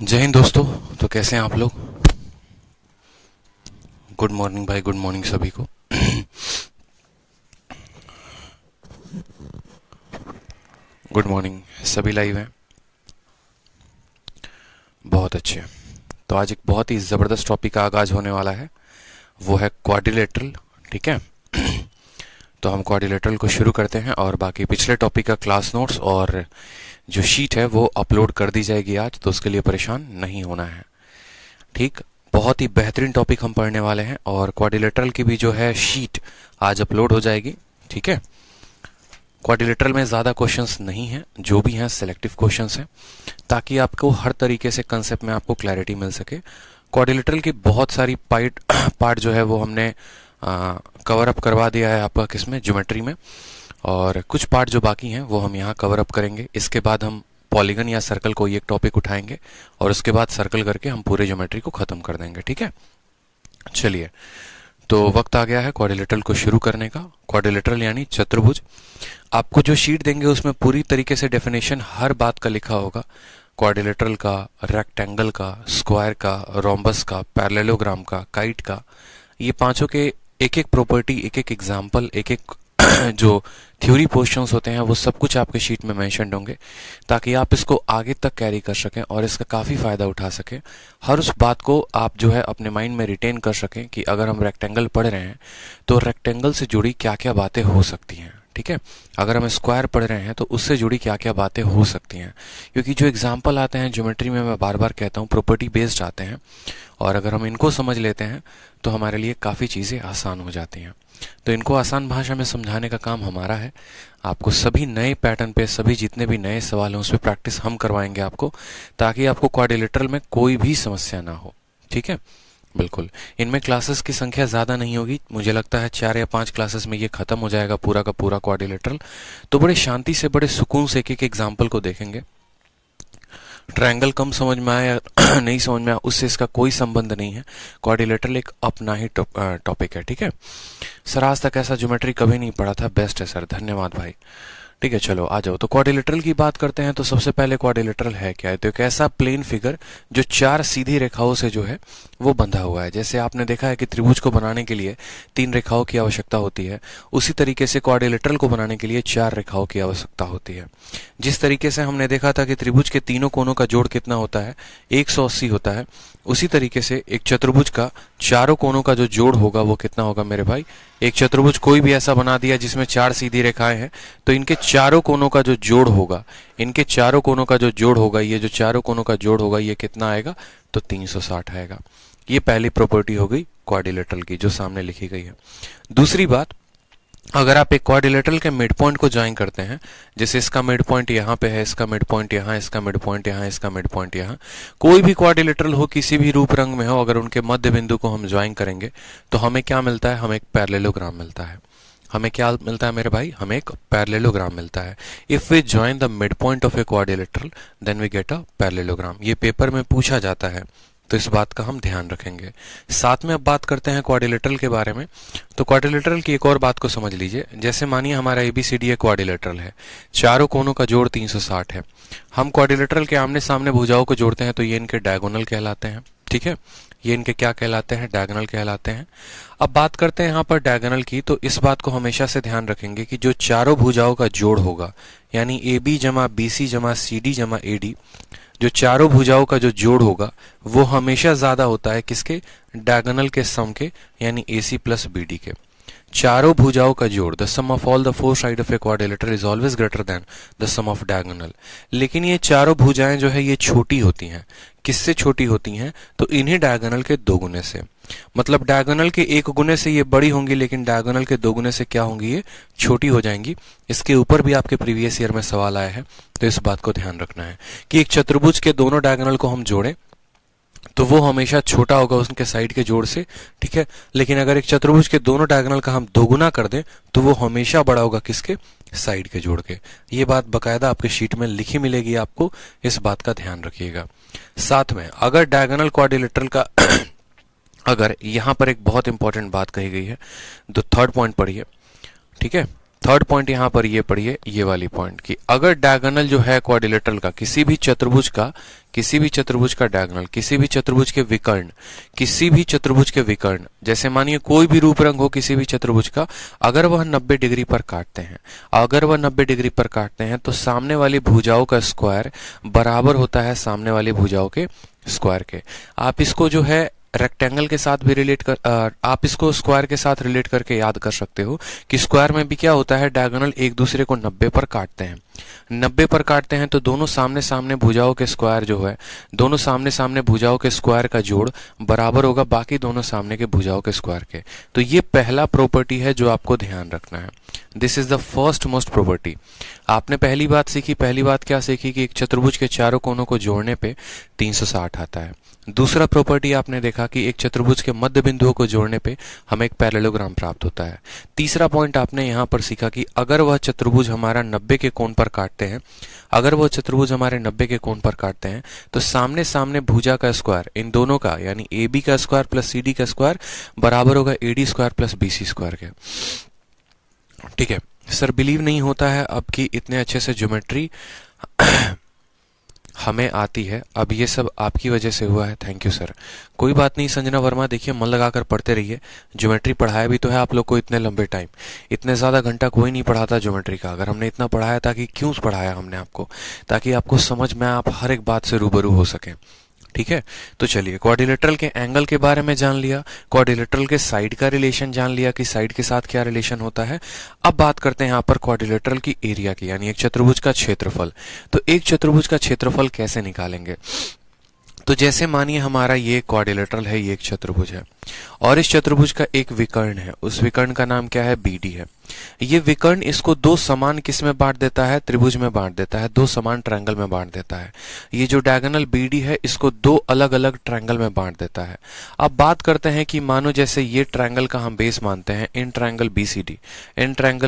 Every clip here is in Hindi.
जय हिंद दोस्तों। तो कैसे हैं आप लोग? गुड मॉर्निंग भाई, गुड मॉर्निंग सभी को। Good morning. सभी लाइव हैं? बहुत अच्छे। तो आज एक बहुत ही ज़बरदस्त टॉपिक का आगाज होने वाला है, वो है क्वाड्रिलेटरल। ठीक है, तो हम क्वाड्रिलेटरल को शुरू करते हैं और बाकी पिछले टॉपिक का क्लास नोट्स और जो शीट है वो अपलोड कर दी जाएगी आज, तो उसके लिए परेशान नहीं होना है। ठीक, बहुत ही बेहतरीन टॉपिक हम पढ़ने वाले हैं और क्वाड्रिलेटरल की भी जो है शीट आज अपलोड हो जाएगी। ठीक है, क्वाड्रिलेटरल में ज़्यादा क्वेश्चंस नहीं हैं, जो भी हैं सिलेक्टिव क्वेश्चंस हैं, ताकि आपको हर तरीके से कंसेप्ट में आपको क्लैरिटी मिल सके। क्वाड्रिलेटरल की बहुत सारी पार्ट जो है वो हमने कवर अप करवा दिया है आपका किसमें, ज्योमेट्री में, और कुछ पार्ट जो बाकी हैं वो हम यहाँ कवर अप करेंगे। इसके बाद हम पॉलीगन या सर्कल को एक टॉपिक उठाएंगे और उसके बाद सर्कल करके हम पूरे ज्योमेट्री को खत्म कर देंगे। ठीक है, चलिए, तो वक्त आ गया है क्वाड्रिलेटरल को शुरू करने का। क्वाड्रिलेटरल यानी चतुर्भुज। आपको जो शीट देंगे उसमें पूरी तरीके से डेफिनेशन हर बात का लिखा होगा, क्वाड्रिलेटरल का, रेक्टेंगल का, स्क्वायर का, रोम्बस का, पैरेललोग्राम का, काइट का। ये पांचों के एक एक प्रॉपर्टी, एक एक एग्जाम्पल, एक एक जो थ्योरी पोर्शंस होते हैं वो सब कुछ आपके शीट में मेंशन्ड होंगे, ताकि आप इसको आगे तक कैरी कर सकें और इसका काफ़ी फ़ायदा उठा सकें। हर उस बात को आप जो है अपने माइंड में रिटेन कर सकें कि अगर हम रेक्टेंगल पढ़ रहे हैं तो रेक्टेंगल से जुड़ी क्या क्या बातें हो सकती हैं। ठीक है, अगर हम स्क्वायर पढ़ रहे हैं तो उससे जुड़ी क्या क्या बातें हो सकती हैं, क्योंकि जो एग्जाम्पल आते हैं ज्योमेट्री में, मैं बार बार कहता हूँ, प्रॉपर्टी बेस्ड आते हैं, और अगर हम इनको समझ लेते हैं तो हमारे लिए काफ़ी चीज़ें आसान हो जाती हैं। तो इनको आसान भाषा में समझाने का काम हमारा है। आपको सभी नए पैटर्न पे, सभी जितने भी नए सवाल हैं उस पर प्रैक्टिस हम करवाएंगे आपको, ताकि आपको क्वाड्रिलेटरल में कोई भी समस्या ना हो। ठीक है, बिल्कुल। इनमें क्लासेस की संख्या ज़्यादा नहीं होगी, मुझे लगता है 4 या 5 क्लासेस में ये खत्म हो जाएगा पूरा का पूरा क्वाड्रिलेटरल। तो बड़े शांति से, बड़े सुकून से एक एक एग्जाम्पल को देखेंगे। ट्रायंगल कम समझ में आया या नहीं समझ में आया उससे इसका कोई संबंध नहीं है, क्वाड्रिलेटरल एक अपना ही टॉपिक है। ठीक है सर, आज तक ऐसा ज्योमेट्री कभी नहीं पढ़ा था, बेस्ट है सर, धन्यवाद भाई। ठीक है, चलो आ जाओ। तो क्वाड्रिलेटरल की बात करते हैं। तो सबसे पहले क्वाड्रिलेटरल है क्या है? तो एक ऐसा प्लेन फिगर जो 4 सीधी रेखाओं से जो है वो बंधा हुआ है। जैसे आपने देखा है कि त्रिभुज को बनाने के लिए 3 रेखाओं की आवश्यकता होती है, उसी तरीके से क्वाड्रिलेटरल को बनाने के लिए 4 रेखाओं की आवश्यकता होती है। जिस तरीके से हमने देखा था कि त्रिभुज के तीनों कोनों का जोड़ कितना होता है, 180 होता है, उसी तरीके से एक चतुर्भुज का चारों कोनों का जो जोड़ होगा वो कितना होगा मेरे भाई? एक चतुर्भुज कोई भी ऐसा बना दिया जिसमें 4 सीधी रेखाएं हैं, तो इनके चारों कोनों का जो जोड़ होगा, इनके चारों कोनों का जो जोड़ होगा, ये जो चारों कोनों का जोड़ होगा ये कितना आएगा? तो 360 आएगा। ये पहली प्रॉपर्टी हो गई क्वाड्रिलेटरल की, जो सामने लिखी गई है। दूसरी बात, अगर आप एक क्वाड्रिलेटरल के मिड पॉइंट को ज्वाइन करते हैं, जैसे इसका मिड पॉइंट यहाँ पे है, इसका मिड पॉइंट यहाँ, इसका मिड पॉइंट यहाँ, इसका मिड पॉइंट यहाँ, कोई भी क्वाड्रिलेटरल हो, किसी भी रूप रंग में हो, अगर उनके मध्य बिंदु को हम ज्वाइन करेंगे तो हमें क्या मिलता है? हमें एक पैरेललोग्राम मिलता है। हमें क्या मिलता है मेरे भाई? हमें एक पैरेललोग्राम मिलता है। If we join the mid point of a quadrilateral then we get a parallelogram. ये पेपर में पूछा जाता है, तो इस बात का हम ध्यान रखेंगे। साथ में अब बात करते हैं क्वाड्रिलेटरल के बारे में। तो क्वाड्रिलेटरल की एक और बात को समझ लीजिए। जैसे मानिए हमारा ABCD क्वाड्रिलेटरल है, चारों कोनों का जोड़ 360 है। हम क्वाड्रिलेटरल के आमने सामने भुजाओं को जोड़ते हैं तो ये इनके डायगोनल कहलाते हैं। ठीक है, ये इनके क्या कहलाते हैं? डायगोनल कहलाते हैं। अब बात करते हैं यहाँ पर डायगोनल की, तो इस बात को हमेशा से ध्यान रखेंगे कि जो चारों भुजाओं का जोड़ होगा, यानी AB जमा BC जमा CD जमा AD, जो चारों भुजाओं का जो जोड़ होगा वो हमेशा ज्यादा होता है किसके? डायगोनल के सम के, यानी AC प्लस BD के। चारों भुजाओं का जोड़, the sum of all the 4 side of a quadrilateral is always greater than the sum of diagonal. लेकिन ये चारों भुजाएं जो है ये छोटी होती हैं। किससे छोटी होती हैं? तो इन्हीं डायगोनल के 2 गुने से। मतलब डायगोनल के 1 गुने से ये बड़ी होंगी, लेकिन डायगोनल के 2 गुने से क्या होंगी? ये छोटी हो जाएंगी। इसके ऊपर भी आपके प्रीवियस ईयर में सवाल आया है, तो इस बात को ध्यान रखना है कि एक चतुर्भुज के दोनों डायगोनल को हम जोड़ें तो वो हमेशा छोटा होगा उसके साइड के जोड़ से। ठीक है, लेकिन अगर एक चतुर्भुज के दोनों डायगोनल का हम दोगुना कर दें तो वो हमेशा बड़ा होगा किसके? साइड के जोड़ के। ये बात बकायदा आपके शीट में लिखी मिलेगी आपको, इस बात का ध्यान रखिएगा। साथ में अगर डायगोनल क्वाड्रिलेटरल का अगर यहां पर एक बहुत इंपॉर्टेंट बात कही गई है, तो 3rd पॉइंट पढ़िए। ठीक है, थर्ड पॉइंट यहाँ पर ये पढ़िए, ये वाली पॉइंट कि अगर डायगोनल जो है क्वाड्रिलेटरल का किसी भी चतुर्भुज का डायगोनल, किसी भी चतुर्भुज के विकर्ण, जैसे मानिए कोई भी रूप रंग हो किसी भी चतुर्भुज का, अगर वह 90 डिग्री पर काटते हैं तो सामने वाली भुजाओं का स्क्वायर बराबर होता है सामने वाली भुजाओं के स्क्वायर के। आप इसको जो है रेक्टेंगल के साथ भी आप इसको स्क्वायर के साथ रिलेट करके याद कर सकते हो कि स्क्वायर में भी क्या होता है, डायगोनल एक दूसरे को 90 पर काटते हैं। 90 पर काटते हैं तो दोनों सामने सामने भुजाओं के स्क्वायर जो है, दोनों सामने सामने भुजाओं के स्क्वायर का जोड़ बराबर होगा बाकी दोनों सामने के भुजाओं के स्क्वायर के। तो ये पहला प्रॉपर्टी है जो आपको ध्यान रखना है। This is the first most property. आपने पहली बात क्या सीखी कि एक चतुर्भुज के चारों कोनों को जोड़ने पे 360 आता है। दूसरा प्रॉपर्टी आपने देखा कि एक चतुर्भुज के मध्य बिंदुओं को जोड़ने पे हमें एक पैरेललोग्राम प्राप्त होता है। तीसरा पॉइंट आपने यहाँ पर सीखा कि अगर वह चतुर्भुज हमारा 90 के कोण पर काटते हैं, तो सामने सामने भुजा का स्क्वायर इन दोनों का यानी AB का स्क्वायर प्लस CD का स्क्वायर बराबर होगा AD square plus BC square के। ठीक है सर, बिलीव नहीं होता है अब कि इतने अच्छे से ज्योमेट्री हमें आती है। अब ये सब आपकी वजह से हुआ है, थैंक यू सर। कोई बात नहीं संजना वर्मा, देखिए मन लगाकर पढ़ते रहिए। ज्योमेट्री पढ़ाया भी तो है आप लोग को इतने लंबे टाइम, इतने ज़्यादा घंटा कोई नहीं पढ़ाता ज्योमेट्री का। अगर हमने इतना पढ़ाया ताकि क्यों पढ़ाया हमने आपको, ताकि आपको समझ में आप हर एक बात से रूबरू हो सकें। ठीक है, तो चलिए क्वाड्रिलेटरल के एंगल के बारे में जान लिया, क्वाड्रिलेटरल के साइड का रिलेशन जान लिया कि साइड के साथ क्या रिलेशन होता है। अब बात करते हैं यहाँ पर क्वाड्रिलेटरल की एरिया की, यानी एक चतुर्भुज का क्षेत्रफल। तो एक चतुर्भुज का क्षेत्रफल कैसे निकालेंगे? तो जैसे मानिए हमारा ये क्वाड्रिलेटरल है, ये एक चतुर्भुज है और इस चतुर्भुज का एक विकर्ण है, उस विकर्ण का नाम क्या है? BD है। ये विकर्ण इसको दो समान किस में बांट देता है? त्रिभुज में बांट देता है, दो समान ट्रायंगल में बांट देता है। ये जो डायगोनल BD है इसको दो अलग अलग ट्रायंगल में बांट देता है। अब बात करते हैं कि मानो जैसे ये ट्रायंगल का हम बेस मानते हैं इन ट्रायंगल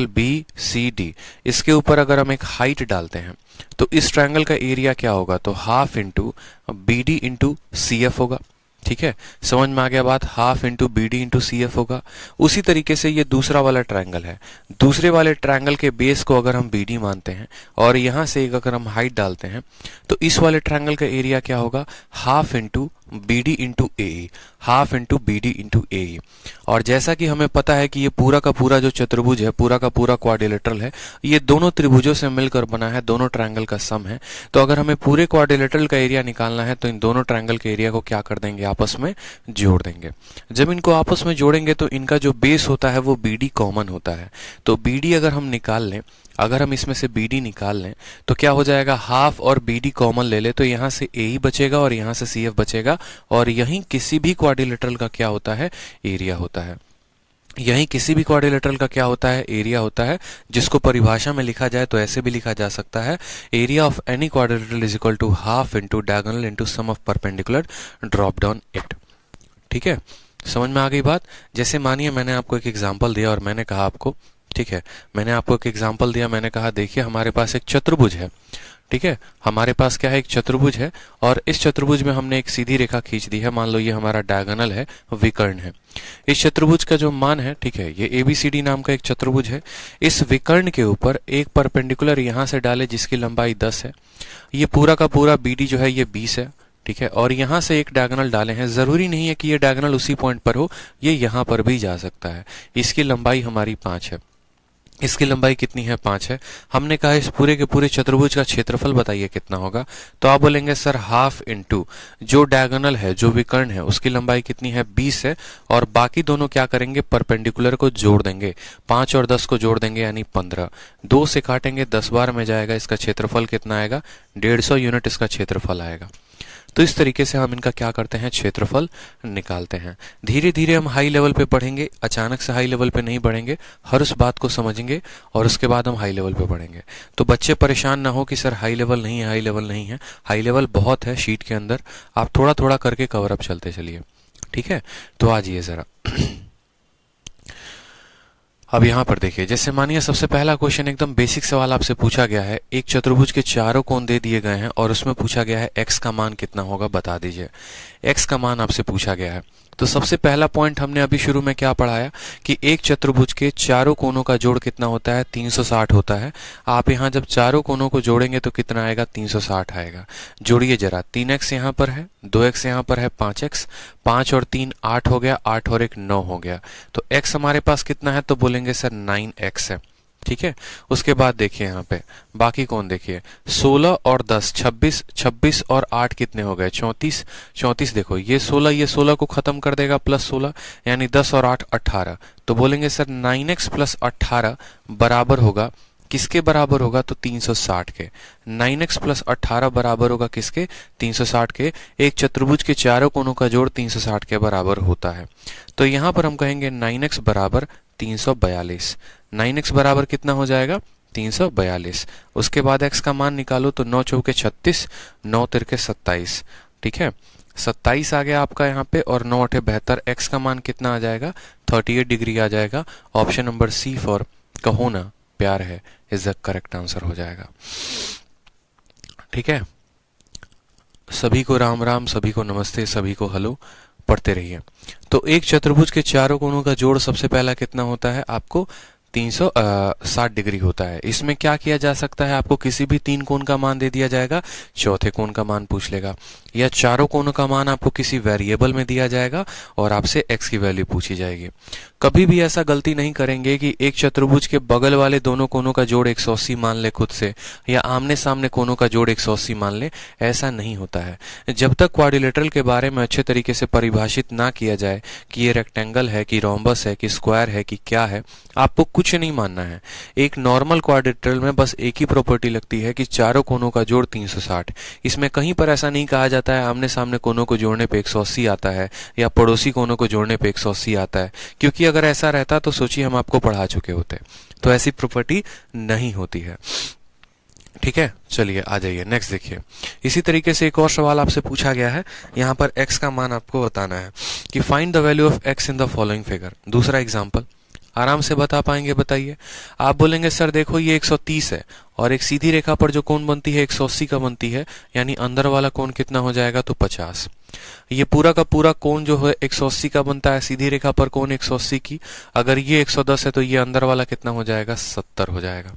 BCD, इसके ऊपर अगर हम एक हाइट डालते हैं तो इस ट्रायंगल का एरिया क्या होगा? तो half into BD into CF होगा। ठीक है, समझ में आ गया बात? Half into BD into CF होगा। उसी तरीके से ये दूसरा वाला ट्रायंगल है, दूसरे वाले ट्रायंगल के बेस को अगर हम BD मानते हैं और यहां से एक अगर हम हाइट डालते हैं तो इस वाले ट्रायंगल का एरिया क्या होगा? Half into BD into AE, half into BD into AE। और जैसा कि हमें पता है कि ये पूरा का पूरा जो चतुर्भुज है, पूरा का पूरा क्वाड्रिलेटरल है, ये दोनों त्रिभुजों से मिलकर बना है, दोनों ट्रायंगल का सम है। तो अगर हमें पूरे क्वाड्रिलेटरल का एरिया निकालना है तो इन दोनों ट्रायंगल के एरिया को क्या कर देंगे? आपस में जोड़ देंगे। जब इनको आपस में जोड़ेंगे तो इनका जो बेस होता है वो BD कॉमन होता है। तो BD अगर हम निकाल लें, अगर हम इसमें से BD निकाल लें तो क्या हो जाएगा? हाफ और BD कॉमन ले ले तो यहां से AE बचेगा और यहां से CF बचेगा और यहीं किसी भी क्वाड्रिलेटरल का क्या होता है? एरिया होता है। यहीं किसी भी क्वाड्रिलेटरल का क्या होता है? एरिया होता है, जिसको परिभाषा में लिखा जाए तो ऐसे भी लिखा जा सकता है, area of any quadrilateral is equal to half into diagonal into sum of perpendicular drop down it. ठीक है, समझ में आ गई बात? जैसे मानिए मैंने आपको एक एग्जाम्पल दिया और मैंने कहा आपको, ठीक है, मैंने आपको एक एग्जाम्पल दिया, मैंने कहा देखिए हमारे पास एक चतुर्भुज है। ठीक है, हमारे पास क्या है? एक चतुर्भुज है और इस चतुर्भुज में हमने एक सीधी रेखा खींच दी है। मान लो ये हमारा डायगोनल है, विकर्ण है। इस चतुर्भुज का जो मान है, ठीक है, ये ABCD नाम का एक चतुर्भुज है। इस विकर्ण के ऊपर एक परपेंडिकुलर यहां से डाले जिसकी लंबाई 10 है। ये पूरा का पूरा BD जो है ये 20 है। ठीक है, और यहां से एक डायगोनल डाले हैं। जरूरी नहीं है कि ये डायगोनल उसी पॉइंट पर हो, ये यहां पर भी जा सकता है। इसकी लंबाई हमारी 5 है। इसकी लंबाई कितनी है? 5 है। हमने कहा इस पूरे के पूरे चतुर्भुज का क्षेत्रफल बताइए कितना होगा? तो आप बोलेंगे सर हाफ इंटू जो डायगोनल है, जो विकर्ण है, उसकी लंबाई कितनी है? 20 है। और बाकी दोनों क्या करेंगे? परपेंडिकुलर को जोड़ देंगे, 5 और 10 को जोड़ देंगे यानी 15। 2 से काटेंगे 10 बार में जाएगा। इसका क्षेत्रफल कितना आएगा? 150 यूनिट इसका क्षेत्रफल आएगा। तो इस तरीके से हम इनका क्या करते हैं? क्षेत्रफल निकालते हैं। धीरे धीरे हम हाई लेवल पे पढ़ेंगे, अचानक से हाई लेवल पे नहीं बढ़ेंगे, हर उस बात को समझेंगे और उसके बाद हम हाई लेवल पे पढ़ेंगे। तो बच्चे परेशान ना हो कि सर हाई लेवल नहीं है, हाई लेवल नहीं है। हाई लेवल बहुत है शीट के अंदर, आप थोड़ा थोड़ा करके कवर अप चलते चलिए। ठीक है, तो आ जाइए जरा। अब यहाँ पर देखिए, जैसे मानिए सबसे पहला क्वेश्चन एकदम बेसिक सवाल आपसे पूछा गया है। एक चतुर्भुज के चारों कोण दे दिए गए हैं और उसमें पूछा गया है x का मान कितना होगा, बता दीजिए। x का मान आपसे पूछा गया है। तो सबसे पहला पॉइंट हमने अभी शुरू में क्या पढ़ाया कि एक चतुर्भुज के चारों कोनों का जोड़ कितना होता है, 360 होता है। आप यहाँ जब चारों कोनों को जोड़ेंगे तो कितना आएगा, 360 आएगा। जोड़िए जरा, 3x यहाँ पर है, 2x यहाँ पर है, 5x, 5 और 3 8 हो गया, 8 और 1 9 हो गया। तो x हमारे पास कितना है, तो बोलेंगे सर 9x है। ठीक है, उसके बाद देखिए यहाँ पे बाकी कौन, देखिए 16 और 10 26, 26 और 8 कितने हो गए, 34, 34 देखो ये 16 को खत्म कर देगा प्लस 16, यानी 10 और 8 18। तो बोलेंगे सर 9x प्लस 18 बराबर होगा, किसके बराबर होगा, तो 360 के। 9x प्लस 18 बराबर होगा किसके, 360 के। एक चतुर्भुज के चारों कोनों का जोड़ 360 के बराबर होता है। तो यहां पर हम कहेंगे 9x बराबर 342। 9x बराबर कितना हो जाएगा, 342। उसके बाद x का मान निकालो तो 9 चौके 36, 9 तिरके 27। ठीक है, 27 आ गया आपका यहाँ पे, और 9 अठे 72। x का मान कितना आ जाएगा, 38 डिग्री आ जाएगा। ऑप्शन नंबर सी फॉर कहो ना प्यार है इज द करेक्ट आंसर हो जाएगा। ठीक है, सभी को राम राम, सभी को नमस्ते, सभी को हेलो, पढ़ते रहिए। तो एक चतुर्भुज के चारों कोनों का जोड़ सबसे पहला कितना होता है, आपको 360 डिग्री होता है। इसमें क्या किया जा सकता है, आपको किसी भी 3 कोण का मान दे दिया जाएगा, चौथे कोण का मान पूछ लेगा, या चारों कोणों का मान आपको किसी वेरिएबल में दिया जाएगा और आपसे x की वैल्यू पूछी जाएगी। कभी भी ऐसा गलती नहीं करेंगे कि एक चतुर्भुज के बगल वाले दोनों कोनों का जोड़ 180 मान ले खुद से, या आमने सामने कोनों का जोड़ 180 मान ले, ऐसा नहीं होता है। जब तक क्वाड्रिलेटरल के बारे में अच्छे तरीके से परिभाषित ना किया जाए कि ये रेक्टेंगल है कि रोम्बस है कि स्क्वायर है कि क्या है, आपको कुछ नहीं मानना है। एक नॉर्मल क्वाड्रिलेटरल में बस एक ही प्रॉपर्टी लगती है कि चारों कोनों का जोड़ 360। इसमें कहीं पर ऐसा नहीं कहा जाता है आमने सामने कोनों को जोड़ने पे 180 आता है या पड़ोसी कोनों को जोड़ने पे 180 आता है, क्योंकि अगर ऐसा रहता तो सोचिए हम आपको पढ़ा चुके होते। तो ऐसी प्रॉपर्टी नहीं होती है। ठीक है, चलिए आ जाइए नेक्स्ट देखिए। इसी तरीके से एक और सवाल आपसे पूछा गया है, यहाँ पर x का मान आपको बताना है कि find the value of x in the following figure. दूसरा एग्जांपल आराम से बता पाएंगे, बताइए। आप बोलेंगे सर देखो ये 130 है और एक सीधी रेखा पर जो कोण बनती है 180 का बनती है, यानी अंदर वाला कोण कितना हो जाएगा, तो 50। ये पूरा का पूरा कोण जो है 180 का बनता है, सीधी रेखा पर कोण 180 की। अगर ये 110 है तो ये अंदर वाला कितना हो जाएगा, 70 हो जाएगा।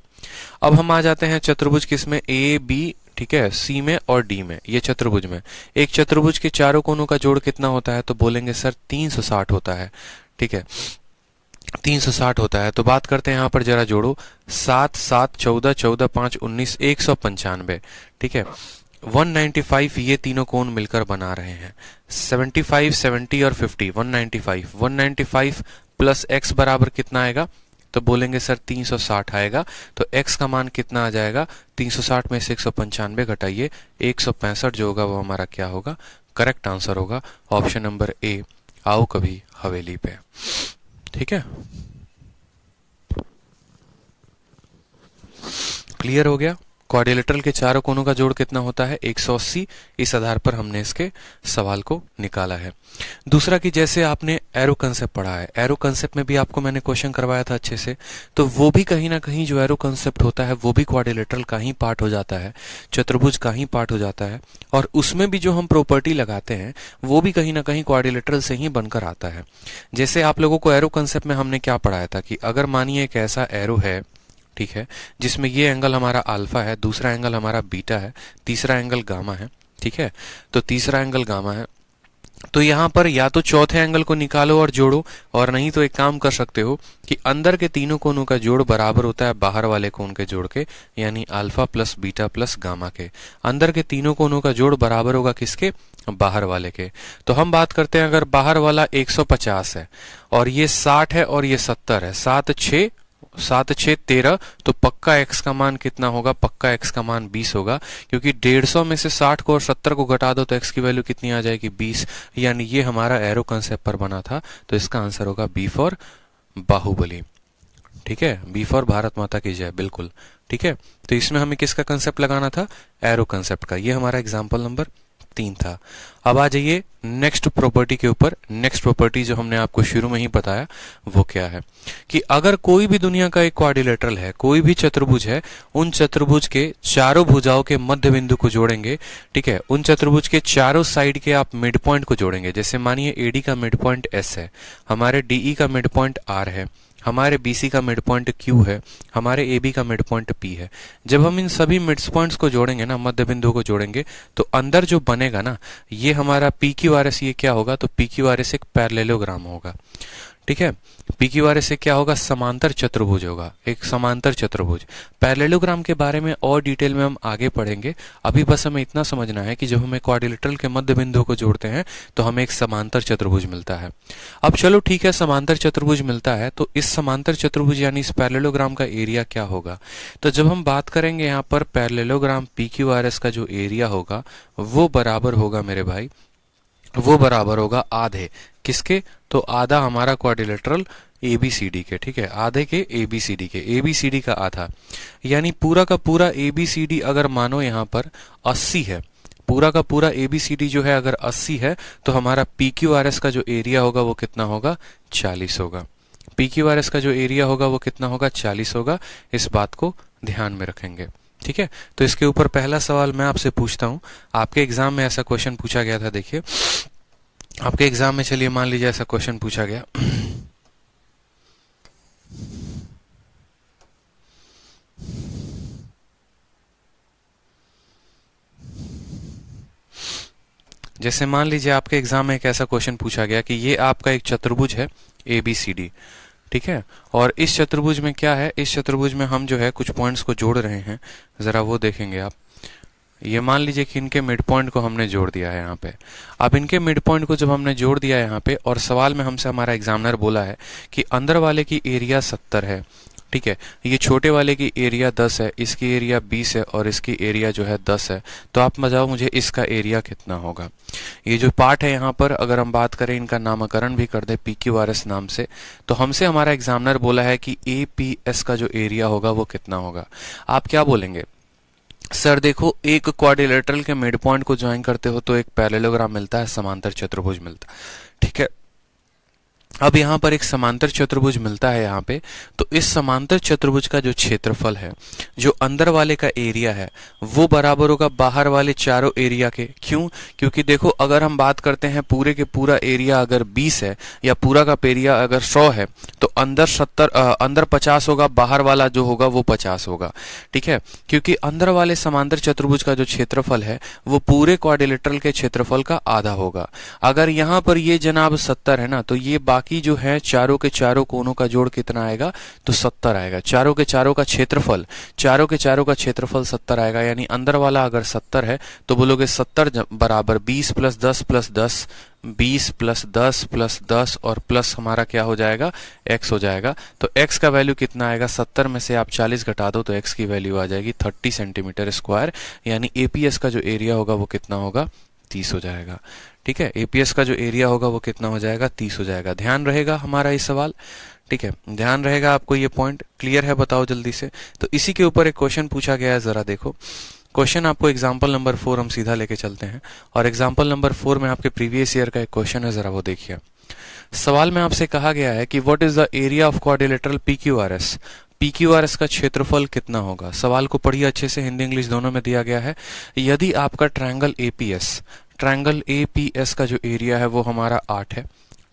अब हम आ जाते हैं चतुर्भुज किसमें, ए बी, ठीक है, सी में और डी में। ये चतुर्भुज में एक चतुर्भुज के चारों कोनों का जोड़ कितना होता है, तो बोलेंगे सर 360 होता है। ठीक है, 360 होता है। तो बात करते हैं यहाँ पर जरा जोड़ो, 7 7 14 14 5 19 195। ठीक है, 195 ये तीनों कोण मिलकर बना रहे हैं। 75 70 और 50 195, 195 प्लस x बराबर कितना आएगा, तो बोलेंगे सर 360 आएगा। तो x का मान कितना आ जाएगा, 360 में से 195 घटाइए, 165 जो होगा वो हमारा क्या होगा, करेक्ट आंसर होगा ऑप्शन नंबर ए। आओ कभी हवेली पे। ठीक है, क्लियर हो गया। क्वाड्रिलेटरल के चारों कोनों का जोड़ कितना होता है, 180। इस आधार पर हमने इसके सवाल को निकाला है। दूसरा कि जैसे आपने एरो कंसेप्ट पढ़ा है, एरो कंसेप्ट में भी आपको मैंने क्वेश्चन करवाया था अच्छे से, तो वो भी कहीं ना कहीं जो एरो कंसेप्ट होता है वो भी क्वाड्रिलेटरल का ही पार्ट हो जाता है, चतुर्भुज का ही पार्ट हो जाता है। और उसमें भी जो हम प्रॉपर्टी लगाते हैं वो भी कहीं ना कहीं क्वाड्रिलेटरल से ही बनकर आता है। जैसे आप लोगों को एरो कंसेप्ट में हमने क्या पढ़ाया था कि अगर मानिए एक ऐसा एरो है, ठीक है, जिसमें ये एंगल हमारा अल्फा है, दूसरा एंगल हमारा बीटा है, तीसरा एंगल गामा है। ठीक है, तो तीसरा एंगल गामा है, तो यहाँ पर या तो चौथे एंगल को निकालो और जोड़ो, और नहीं तो एक काम कर सकते हो कि अंदर के तीनों कोनों का जोड़ बराबर होता है बाहर वाले कोण के जोड़ के, यानी alpha plus beta plus gamma के। अंदर के तीनों कोनों का जोड़ बराबर होगा किसके, बाहर वाले के। तो हम बात करते हैं अगर बाहर वाला 150 है और ये 60 है और ये 70 है, 7 6 13, तो पक्का x का मान कितना होगा, पक्का x का मान 20 होगा, क्योंकि 150 में से 60 को और 70 को घटा दो तो x की वैल्यू कितनी आ जाएगी, 20। यानी ये हमारा एरो कंसेप्ट पर बना था, तो इसका आंसर होगा बी फॉर बाहुबली। ठीक है, बी फॉर भारत माता की जय, बिल्कुल ठीक है। तो इसमें हमें किसका कंसेप्ट लगाना था, एरो कंसेप्ट का। ये हमारा एग्जाम्पल नंबर 3 था। अब आ जाइए नेक्स्ट प्रॉपर्टी के ऊपर। नेक्स्ट प्रॉपर्टी जो हमने आपको शुरू में ही बताया वो क्या है कि अगर कोई भी दुनिया का एक क्वाड्रिलेटरल है, कोई भी चतुर्भुज है, उन चतुर्भुज के चारों भुजाओं के मध्य बिंदु को जोड़ेंगे, ठीक है, उन चतुर्भुज के चारों साइड के आप मिड पॉइंट को जोड़ेंगे। जैसे मानिए एडी का मिड पॉइंट एस है, हमारे डीई का मिड पॉइंट आर है, हमारे बीसी का मिड पॉइंट क्यू है, हमारे एबी का मिड पॉइंट पी है। जब हम इन सभी मिड पॉइंट्स को जोड़ेंगे ना, मध्य बिंदु को जोड़ेंगे, तो अंदर जो बनेगा ना, ये हमारा पी क्यू आर एस, ये क्या होगा, तो पी क्यू आर एस एक पैरेललोग्राम होगा। ठीक है, पी क्यू आर एस से क्या होगा, समांतर चतुर्भुज होगा, एक समांतर चतुर्भुज। पैरेललोग्राम के बारे में और डिटेल में हम आगे पढ़ेंगे। अभी बस हमें इतना समझना है कि जब हमें क्वाड्रिलेटरल के मध्य बिंदु को जोड़ते हैं तो हमें एक समांतर चतुर्भुज मिलता है। अब चलो ठीक है, समांतर चतुर्भुज मिलता है, तो इस समांतर चतुर्भुज यानी इस पैरेललोग्राम का एरिया क्या होगा। तो जब हम बात करेंगे यहाँ पर parallelogram P Q R S का जो एरिया होगा वो बराबर होगा मेरे भाई, वो बराबर होगा आधे किसके, तो आधा हमारा क्वाड्रिलेटरल एबीसीडी के। ठीक है, आधे के एबीसीडी के, एबीसीडी का आधा, यानी पूरा का पूरा एबीसीडी अगर मानो यहाँ पर 80 है, पूरा का पूरा एबीसीडी जो है अगर 80 है, तो हमारा पीक्यूआरएस का जो एरिया होगा वो कितना होगा, 40 होगा। पीक्यूआरएस का जो एरिया होगा वो कितना होगा, 40 होगा। इस बात को ध्यान में रखेंगे। ठीक है, तो इसके ऊपर पहला सवाल मैं आपसे पूछता हूं, आपके एग्जाम में ऐसा क्वेश्चन पूछा गया था। देखिए आपके एग्जाम में, चलिए मान लीजिए ऐसा क्वेश्चन पूछा गया, जैसे मान लीजिए आपके एग्जाम में एक ऐसा क्वेश्चन पूछा गया कि ये आपका एक चतुर्भुज है एबीसीडी, ठीक है, और इस चतुर्भुज में क्या है, इस चतुर्भुज में हम जो है कुछ पॉइंट्स को जोड़ रहे हैं, जरा वो देखेंगे आप। ये मान लीजिए कि इनके मिड पॉइंट को हमने जोड़ दिया है यहाँ पे। अब इनके मिड पॉइंट को जब हमने जोड़ दिया है यहाँ पे, और सवाल में हमसे हमारा एग्जामिनर बोला है कि अंदर वाले की एरिया 70 है, ठीक है, ये छोटे वाले की एरिया 10 है, इसकी एरिया 20 है और इसकी एरिया जो है 10 है, तो आप बताओ मुझे इसका एरिया कितना होगा। ये जो पार्ट है यहाँ पर, अगर हम बात करें इनका नामकरण भी कर दे पीक्यूआरएस नाम से, तो हमसे हमारा एग्जामिनर बोला है कि एपीएस का जो एरिया होगा वो कितना होगा। आप क्या बोलेंगे, सर देखो एक क्वाड्रिलेटरल के मिड पॉइंट को ज्वाइन करते हो तो एक पैरेललोग्राम मिलता है, समांतर चतुर्भुज मिलता है। ठीक है, अब यहाँ पर एक समांतर चतुर्भुज मिलता है यहाँ पे, तो इस समांतर चतुर्भुज का जो क्षेत्रफल है, जो अंदर वाले का एरिया है, वो बराबर होगा बाहर वाले चारों एरिया के। क्यों, क्योंकि देखो अगर हम बात करते हैं पूरे के पूरा एरिया अगर 20 है या पूरा का एरिया अगर 100 है, तो अंदर 50 होगा, बाहर वाला जो होगा वो 50 होगा। ठीक है, क्योंकि अंदर वाले समांतर चतुर्भुज का जो क्षेत्रफल है वो पूरे क्वाड्रिलेटरल के क्षेत्रफल का आधा होगा। अगर यहाँ पर ये जनाब 70 है ना, तो ये बाकी जो है चारों के चारों कोनों का जोड़ कितना आएगा, तो 70 आएगा। चारों के चारों का क्षेत्रफल, चारों के चारों का क्षेत्रफल 70 आएगा, यानी अंदर वाला अगर 70 है तो बोलोगे 70 बराबर 20 प्लस 10 प्लस 10, 20 प्लस 10 प्लस 10 और प्लस हमारा क्या हो जाएगा, x हो जाएगा। तो x का वैल्यू कितना आएगा, 70 में से आप 40 घटा दो तो x की वैल्यू आ जाएगी 30 सेंटीमीटर स्क्वायर, यानी एपीएस का जो एरिया होगा वो कितना होगा, 30 हो जाएगा। ठीक है, एपीएस का जो एरिया होगा वो कितना हो जाएगा, 30 हो जाएगा। ध्यान रहेगा हमारा ये सवाल, ठीक है, ध्यान रहेगा आपको, ये पॉइंट क्लियर है, बताओ जल्दी से। तो इसी के ऊपर एक क्वेश्चन पूछा गया है, जरा देखो क्वेश्चन आपको एग्जाम्पल नंबर 4 हम सीधा लेके चलते हैं, और एग्जाम्पल नंबर 4 में आपके प्रीवियस ईयर का एक क्वेश्चन है, जरा वो देखिए। सवाल में आपसे कहा गया है कि what is the area of quadrilateral PQRS, PQRS का क्षेत्रफल कितना होगा। सवाल को पढ़िए अच्छे से, हिंदी इंग्लिश दोनों में दिया गया है। यदि आपका ट्रायंगल एपीएस, ट्रायंगल एपीएस का जो एरिया है वो हमारा 8 है,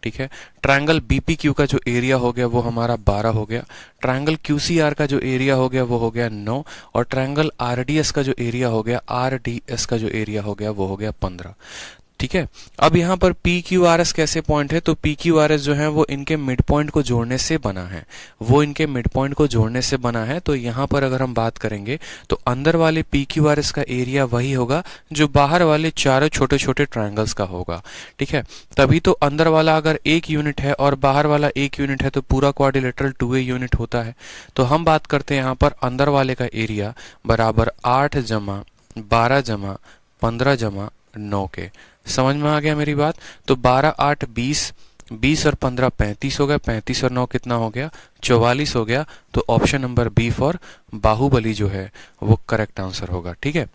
ठीक है, ट्रायंगल बीपीक्यू का जो एरिया हो गया वो हमारा 12 हो गया, ट्रायंगल क्यूसीआर का जो एरिया हो गया वो हो गया 9, और ट्रायंगल आरडीएस का जो एरिया हो गया, आरडीएस का जो एरिया हो गया वो हो गया 15। ठीक है, अब यहाँ पर पी क्यू आर एस कैसे पॉइंट है, तो पी क्यू आर एस जो है वो इनके मिड पॉइंट को जोड़ने से बना है, वो इनके मिड पॉइंट को जोड़ने से बना है। तो यहाँ पर अगर हम बात करेंगे तो अंदर वाले पी क्यू आर एस का एरिया वही होगा जो बाहर वाले चारों छोटे छोटे ट्रायंगल्स का होगा। ठीक है, तभी तो अंदर वाला अगर 1 यूनिट है और बाहर वाला 1 यूनिट है तो पूरा क्वाड्रिलेटरल 2a यूनिट होता है। तो हम बात करते हैं यहाँ पर अंदर वाले का एरिया बराबर 8 जमा 12 जमा 15 जमा 9 के। समझ में आ गया मेरी बात। तो 12 8 20, 20 और 15 35 हो गया, 35 और 9 कितना हो गया, 44 हो गया। तो option number B for Baahubali जो है वो करेक्ट आंसर होगा। ठीक है,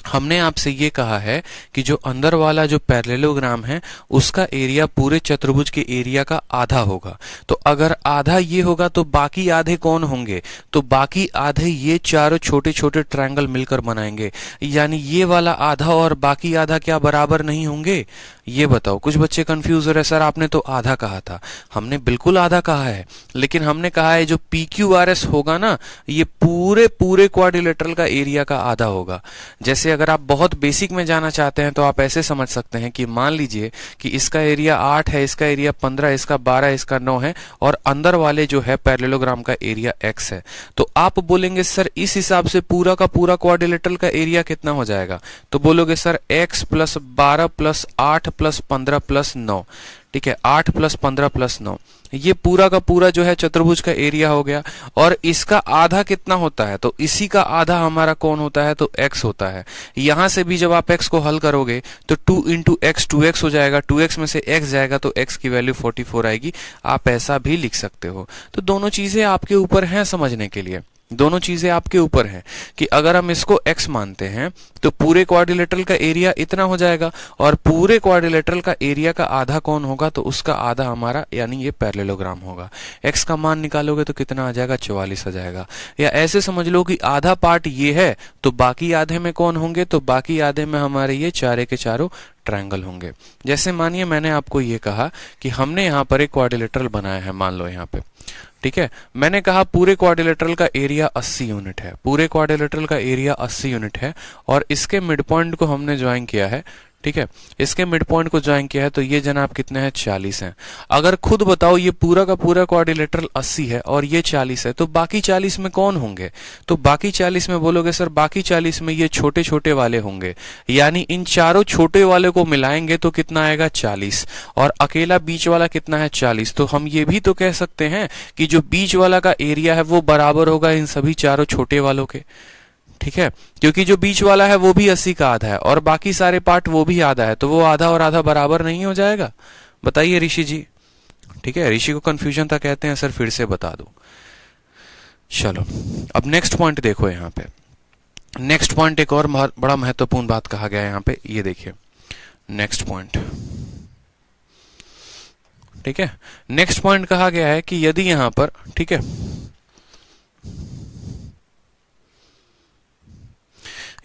हमने आपसे ये कहा है कि जो अंदर वाला जो पैरेललोग्राम है उसका एरिया पूरे चतुर्भुज के एरिया का आधा होगा। तो अगर आधा ये होगा तो बाकी आधे कौन होंगे? तो बाकी आधे ये चारों छोटे छोटे ट्रायंगल मिलकर बनाएंगे। यानी ये वाला आधा और बाकी आधा क्या बराबर नहीं होंगे? ये बताओ। कुछ बच्चे कंफ्यूज हो रहे, सर आपने तो आधा कहा था। हमने बिल्कुल आधा कहा है, लेकिन हमने कहा है जो PQRS होगा ना, ये पूरे पूरे क्वाड्रिलेटरल का एरिया का आधा होगा। जैसे अगर आप बहुत बेसिक में जाना चाहते हैं तो आप ऐसे समझ सकते हैं कि मान लीजिए कि इसका एरिया 8 है, इसका एरिया 15, इसका 12, इसका 9 है, और अंदर वाले जो है पैरेललोग्राम का एरिया x है। तो आप बोलेंगे सर इस हिसाब से पूरा का पूरा क्वाड्रिलेटरल का एरिया कितना हो जाएगा? तो बोलोगे सर x + 12 + 8 + 15 + 9। ठीक है, 8 + 15 + 9, ये पूरा का पूरा जो है चतुर्भुज का एरिया हो गया। और इसका आधा कितना होता है? तो इसी का आधा हमारा कौन होता है? तो x होता है। यहां से भी जब आप x को हल करोगे तो 2 × x 2x हो जाएगा, 2x में से x जाएगा तो x की वैल्यू 44 आएगी। आप ऐसा भी लिख सकते हो। तो दोनों चीजें आपके ऊपर हैं समझने के लिए, दोनों चीजें आपके ऊपर हैं कि अगर हम इसको x मानते हैं तो पूरे क्वाड्रिलेटरल का एरिया इतना हो जाएगा, और पूरे क्वाड्रिलेटरल का एरिया का आधा कौन होगा? तो उसका आधा हमारा यानी ये पैरेललोग्राम होगा। x का मान निकालोगे तो कितना आ जाएगा? 44 आ जाएगा। या ऐसे समझ लो कि आधा पार्ट ये है तो बाकी आधे में कौन होंगे? तो बाकी आधे में हमारे ये चारे के चारों ट्रायंगल होंगे। जैसे मानिए मैंने आपको ये कहा कि हमने यहाँ पर एक क्वाड्रिलेटरल बनाया है, मान लो यहाँ पे। ठीक है, मैंने कहा पूरे क्वाड्रिलेटरल का एरिया 80 यूनिट है, पूरे क्वाड्रिलेटरल का एरिया 80 यूनिट है, और इसके मिड पॉइंट को हमने ज्वाइन किया है। ठीक है, इसके मिड पॉइंट को ज्वाइन किया है तो ये जनाब कितने हैं? 40 हैं। अगर खुद बताओ ये पूरा का पूरा क्वाड्रिलेटरल 80 है और ये 40 है, तो बाकी 40 में कौन होंगे? तो बाकी 40 में बोलोगे सर बाकी 40 में ये छोटे छोटे वाले होंगे। यानी इन चारों छोटे वाले को मिलाएंगे तो कितना आएगा? 40। और अकेला बीच वाला कितना है? 40। तो हम ये भी तो कह सकते हैं कि जो बीच वाला का एरिया है वो बराबर होगा इन सभी चारों छोटे वालों के। ठीक है, क्योंकि जो बीच वाला है वो भी 80 का आधा है और बाकी सारे पार्ट वो भी आधा है, तो वो आधा और आधा बराबर नहीं हो जाएगा? बताइए ऋषि जी। ठीक है, ऋषि को कंफ्यूजन था, कहते हैं सर फिर से बता दो। चलो अब नेक्स्ट पॉइंट देखो। यहाँ पे नेक्स्ट पॉइंट एक और बड़ा महत्वपूर्ण बात कहा गया है यहाँ पे, ये देखिए नेक्स्ट पॉइंट। ठीक है, नेक्स्ट पॉइंट कहा गया है कि यदि यहां पर, ठीक है,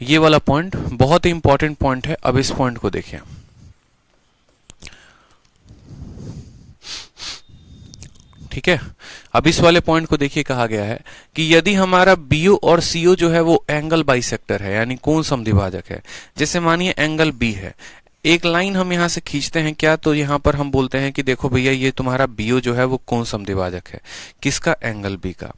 ये वाला पॉइंट बहुत ही इंपॉर्टेंट पॉइंट है। अब इस पॉइंट को देखिए। ठीक है, अब इस वाले पॉइंट को देखिए, कहा गया है कि यदि हमारा BO और CO जो है वो एंगल बाइसेक्टर है, यानी कोण समद्विभाजक है। जैसे मानिए एंगल B है, एक लाइन हम यहां से खींचते हैं क्या, तो यहां पर हम बोलते हैं कि देखो भैया ये तुम्हारा BO जो है वो कोण समद्विभाजक है, किसका? एंगल B का।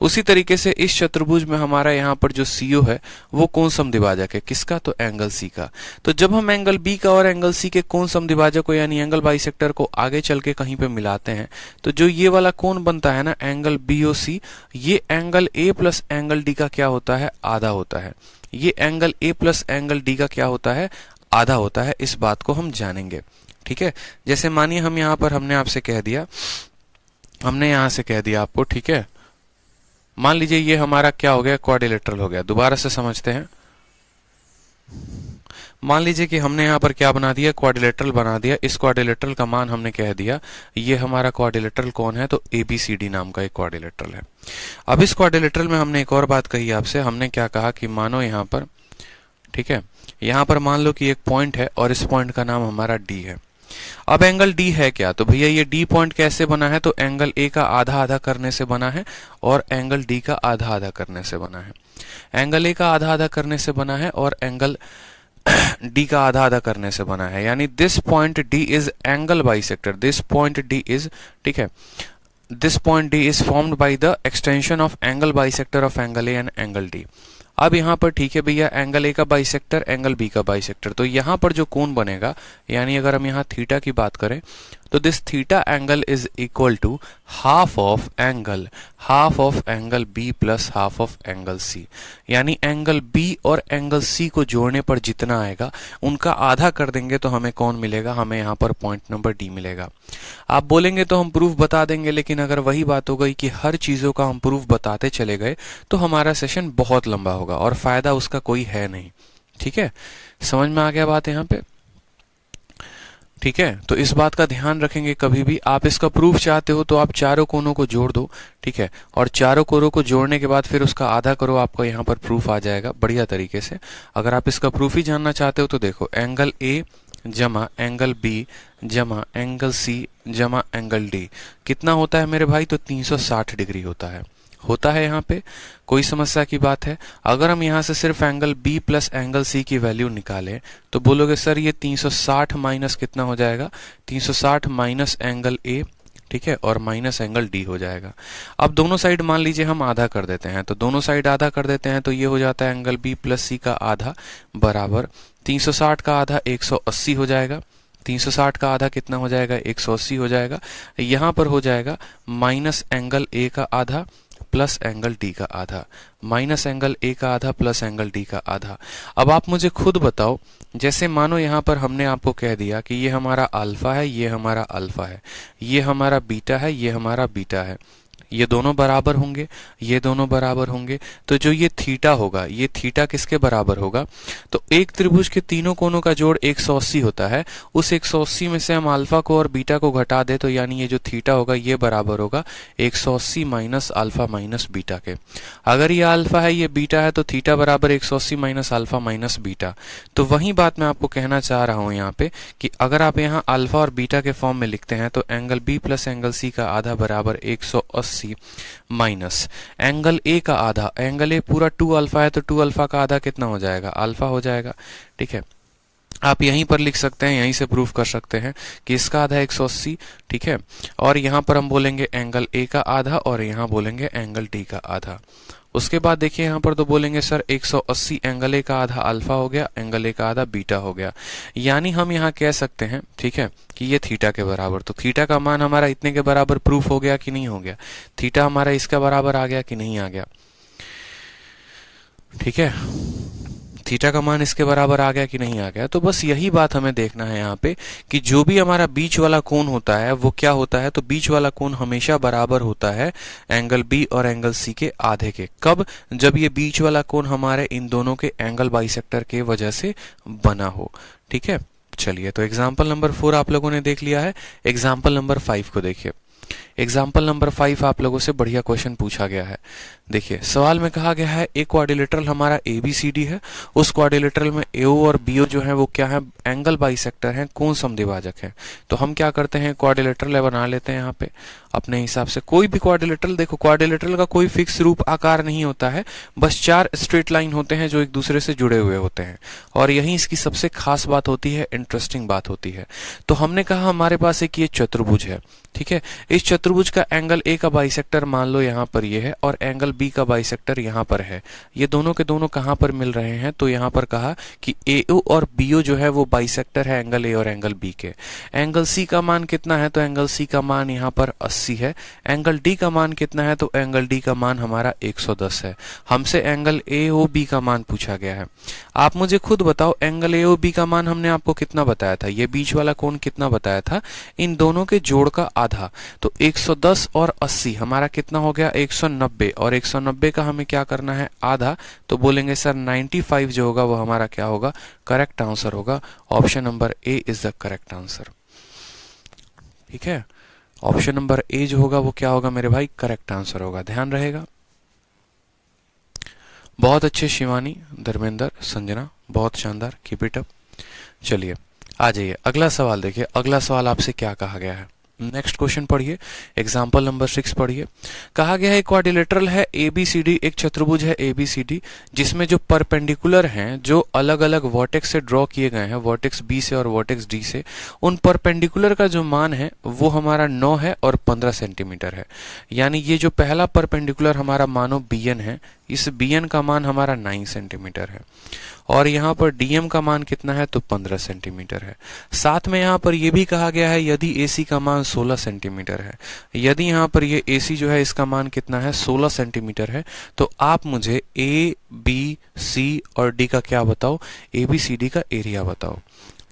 उसी तरीके से इस चतुर्भुज में हमारा यहाँ पर जो CO है वो कोण समद्विभाजक है, किसका? तो एंगल C का। तो जब हम एंगल B का और एंगल C के कोण समद्विभाजक को यानी एंगल बाइसेक्टर को आगे चल के कहीं पे मिलाते हैं तो जो ये वाला कोण बनता है ना, एंगल BOC, ये angle A plus angle D का क्या होता है? आधा होता है। ये angle A plus angle D का क्या होता है? आधा होता है। इस बात को हम जानेंगे। ठीक है, जैसे मानिए हम यहाँ पर हमने आपसे कह दिया, हमने यहां से कह दिया आपको, ठीक है, मान लीजिए ये हमारा क्या हो गया? क्वाड्रिलेटरल हो गया। दोबारा से समझते हैं। मान लीजिए कि हमने यहाँ पर क्या बना दिया? क्वाड्रिलेटरल बना दिया। इस क्वाड्रिलेटरल का मान हमने कह दिया ये हमारा क्वाड्रिलेटरल कौन है? तो ABCD नाम का एक क्वाड्रिलेटरल है। अब इस क्वाड्रिलेटरल में हमने एक और बात कही आपसे। हमने क्या कहा कि मानो यहाँ पर, ठीक है, यहाँ पर मान लो कि एक पॉइंट है और इस पॉइंट का नाम हमारा D है। अब एंगल D है क्या? तो भैया ये D पॉइंट कैसे बना है? तो एंगल A का आधा आधा करने से बना है और एंगल D का आधा आधा करने से बना है। एंगल A का आधा आधा करने से बना है और एंगल D का आधा आधा करने से बना है। यानी this point D is angle bisector. This point D is, ठीक है, this point D is formed by the extension of angle bisector of angle A and angle D। अब यहाँ पर ठीक है भैया, एंगल A का बाइसेक्टर, एंगल B का बाइसेक्टर, तो यहाँ पर जो कोण बनेगा, यानी अगर हम यहाँ थीटा की बात करें तो this theta angle is equal to half of angle B plus half of angle C। यानी एंगल B और एंगल C को जोड़ने पर जितना आएगा उनका आधा कर देंगे तो हमें कौन मिलेगा? हमें यहाँ पर पॉइंट नंबर D मिलेगा। आप बोलेंगे तो हम प्रूफ बता देंगे, लेकिन अगर वही बात हो गई कि हर चीजों का हम प्रूफ बताते चले गए तो हमारा सेशन बहुत लंबा होगा और फायदा उसका कोई है नहीं। ठीक है, समझ में आ गया बात यहाँ पे? ठीक है, तो इस बात का ध्यान रखेंगे, कभी भी आप इसका प्रूफ चाहते हो तो आप चारों कोनों को जोड़ दो, ठीक है, और चारों कोनों को जोड़ने के बाद फिर उसका आधा करो, आपको यहाँ पर प्रूफ आ जाएगा बढ़िया तरीके से। अगर आप इसका प्रूफ ही जानना चाहते हो तो देखो, एंगल ए जमा एंगल बी जमा एंगल सी जमा एंगल डी कितना होता है मेरे भाई? तो 360 डिग्री होता है यहाँ पे, कोई समस्या की बात है? अगर हम यहाँ से सिर्फ angle B plus angle C की वैल्यू निकालें तो बोलोगे सर ये 360 माइनस कितना हो जाएगा? 360 माइनस एंगल ए, ठीक है, और माइनस एंगल डी हो जाएगा। अब दोनों साइड मान लीजिए हम आधा कर देते हैं, तो दोनों साइड आधा कर देते हैं तो ये हो जाता है एंगल बी प्लस सी का आधा बराबर 360 का आधा 180 हो जाएगा। 360 का आधा कितना हो जाएगा? 180 हो जाएगा। यहाँ पर हो जाएगा माइनस एंगल ए का आधा प्लस एंगल डी का आधा, माइनस एंगल ए का आधा प्लस एंगल डी का आधा। अब आप मुझे खुद बताओ, जैसे मानो यहाँ पर हमने आपको कह दिया कि ये हमारा अल्फा है, ये हमारा अल्फा है, ये हमारा बीटा है, ये हमारा बीटा है, ये दोनों बराबर होंगे, ये दोनों बराबर होंगे, तो जो ये थीटा होगा, ये थीटा किसके बराबर होगा? तो एक त्रिभुज के तीनों कोनों का जोड़ 180 होता है, उस 180 में से हम अल्फा को और बीटा को घटा दे तो यानी ये जो थीटा होगा ये बराबर होगा 180 माइनस अल्फा माइनस बीटा के। अगर ये अल्फा है, ये बीटा है, तो थीटा बराबर 180 माइनस अल्फा माइनस बीटा। तो वही बात मैं आपको कहना चाह रहा हूं यहाँ पे कि अगर आप यहाँ अल्फा और बीटा के फॉर्म में लिखते हैं तो angle B plus angle C का आधा बराबर 180 माइनस एंगल ए का आधा, एंगल ए पूरा 2 अल्फा है तो 2 अल्फा का आधा कितना हो जाएगा? अल्फा हो जाएगा, ठीक है। आप यहीं पर लिख सकते हैं, यहीं से प्रूफ कर सकते हैं कि इसका आधा 180, ठीक है, और यहां पर हम बोलेंगे एंगल ए का आधा और यहां बोलेंगे एंगल डी का आधा। उसके बाद देखिए यहाँ पर तो बोलेंगे सर 180 एंगल ए का आधा अल्फा हो गया, एंगल ए का आधा बीटा हो गया, यानी हम यहाँ कह सकते हैं, ठीक है, कि ये थीटा के बराबर। तो थीटा का मान हमारा इतने के बराबर प्रूफ हो गया कि नहीं हो गया? थीटा हमारा इसका बराबर आ गया कि नहीं आ गया? ठीक है, थीटा का मान इसके बराबर आ गया कि नहीं आ गया? तो बस यही बात हमें देखना है यहाँ पे कि जो भी हमारा बीच वाला कोण होता है वो क्या होता है? तो बीच वाला कोण हमेशा बराबर होता है एंगल बी और एंगल सी के आधे के। कब? जब ये बीच वाला कोण हमारे इन दोनों के एंगल बाइसेक्टर के वजह से बना हो, ठीक है। चलिए, तो एग्जाम्पल नंबर 4 आप लोगों ने देख लिया है। एग्जाम्पल नंबर 5 को देखिए। एग्जाम्पल नंबर 5 आप लोगों से बढ़िया क्वेश्चन पूछा गया है। देखिए, सवाल में कहा गया है एक क्वाड्रिलेटरल हमारा ABCD है, उस क्वाड्रिलेटरल में AO और BO जो है वो क्या है? एंगल बाइसेक्टर हैं, कोण समद्विभाजक हैं। तो हम क्या करते हैं? क्वाड्रिलेटरल बना लेते हैं यहाँ पे अपने हिसाब से। कोई भी क्वाड्रिलेटरल, देखो क्वाड्रिलेटरल का कोई फिक्स रूप आकार नहीं होता है, बस 4 स्ट्रेट लाइन होते हैं जो एक दूसरे से जुड़े हुए होते हैं, और यही इसकी सबसे खास बात होती है, इंटरेस्टिंग बात होती है। तो हमने कहा हमारे पास एक ये चतुर्भुज है, ठीक है। इस चतुर्भुज का एंगल ए का बाइसेक्टर मान लो यहाँ पर ये है और एंगल बी का बाइसेक्टर यहाँ पर है। ये दोनों के दोनों कहाँ पर मिल रहे हैं? तो यहाँ पर कहा कि AO और BO जो है वो बाइसेक्टर है एंगल ए और एंगल बी के। एंगल सी का मान कितना है? तो एंगल सी का मान यहाँ पर 80 है। एंगल डी का मान कितना है? तो एंगल डी का मान हमारा 110 है। हमसे एंगल AOB का मान पूछा गया है। आप मुझे खुद बताओ, एंगल AOB का मान हमने आपको कितना बताया था? ये बीच वाला कोण कितना बताया था? इन दोनों के जोड़ का आधा। तो 110 और 80 हमारा कितना हो गया? 190, और 190 का हमें क्या करना है? आधा। तो बोलेंगे सर 95 जो होगा वो हमारा क्या होगा? करेक्ट आंसर होगा। Option number A is the correct answer, ठीक है। ऑप्शन नंबर ए जो होगा वो क्या होगा मेरे भाई? करेक्ट आंसर होगा, ध्यान रहेगा। बहुत अच्छे शिवानी, धर्मेंद्र, संजना, बहुत शानदार, कीप इट अप। चलिए आ जाइए, अगला सवाल देखिए। अगला सवाल आपसे क्या कहा गया है? नेक्स्ट क्वेश्चन पढ़िए, एग्जाम्पल नंबर 6 पढ़िए। कहा गया है क्वाड्रिलेटरल है ABCD, एक चतुर्भुज है ABCD जिसमें जो परपेंडिकुलर हैं, जो अलग अलग वर्टेक्स से ड्रॉ किए गए हैं, वर्टेक्स B से और वर्टेक्स D से, उन परपेंडिकुलर का जो मान है वो हमारा 9 है और 15 सेंटीमीटर है। यानी ये जो पहला परपेंडिकुलर हमारा मानो BN है, इस BN का मान हमारा 9 सेंटीमीटर है, और यहाँ पर DM का मान कितना है? तो 15 सेंटीमीटर है। साथ में यहाँ पर यह भी कहा गया है यदि AC का मान 16 सेंटीमीटर है, यदि यहाँ पर ये AC जो है इसका मान कितना है? 16 सेंटीमीटर है, तो आप मुझे A, B, C और D का क्या बताओ? ABCD का एरिया बताओ।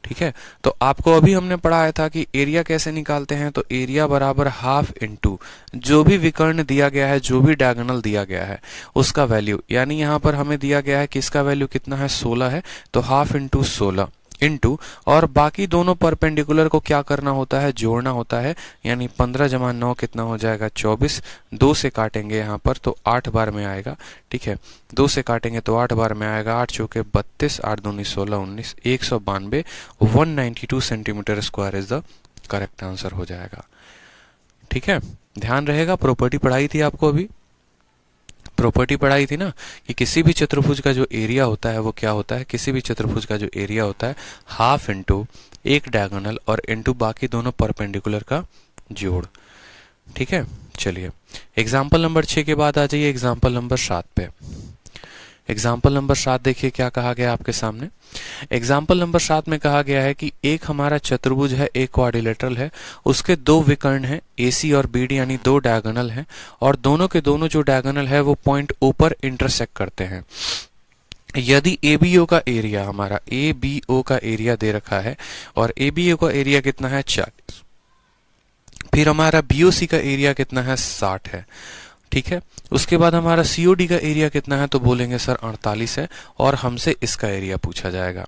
ठीक है। तो आपको अभी हमने पढ़ाया था कि एरिया कैसे निकालते हैं, तो एरिया बराबर हाफ इंटू जो भी विकर्ण दिया गया है, जो भी डायगोनल दिया गया है उसका वैल्यू, यानी यहाँ पर हमें दिया गया है कि इसका वैल्यू कितना है 16 है, तो हाफ इंटू 16 इंटू, और बाकी दोनों परपेंडिकुलर को क्या करना होता है, जोड़ना होता है, यानी 15 जमा 9 कितना हो जाएगा 24, 2 से काटेंगे यहाँ पर तो 8 बार में आएगा। ठीक है, 2 से काटेंगे तो 8 बार में आएगा, 8 चौके 32, 8 दूनी 16, 19, 192, 192 centimetre square is the correct answer हो जाएगा। ठीक है, ध्यान रहेगा, प्रॉपर्टी पढ़ाई थी आपको अभी, प्रॉपर्टी पढ़ाई थी ना कि किसी भी चतुर्भुज का जो एरिया होता है वो क्या होता है, किसी भी चतुर्भुज का जो एरिया होता है हाफ इंटू एक डायगोनल और इंटू बाकी दोनों परपेंडिकुलर का जोड़। ठीक है, चलिए एग्जाम्पल नंबर 6 के बाद आ जाइए एग्जाम्पल नंबर 7 पे। एग्जाम्पल नंबर 7 देखिए क्या कहा गया आपके सामने। एग्जाम्पल नंबर 7 में कहा गया है कि एक हमारा चतुर्भुज है, एक क्वाड्रिलेटरल है, उसके दो विकर्ण हैं AC और BD यानी दो डायगोनल हैं, और दोनों के दोनों जो डायगोनल है वो पॉइंट O पर इंटरसेक्ट करते हैं। यदि ABO का एरिया, हमारा ABO का एरिया दे रखा है और ABO का एरिया कितना है 40, फिर हमारा BOC का एरिया कितना है 60 है। ठीक है, उसके बाद हमारा COD का एरिया कितना है, तो बोलेंगे सर 48 है और हमसे इसका एरिया पूछा जाएगा।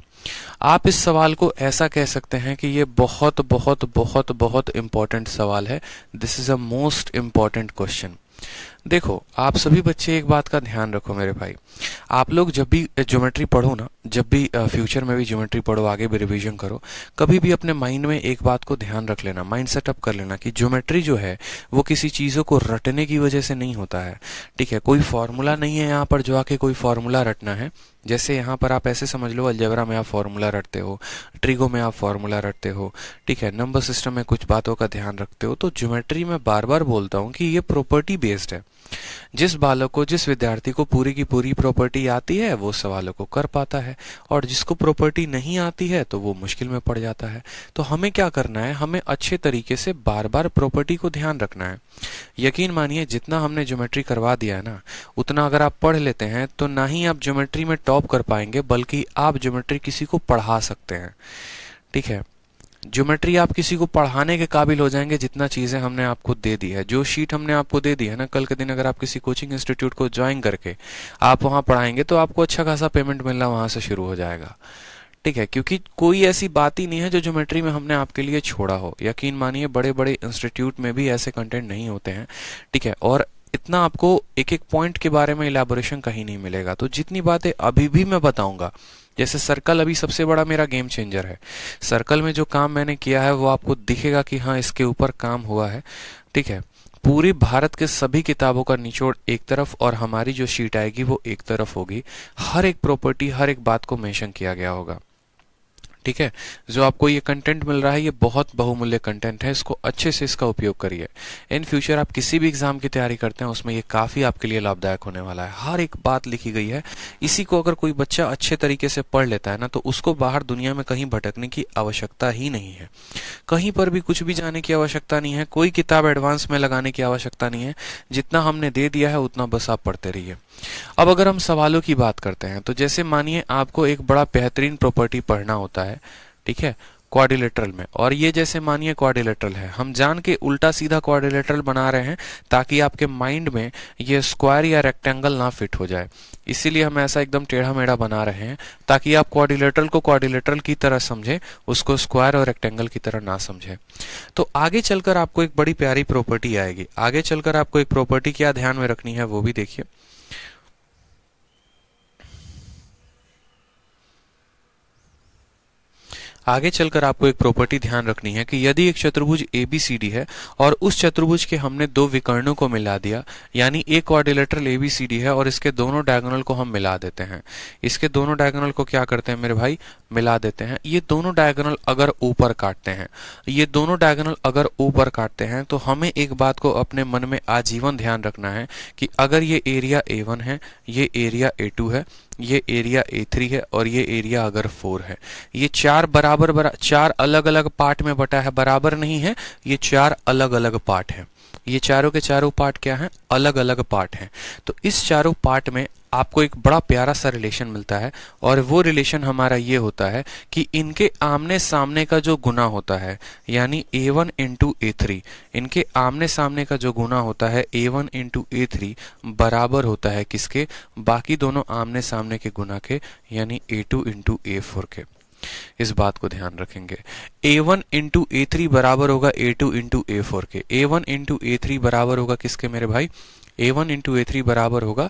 आप इस सवाल को ऐसा कह सकते हैं कि ये बहुत बहुत बहुत बहुत इंपॉर्टेंट सवाल है। This is a most important question. देखो आप सभी बच्चे एक बात का ध्यान रखो मेरे भाई, आप लोग जब भी ज्योमेट्री पढ़ो ना, जब भी फ्यूचर में भी ज्योमेट्री पढ़ो, आगे भी रिवीजन करो, कभी भी अपने माइंड में एक बात को ध्यान रख लेना, माइंड सेटअप कर लेना कि ज्योमेट्री जो है वो किसी चीज़ों को रटने की वजह से नहीं होता है। ठीक है, कोई फॉर्मूला नहीं है यहाँ पर जो आके कोई फॉर्मूला रटना है। जैसे यहाँ पर आप ऐसे समझ लो अलजेब्रा में आप फॉर्मूला रटते हो, ट्रिगो में आप फॉर्मूला रटते हो, ठीक है, नंबर सिस्टम में कुछ बातों का ध्यान रखते हो, तो ज्योमेट्री में बार बार बोलता हूँ कि ये प्रॉपर्टी बेस्ड है। जिस बालक को, जिस विद्यार्थी को पूरी की पूरी प्रॉपर्टी आती है वो सवालों को कर पाता है, और जिसको प्रॉपर्टी नहीं आती है तो वो मुश्किल में पड़ जाता है। तो हमें क्या करना है, हमें अच्छे तरीके से बार बार प्रॉपर्टी को ध्यान रखना है। यकीन मानिए जितना हमने ज्योमेट्री करवा दिया है ना, उतना अगर आप पढ़ लेते हैं तो ना ही आप ज्योमेट्री में टॉप कर पाएंगे, बल्कि आप ज्योमेट्री किसी को पढ़ा सकते हैं। ठीक है, ज्योमेट्री आप किसी को पढ़ाने के काबिल हो जाएंगे जितना चीजें हमने आपको दे दी है। जो शीट हमने आपको दे दी है ना, कल के दिन अगर आप किसी कोचिंग इंस्टीट्यूट को ज्वाइन करके आप वहां पढ़ाएंगे तो आपको अच्छा खासा पेमेंट मिलना वहां से शुरू हो जाएगा। ठीक है, क्योंकि कोई ऐसी बात ही नहीं है जो ज्योमेट्री में हमने आपके लिए छोड़ा हो। यकीन मानिए बड़े बड़े इंस्टीट्यूट में भी ऐसे कंटेंट नहीं होते हैं। ठीक है, और इतना आपको एक एक पॉइंट के बारे में इलेबोरेशन कहीं नहीं मिलेगा। तो जितनी बातें अभी भी मैं बताऊंगा, जैसे सर्कल अभी सबसे बड़ा मेरा गेम चेंजर है। सर्कल में जो काम मैंने किया है वो आपको दिखेगा कि हाँ इसके ऊपर काम हुआ है। ठीक है, पूरी भारत के सभी किताबों का निचोड़ एक तरफ और हमारी जो शीट आएगी वो एक तरफ होगी। हर एक प्रॉपर्टी, हर एक बात को मेंशन किया गया होगा। ठीक है, जो आपको ये कंटेंट मिल रहा है ये बहुत बहुमूल्य कंटेंट है, इसको अच्छे से इसका उपयोग करिए। इन फ्यूचर आप किसी भी एग्जाम की तैयारी करते हैं उसमें ये काफी आपके लिए लाभदायक होने वाला है। हर एक बात लिखी गई है, इसी को अगर कोई बच्चा अच्छे तरीके से पढ़ लेता है ना तो उसको बाहर दुनिया में कहीं भटकने की आवश्यकता ही नहीं है, कहीं पर भी कुछ भी जाने की आवश्यकता नहीं है, कोई किताब एडवांस में लगाने की आवश्यकता नहीं है। जितना हमने दे दिया है उतना बस आप पढ़ते रहिए। अब अगर हम सवालों की बात करते हैं तो जैसे मानिए आपको एक बड़ा बेहतरीन प्रॉपर्टी पढ़ना होता है, ठीक है, क्वाड्रिलेटरल में, और ये जैसे मानिए क्वाड्रिलेटरल है, हम जान के उल्टा सीधा क्वाड्रिलेटरल बना रहे हैं ताकि आपके माइंड में ये स्क्वायर या रेक्टेंगल ना फिट हो जाए। इसीलिए हम ऐसा एकदम टेढ़ा मेढ़ा बना रहे हैं ताकि आप क्वाड्रिलेटरल को क्वाड्रिलेटरल की तरह समझें, उसको स्क्वायर और रेक्टेंगल की तरह ना समझें। तो आगे चलकर आपको एक बड़ी प्यारी प्रॉपर्टी आएगी। आगे चलकर आपको एक प्रॉपर्टी क्या ध्यान में रखनी है वो भी देखिए। आगे चलकर आपको एक प्रॉपर्टी ध्यान रखनी है कि यदि एक चतुर्भुज ABCD है और उस चतुर्भुज के हमने दो विकर्णों को मिला दिया, यानी एक क्वाड्रिलेटरल ABCD है और इसके दोनों डायगोनल को हम मिला देते हैं। इसके दोनों डायगोनल को क्या करते हैं मेरे भाई, मिला देते हैं। ये दोनों डायगोनल अगर ऊपर काटते हैं, ये दोनों डायगोनल अगर ऊपर काटते हैं तो हमें एक बात को अपने मन में आजीवन ध्यान रखना है कि अगर ये एरिया A1 है, ये एरिया A2 है, ये एरिया A3 है और ये एरिया अगर 4 है, ये चार चार अलग अलग पार्ट में बटा है, बराबर नहीं है, ये चार अलग अलग पार्ट है। ये चारों के चारों पार्ट क्या हैं, अलग अलग पार्ट हैं। तो इस चारों पार्ट में आपको एक बड़ा प्यारा सा रिलेशन मिलता है, और वो रिलेशन हमारा ये होता है कि इनके आमने सामने का जो गुना होता है, यानी a1 इंटू a3, इनके आमने सामने का जो गुना होता है a1 इंटू a3 बराबर होता है किसके, बाकी दोनों आमने सामने के गुना के, यानी a2 इंटू a4 के। इस बात को ध्यान रखेंगे। a1 इंटू a3 बराबर होगा a2 इंटू a4 के। a1 इंटू a3 बराबर होगा किसके मेरे भाई, a1 इंटू a3 बराबर होगा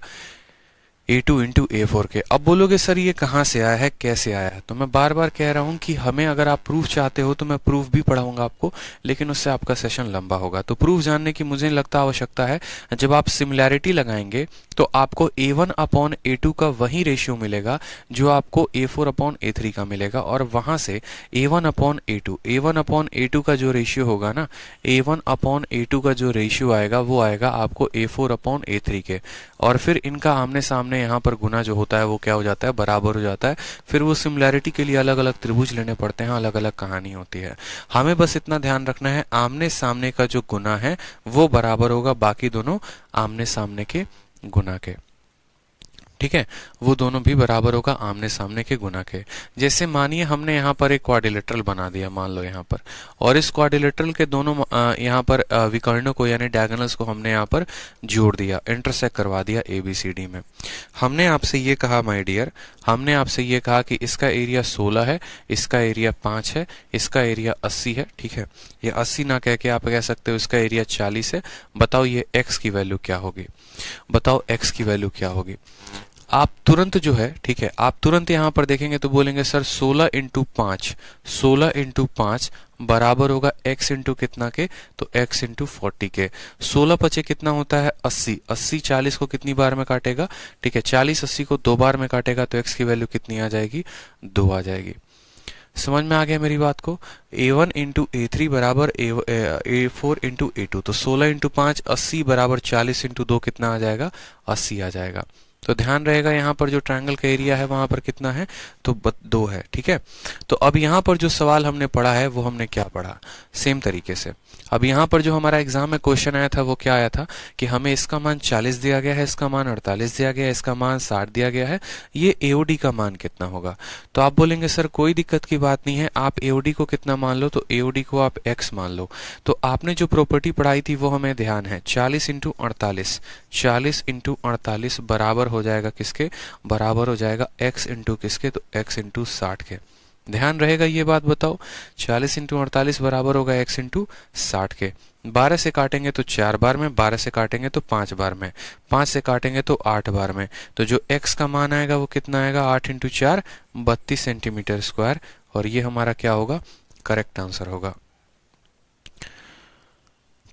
a2 इंटू a4 के। अब बोलोगे सर ये कहाँ से आया है, कैसे आया है, तो मैं बार बार कह रहा हूँ कि हमें अगर आप प्रूफ चाहते हो तो मैं प्रूफ भी पढ़ाऊंगा आपको, लेकिन उससे आपका सेशन लंबा होगा। तो प्रूफ जानने की मुझे नहीं लगता आवश्यकता है। जब आप सिमिलैरिटी लगाएंगे तो आपको a1 अपॉन a2 का वही रेशियो मिलेगा जो आपको a4 अपॉन a3 का मिलेगा, और वहां से a1 अपॉन a2 का जो रेशियो होगा ना, a1 अपॉन a2 का जो रेशियो आएगा वो आएगा आपको a4 अपॉन a3 के, और फिर इनका आमने सामने यहाँ पर गुना जो होता है वो क्या हो जाता है, बराबर हो जाता है। फिर वो सिमिलैरिटी के लिए अलग अलग त्रिभुज लेने पड़ते हैं, अलग अलग कहानी होती है। हमें बस इतना ध्यान रखना है, आमने सामने का जो गुना है वो बराबर होगा बाकी दोनों आमने सामने के गुना के। ठीक है, वो दोनों भी बराबर होगा आमने सामने के गुना के। जैसे मानिए हमने यहाँ पर एक क्वाड्रिलेटरल बना दिया, मान लो यहाँ पर, और इस क्वाड्रिलेटरल के दोनों यहाँ पर विकर्णों को यानी डायगोनल्स को हमने यहाँ पर जोड़ दिया, इंटरसेक्ट करवा दिया ABCD में। हमने आपसे ये कहा माय डियर, हमने आपसे ये कहा कि इसका एरिया 16 है, इसका एरिया 5 है, इसका एरिया 80 है। ठीक है, ये 80 ना कह के आप कह सकते हो इसका एरिया 40 है। बताओ ये x की वैल्यू क्या होगी, बताओ x की वैल्यू क्या होगी। आप तुरंत जो है, ठीक है, आप तुरंत यहाँ पर देखेंगे तो बोलेंगे सर 16 इंटू 5 बराबर होगा x इंटू कितना के, तो x इंटू 40 के। 16 पचे कितना होता है 80, 80 40 को कितनी बार में काटेगा, ठीक है, 40 80 को 2 बार में काटेगा, तो x की वैल्यू कितनी आ जाएगी, 2 आ जाएगी। समझ में आ गया मेरी बात को। a1 इंटू a3 बराबर a4 इंटू a2, तो 16 इंटू 5 80 बराबर 40 इंटू 2 कितना आ जाएगा, 80 आ जाएगा। तो ध्यान रहेगा यहाँ पर जो ट्रायंगल का एरिया है वहां पर कितना है, तो 2 है। ठीक है, तो अब यहाँ पर जो सवाल हमने पढ़ा है वो हमने क्या पढ़ा, सेम तरीके से। अब यहाँ पर जो हमारा एग्जाम में क्वेश्चन आया था वो क्या आया था कि हमें इसका मान 40 दिया गया है, इसका मान 48 दिया गया है, इसका मान 60 दिया गया है, ये AOD का मान कितना होगा। तो आप बोलेंगे सर कोई दिक्कत की बात नहीं है, आप AOD को कितना मान लो, तो AOD को आप x मान लो। तो आपने जो प्रॉपर्टी पढ़ाई थी वो हमें ध्यान है, 40 इंटू 48 बराबर हो जाएगा किसके, बराबर हो जाएगा x इंटू किसके, तो x इंटू 60 के। ध्यान रहेगा ये बात, बताओ 40 इंटू 48 बराबर होगा x इंटू 60 के। 12 से काटेंगे तो 4 बार में, 12 से काटेंगे तो 5 बार में, 5 से काटेंगे तो 8 बार में, तो जो x का मान आएगा वो कितना आएगा, 8 इंटू 4 32 सेंटीमीटर स्क्वायर, और ये हमारा क्या होगा, करेक्ट आंसर होगा।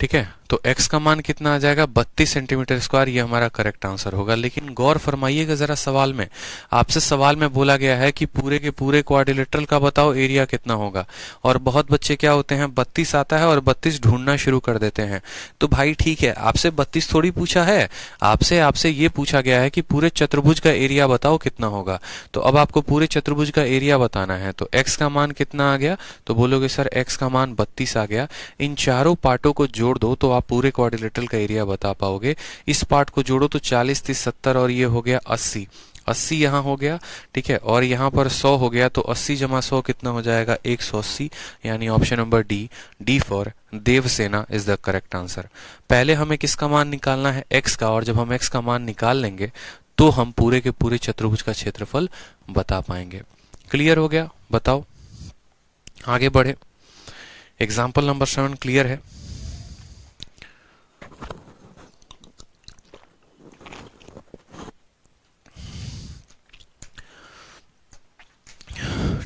ठीक है, तो x का मान कितना आ जाएगा, 32 सेंटीमीटर स्क्वायर, ये हमारा करेक्ट आंसर होगा। लेकिन गौर फरमाइएगा जरा, सवाल में आपसे सवाल में बोला गया है कि पूरे के पूरे क्वाड्रिलेटरल का बताओ एरिया कितना होगा, और बहुत बच्चे क्या होते हैं 32 आता है और 32 ढूंढना शुरू कर देते हैं। तो भाई ठीक है, आपसे 32 थोड़ी पूछा है, आपसे ये पूछा गया है कि पूरे चतुर्भुज का एरिया बताओ कितना होगा। तो अब आपको पूरे चतुर्भुज का एरिया बताना है, तो x का मान कितना आ गया, तो बोलोगे सर x का मान 32 आ गया। इन चारों पार्टों को जोड़ दो तो आप पूरे क्वाड्रिलेटरल का एरिया बता पाओगे। इस पार्ट को जोड़ो तो 40 30 70, और ये हो गया 80, 80 यहाँ हो गया। ठीक है, और यहाँ पर 100 हो गया, तो 80 जमा 100 कितना हो जाएगा, 180, यानी option number D for Devasena is the correct answer. पहले हमें किसका मान निकालना है, x का, और जब हम x का मान निकाल लेंगे तो हम पूरे के पूरे चतुर्भुज का क्षेत्रफल बता पाएंगे। क्लियर हो गया, बताओ आगे बढ़े। एग्जाम्पल नंबर 7 क्लियर है।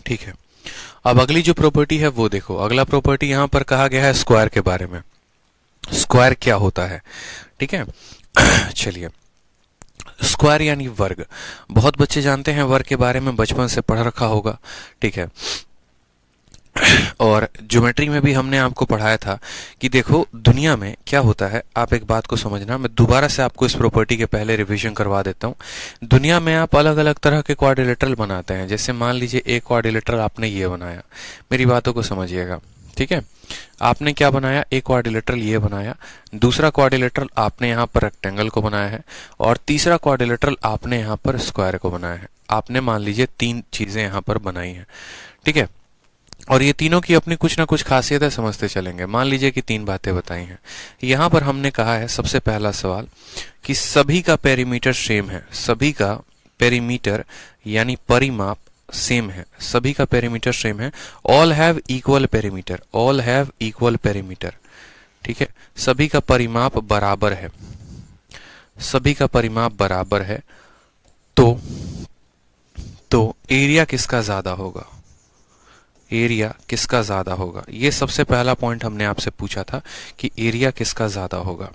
ठीक है, अब अगली जो प्रॉपर्टी है वो देखो। अगला प्रॉपर्टी यहां पर कहा गया है स्क्वायर के बारे में। स्क्वायर क्या होता है, ठीक है चलिए, स्क्वायर यानी वर्ग। बहुत बच्चे जानते हैं वर्ग के बारे में, बचपन से पढ़ रखा होगा। ठीक है, और ज्योमेट्री में भी हमने आपको पढ़ाया था कि देखो दुनिया में क्या होता है। आप एक बात को समझना, मैं दोबारा से आपको इस प्रॉपर्टी के पहले रिवीजन करवा देता हूँ। दुनिया में आप अलग अलग तरह के क्वाड्रिलेटरल बनाते हैं। जैसे मान लीजिए एक क्वाड्रिलेटरल आपने ये बनाया, मेरी बातों को समझिएगा। ठीक है, आपने क्या बनाया, एक क्वाड्रिलेटरल ये बनाया, दूसरा क्वाड्रिलेटरल आपने यहाँ पर रेक्टेंगल को बनाया है, और तीसरा क्वाड्रिलेटरल आपने यहाँ पर स्क्वायर को बनाया है। आपने मान लीजिए 3 चीजें यहाँ पर बनाई हैं, ठीक है, और ये तीनों की अपनी कुछ ना कुछ खासियतें समझते चलेंगे। मान लीजिए कि 3 बातें बताई हैं। यहाँ पर हमने कहा है सबसे पहला सवाल कि सभी का पेरीमीटर सेम है, सभी का पेरीमीटर यानी परिमाप सेम है, सभी का पेरीमीटर सेम है। All have equal perimeter, all have equal perimeter, ठीक है, सभी का परिमाप बराबर है, सभी का परिमाप बराबर है। तो एरिया किसका ज्यादा होगा, एरिया किसका ज्यादा होगा, ये सबसे पहला पॉइंट हमने आपसे पूछा था कि एरिया किसका ज्यादा होगा।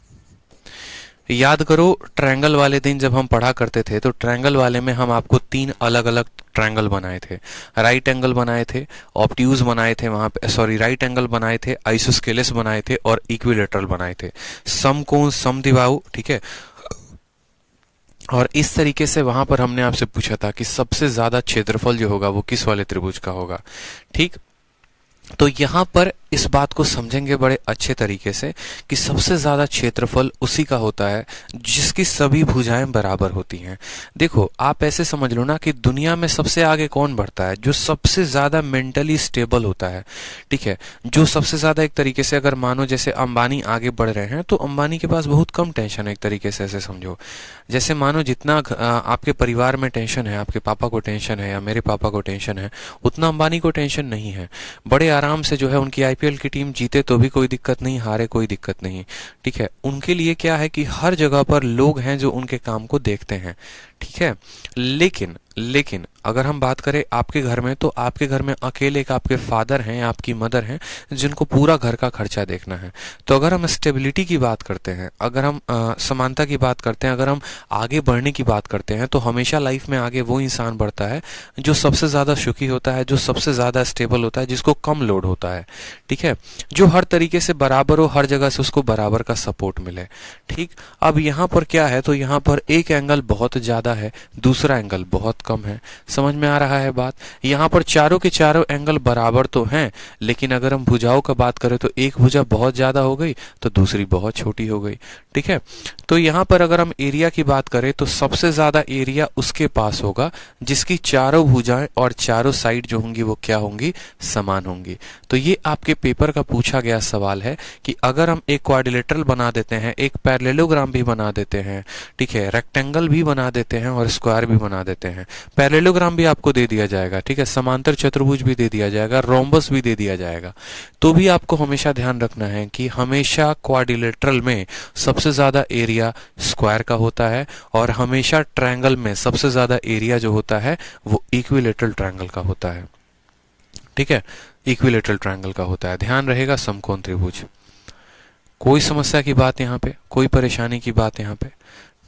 याद करो ट्रायंगल वाले दिन जब हम पढ़ा करते थे तो ट्रायंगल वाले में हम आपको 3 अलग अलग ट्रायंगल बनाए थे, राइट एंगल बनाए थे, ऑब्ट्यूज बनाए थे, वहां पे सॉरी राइट एंगल बनाए थे, आइसोस्केलेस बनाए थे और इक्विलेटरल बनाए थे, समकोण, समद्विबाहु, ठीक है। और इस तरीके से वहां पर हमने आपसे पूछा था कि सबसे ज्यादा क्षेत्रफल जो होगा वो किस वाले त्रिभुज का होगा, ठीक। तो यहां पर इस बात को समझेंगे बड़े अच्छे तरीके से कि सबसे ज्यादा क्षेत्रफल उसी का होता है जिसकी सभी भुजाएं बराबर होती हैं। देखो आप ऐसे समझ लो ना कि दुनिया में सबसे आगे कौन बढ़ता है, जो सबसे ज्यादा मेंटली स्टेबल होता है, ठीक है, जो सबसे ज्यादा एक तरीके से अगर मानो जैसे अंबानी आगे बढ़ रहे हैं तो अंबानी के पास बहुत कम टेंशन है, एक तरीके से ऐसे समझो। जैसे मानो जितना आपके परिवार में टेंशन है, आपके पापा को टेंशन है या मेरे पापा को टेंशन है, उतना अंबानी को टेंशन नहीं है। बड़े आराम से जो है उनकी आईपीएल की टीम जीते तो भी कोई दिक्कत नहीं, हारे कोई दिक्कत नहीं, ठीक है। उनके लिए क्या है कि हर जगह पर लोग हैं जो उनके काम को देखते हैं, ठीक है। लेकिन अगर हम बात करें आपके घर में, तो आपके घर में अकेले एक आपके फादर हैं, आपकी मदर हैं, जिनको पूरा घर का खर्चा देखना है। तो अगर हम स्टेबिलिटी की बात करते हैं, अगर हम समानता की बात करते हैं, अगर हम आगे बढ़ने की बात करते हैं, तो हमेशा लाइफ में आगे वो इंसान बढ़ता है जो सबसे ज्यादा सुखी होता है, जो सबसे ज्यादा स्टेबल होता है, जिसको कम लोड होता है, ठीक है, जो हर तरीके से बराबर हो, हर जगह से उसको बराबर का सपोर्ट मिले, ठीक। अब यहाँ पर क्या है, तो यहाँ पर एक एंगल बहुत ज्यादा है, दूसरा एंगल बहुत कम है। समझ में आ रहा है बात। यहाँ पर चारों के चारों एंगल बराबर तो हैं, लेकिन अगर हम भुजाओं का बात करें तो एक भुजा बहुत ज्यादा हो गई तो दूसरी बहुत छोटी हो गई, ठीक है। तो यहाँ पर अगर हम एरिया की बात करें तो सबसे ज्यादा एरिया उसके पास होगा जिसकी चारों भुजाएं और चारों साइड जो होंगी वो क्या होंगी, समान होंगी। तो ये आपके पेपर का पूछा गया सवाल है कि अगर हम एक क्वाड्रिलेटरल बना देते हैं, एक पैरेललोग्राम भी बना देते हैं, ठीक है, रेक्टेंगल भी बना देते हैं और स्क्वायर भी बना देते हैं, पैरेललोग्राम भी आपको दे दिया जाएगा, ठीक है, समांतर चतुर्भुज भी दे दिया जाएगा, रोम्बस भी दे दिया जाएगा, तो भी आपको हमेशा ध्यान रखना है कि हमेशा क्वाड्रिलेटरल में सबसे ज्यादा एरिया स्क्वायर का होता है और हमेशा ट्रायंगल में सबसे ज्यादा एरिया जो होता है वो इक्विलेटरल ट्रायंगल का होता है, ठीक है, इक्विलेटरल ट्रायंगल का होता है। ध्यान रहेगा समकोण त्रिभुज। कोई समस्या की बात यहाँ पे, कोई परेशानी की बात यहाँ पे,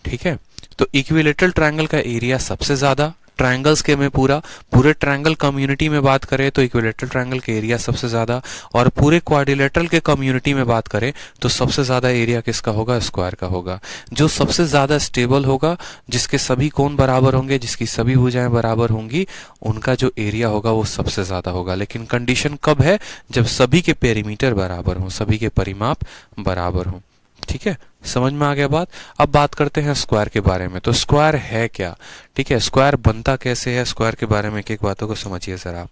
ठीक है। तो इक्विलेटरल ट्रायंगल का एरिया सबसे ज्यादा, ट्रायंगल्स के में पूरे ट्रायंगल कम्युनिटी में बात करें तो इक्विलेटरल ट्रायंगल के एरिया सबसे ज्यादा, और पूरे क्वाड्रिलेटरल के कम्युनिटी में बात करें तो सबसे ज्यादा एरिया किसका होगा, स्क्वायर का होगा। जो सबसे ज्यादा स्टेबल होगा, जिसके सभी कोण बराबर होंगे, जिसकी सभी भुजाएं बराबर होंगी, उनका जो एरिया होगा वो सबसे ज्यादा होगा। लेकिन कंडीशन कब है, जब सभी के पेरीमीटर बराबर हों, सभी के परिमाप बराबर हों, ठीक है। समझ में आ गया बात। अब बात करते हैं स्क्वायर के बारे में। तो स्क्वायर है क्या, ठीक है, स्क्वायर बनता कैसे है, स्क्वायर के बारे में एक एक बातों को समझिए सर आप।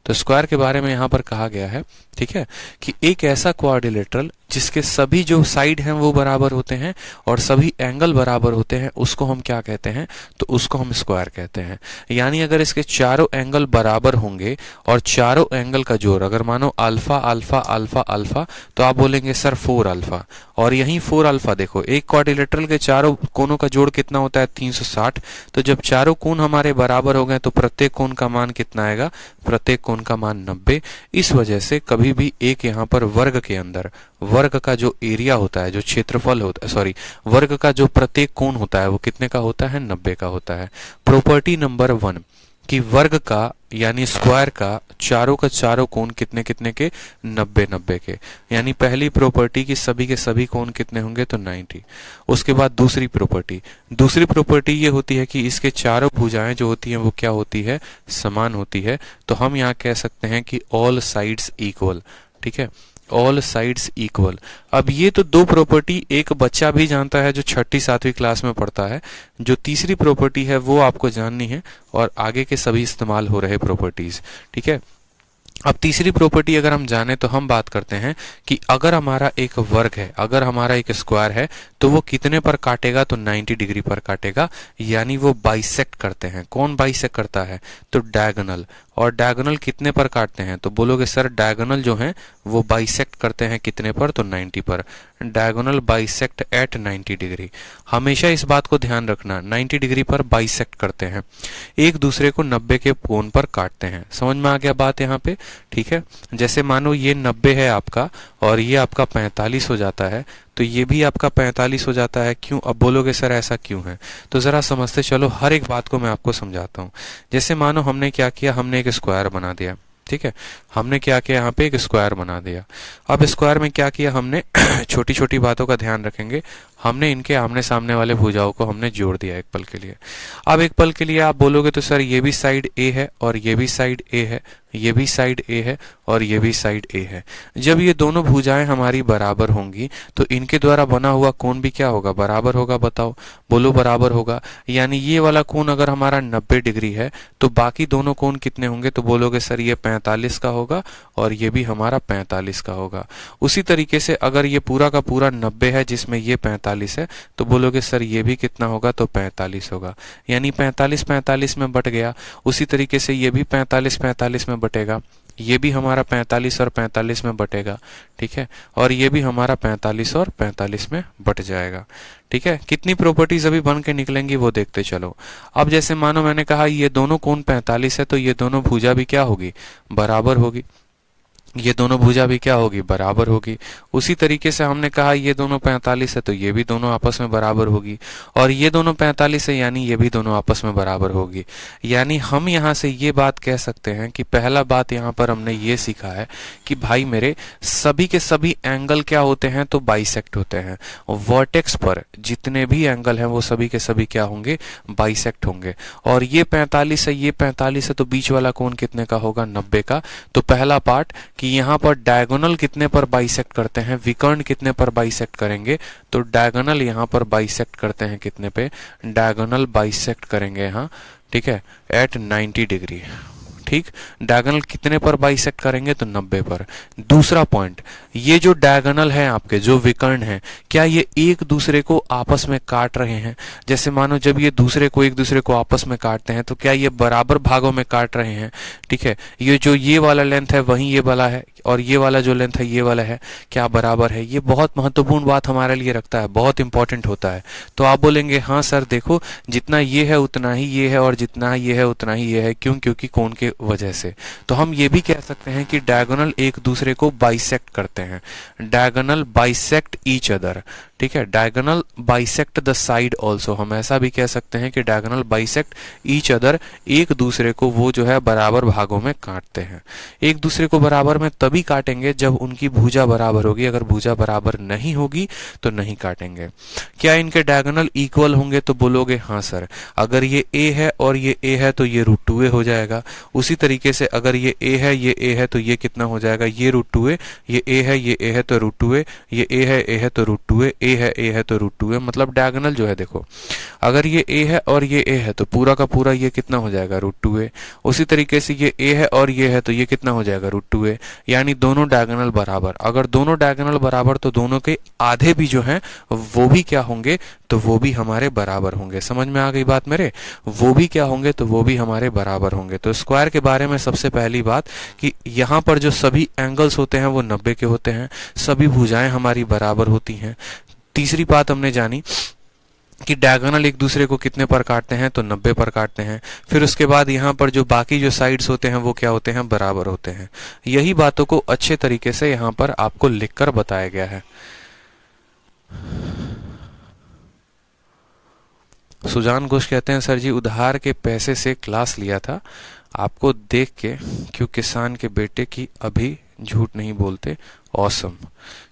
तो स्क्वायर के बारे में यहाँ पर कहा गया है, ठीक है, कि एक ऐसा क्वाड्रिलेटरल जिसके सभी जो साइड हैं वो बराबर होते हैं और सभी एंगल बराबर होते हैं, उसको हम क्या कहते हैं, तो उसको हम स्क्वायर कहते हैं। यानी अगर इसके चारों एंगल बराबर होंगे और चारों एंगल का जोड़, अगर मानो अल्फा अल्फा अल्फा अल्फा, तो आप बोलेंगे सर 4 अल्फा, और यही 4 अल्फा। देखो एक क्वाड्रिलेटरल के चारों कोनों का जोड़ कितना होता है, 360। तो जब चारों कोण हमारे बराबर हो गए तो प्रत्येक कोण का मान कितना आएगा, प्रत्येक कोण का मान 90। इस वजह से कभी भी एक यहाँ पर वर्ग के अंदर वर्ग का जो एरिया होता है, जो क्षेत्रफल होता है, सॉरी, वर्ग का जो प्रत्येक कोण होता है वो कितने का होता है, 90 का होता है। प्रॉपर्टी नंबर 1 कि वर्ग का यानी स्क्वायर का चारों का चारों कोण कितने कितने के, 90 90 के। यानी पहली प्रॉपर्टी की सभी के सभी कोण कितने होंगे, तो 90। उसके बाद दूसरी प्रॉपर्टी ये होती है कि इसके चारों भुजाएं जो होती हैं वो क्या होती है, समान होती है। तो हम यहाँ कह सकते हैं कि ऑल साइड्स इक्वल, ठीक है, ऑल साइड्स इक्वल। अब ये तो दो प्रॉपर्टी एक बच्चा भी जानता है जो छठी सातवीं क्लास में पढ़ता है, जो तीसरी प्रॉपर्टी है वो आपको जाननी है और आगे के सभी इस्तेमाल हो रहे प्रॉपर्टीज, ठीक है। अब तीसरी प्रॉपर्टी अगर हम जाने तो हम बात करते हैं कि अगर हमारा एक वर्ग है, अगर हमारा एक स्क्वायर है तो वो कितने पर काटेगा, तो 90 डिग्री पर काटेगा, यानी वो बाइसेक्ट करते हैं। कौन बाइसेक्ट करता है, तो डायगोनल। और डायगोनल कितने पर काटते हैं, तो बोलोगे सर डायगोनल जो है वो बाइसेक्ट करते हैं कितने पर, तो 90 पर। Diagonal bisect at 90 degree. हमेशा इस बात को ध्यान रखना, 90 डिग्री पर बाइसेक्ट करते हैं, एक दूसरे को 90 के कोण पर काटते हैं। समझ में आ गया बात यहाँ पे, ठीक है। जैसे मानो ये 90 है आपका और ये आपका 45 हो जाता है, तो ये भी आपका 45 हो जाता है। क्यों, अब बोलोगे सर ऐसा क्यों है, तो जरा समझते चलो, हर एक बात को मैं आपको समझाता हूँ। जैसे मानो हमने क्या किया, हमने एक स्क्वायर बना दिया, ठीक है। हमने क्या किया, यहाँ पे एक स्क्वायर बना दिया। अब स्क्वायर में क्या किया हमने छोटी छोटी बातों का ध्यान रखेंगे। हमने इनके आमने सामने वाले भुजाओं को हमने जोड़ दिया एक पल के लिए। अब एक पल के लिए आप बोलोगे तो सर ये भी साइड ए है और ये भी साइड ए है, ये भी साइड ए है और ये भी साइड ए है। जब ये दोनों भुजाएं हमारी बराबर होंगी तो इनके द्वारा बना हुआ कोण भी क्या होगा, बराबर होगा। बताओ, बोलो बराबर होगा। यानी ये वाला कोण अगर हमारा 90 डिग्री है तो बाकी दोनों कोण कितने होंगे, तो बोलोगे सर ये 45 का होगा और ये भी हमारा 45 का होगा। उसी तरीके से अगर ये पूरा का पूरा 90 है जिसमें ये 45 है, तो बोलोगे सर ये भी कितना होगा, तो 45 होगा। यानी 45 45 में बट गया। उसी तरीके से ये भी 45 45 में बटेगा, ये भी हमारा 45 और 45 में बटेगा, ठीक है। और ये भी हमारा 45 और 45 में बट जाएगा, ठीक है। कितनी प्रॉपर्टीज अभी बन के निकलेंगी वो देखते चलो। अब जैसे मानो मैंने कहा ये दोनों कोण 45 है, तो ये दोनों भुजा भी क्या होगी, बराबर होगी। ये दोनों भुजा भी क्या होगी, बराबर होगी। उसी तरीके से हमने कहा ये दोनों 45 है तो ये भी दोनों आपस में बराबर होगी, और ये दोनों 45 है यानी ये भी दोनों आपस में बराबर होगी। यानी हम यहाँ से ये बात कह सकते हैं कि पहला बात यहाँ पर हमने ये सीखा है कि भाई मेरे सभी के सभी एंगल क्या होते हैं, तो बाइसेक्ट होते हैं। वर्टेक्स पर जितने भी एंगल हैं वो सभी के सभी क्या होंगे, बाइसेक्ट होंगे। और ये 45 है, ये 45 है, तो बीच वाला कोण कितने का होगा, 90 का। तो पहला पार्ट कि यहाँ पर डायगोनल कितने पर बाइसेक्ट करते हैं, विकर्ण कितने पर बाइसेक्ट करेंगे, तो डायगोनल यहाँ पर बाइसेक्ट करते हैं कितने पे, डायगोनल बाइसेक्ट करेंगे यहाँ, ठीक है, एट 90 डिग्री। ठीक, डायगोनल कितने पर बाइसेक्ट करेंगे, तो 90 पर। दूसरा पॉइंट, ये जो डायगोनल है आपके, जो विकर्ण है, क्या ये एक दूसरे को आपस में काट रहे हैं। जैसे मानो जब ये दूसरे को एक दूसरे को आपस में काटते हैं तो क्या ये बराबर भागों में काट रहे हैं, ठीक है। ये जो ये वाला लेंथ है वही ये वाला है, और ये वाला जो लेंथ है ये वाला है, क्या बराबर है। ये बहुत महत्वपूर्ण बात हमारे लिए रखता है, बहुत इंपॉर्टेंट होता है। तो आप बोलेंगे हाँ सर देखो जितना ये है उतना ही ये है और जितना ये है उतना ही ये है, क्यों, क्योंकि कोण के वजह से। तो हम ये भी कह सकते हैं कि डायगोनल एक दूसरे को बाइसेक्ट करते हैं, डायगोनल बाइसेक्ट ईच अदर, ठीक है। Diagonal bisect the side also, हम ऐसा भी कह सकते हैं कि डायगोनल बाइसेक्ट ईच अदर, एक दूसरे को वो जो है बराबर भागों में काटते हैं। एक दूसरे को बराबर में तभी काटेंगे जब उनकी भुजा बराबर होगी, अगर भुजा बराबर नहीं होगी तो नहीं काटेंगे। क्या इनके डायगोनल इक्वल होंगे, तो बोलोगे हाँ सर। अगर ये a है और ये a है तो ये √2a हो जाएगा। उसी तरीके से अगर ये a है ये a है तो ये कितना हो जाएगा, ये √2a, ये a है ये a है तो √2a, ये a है a है तो √2a, a है a है तो √2a। मतलब डायगोनल जो है देखो, अगर ये a है और ये a है तो पूरा का पूरा ये कितना हो जाएगा, √2a। उसी तरीके से ये a है और ये है तो ये कितना हो जाएगा, √2a। यानी दोनों डायगोनल बराबर। अगर दोनों डायगोनल बराबर तो दोनों के आधे भी जो हैं वो भी क्या होंगे, तो वो भी हमारे बराबर होंगे। समझ में आ गई बात मेरे, वो भी क्या होंगे, तो वो भी हमारे बराबर होंगे। तो स्क्वायर के बारे में सबसे पहली बात कि यहाँ पर जो सभी एंगल्स होते हैं वो 90 के होते हैं, सभी भुजाएं हमारी बराबर होती हैं। तीसरी बात हमने जानी कि डायगोनल एक दूसरे को कितने पर काटते हैं, तो 90 पर काटते हैं। फिर उसके बाद यहाँ पर जो बाकी जो साइड्स होते हैं वो क्या होते हैं, बराबर होते हैं। यही बातों को अच्छे तरीके से यहाँ पर आपको लिखकर बताया गया है। सुजान घोष कहते हैं सर जी उधार के पैसे से क्लास लिया था, आपको देख के क्यों किसान के बेटे की अभी झूठ नहीं बोलते ऑसम,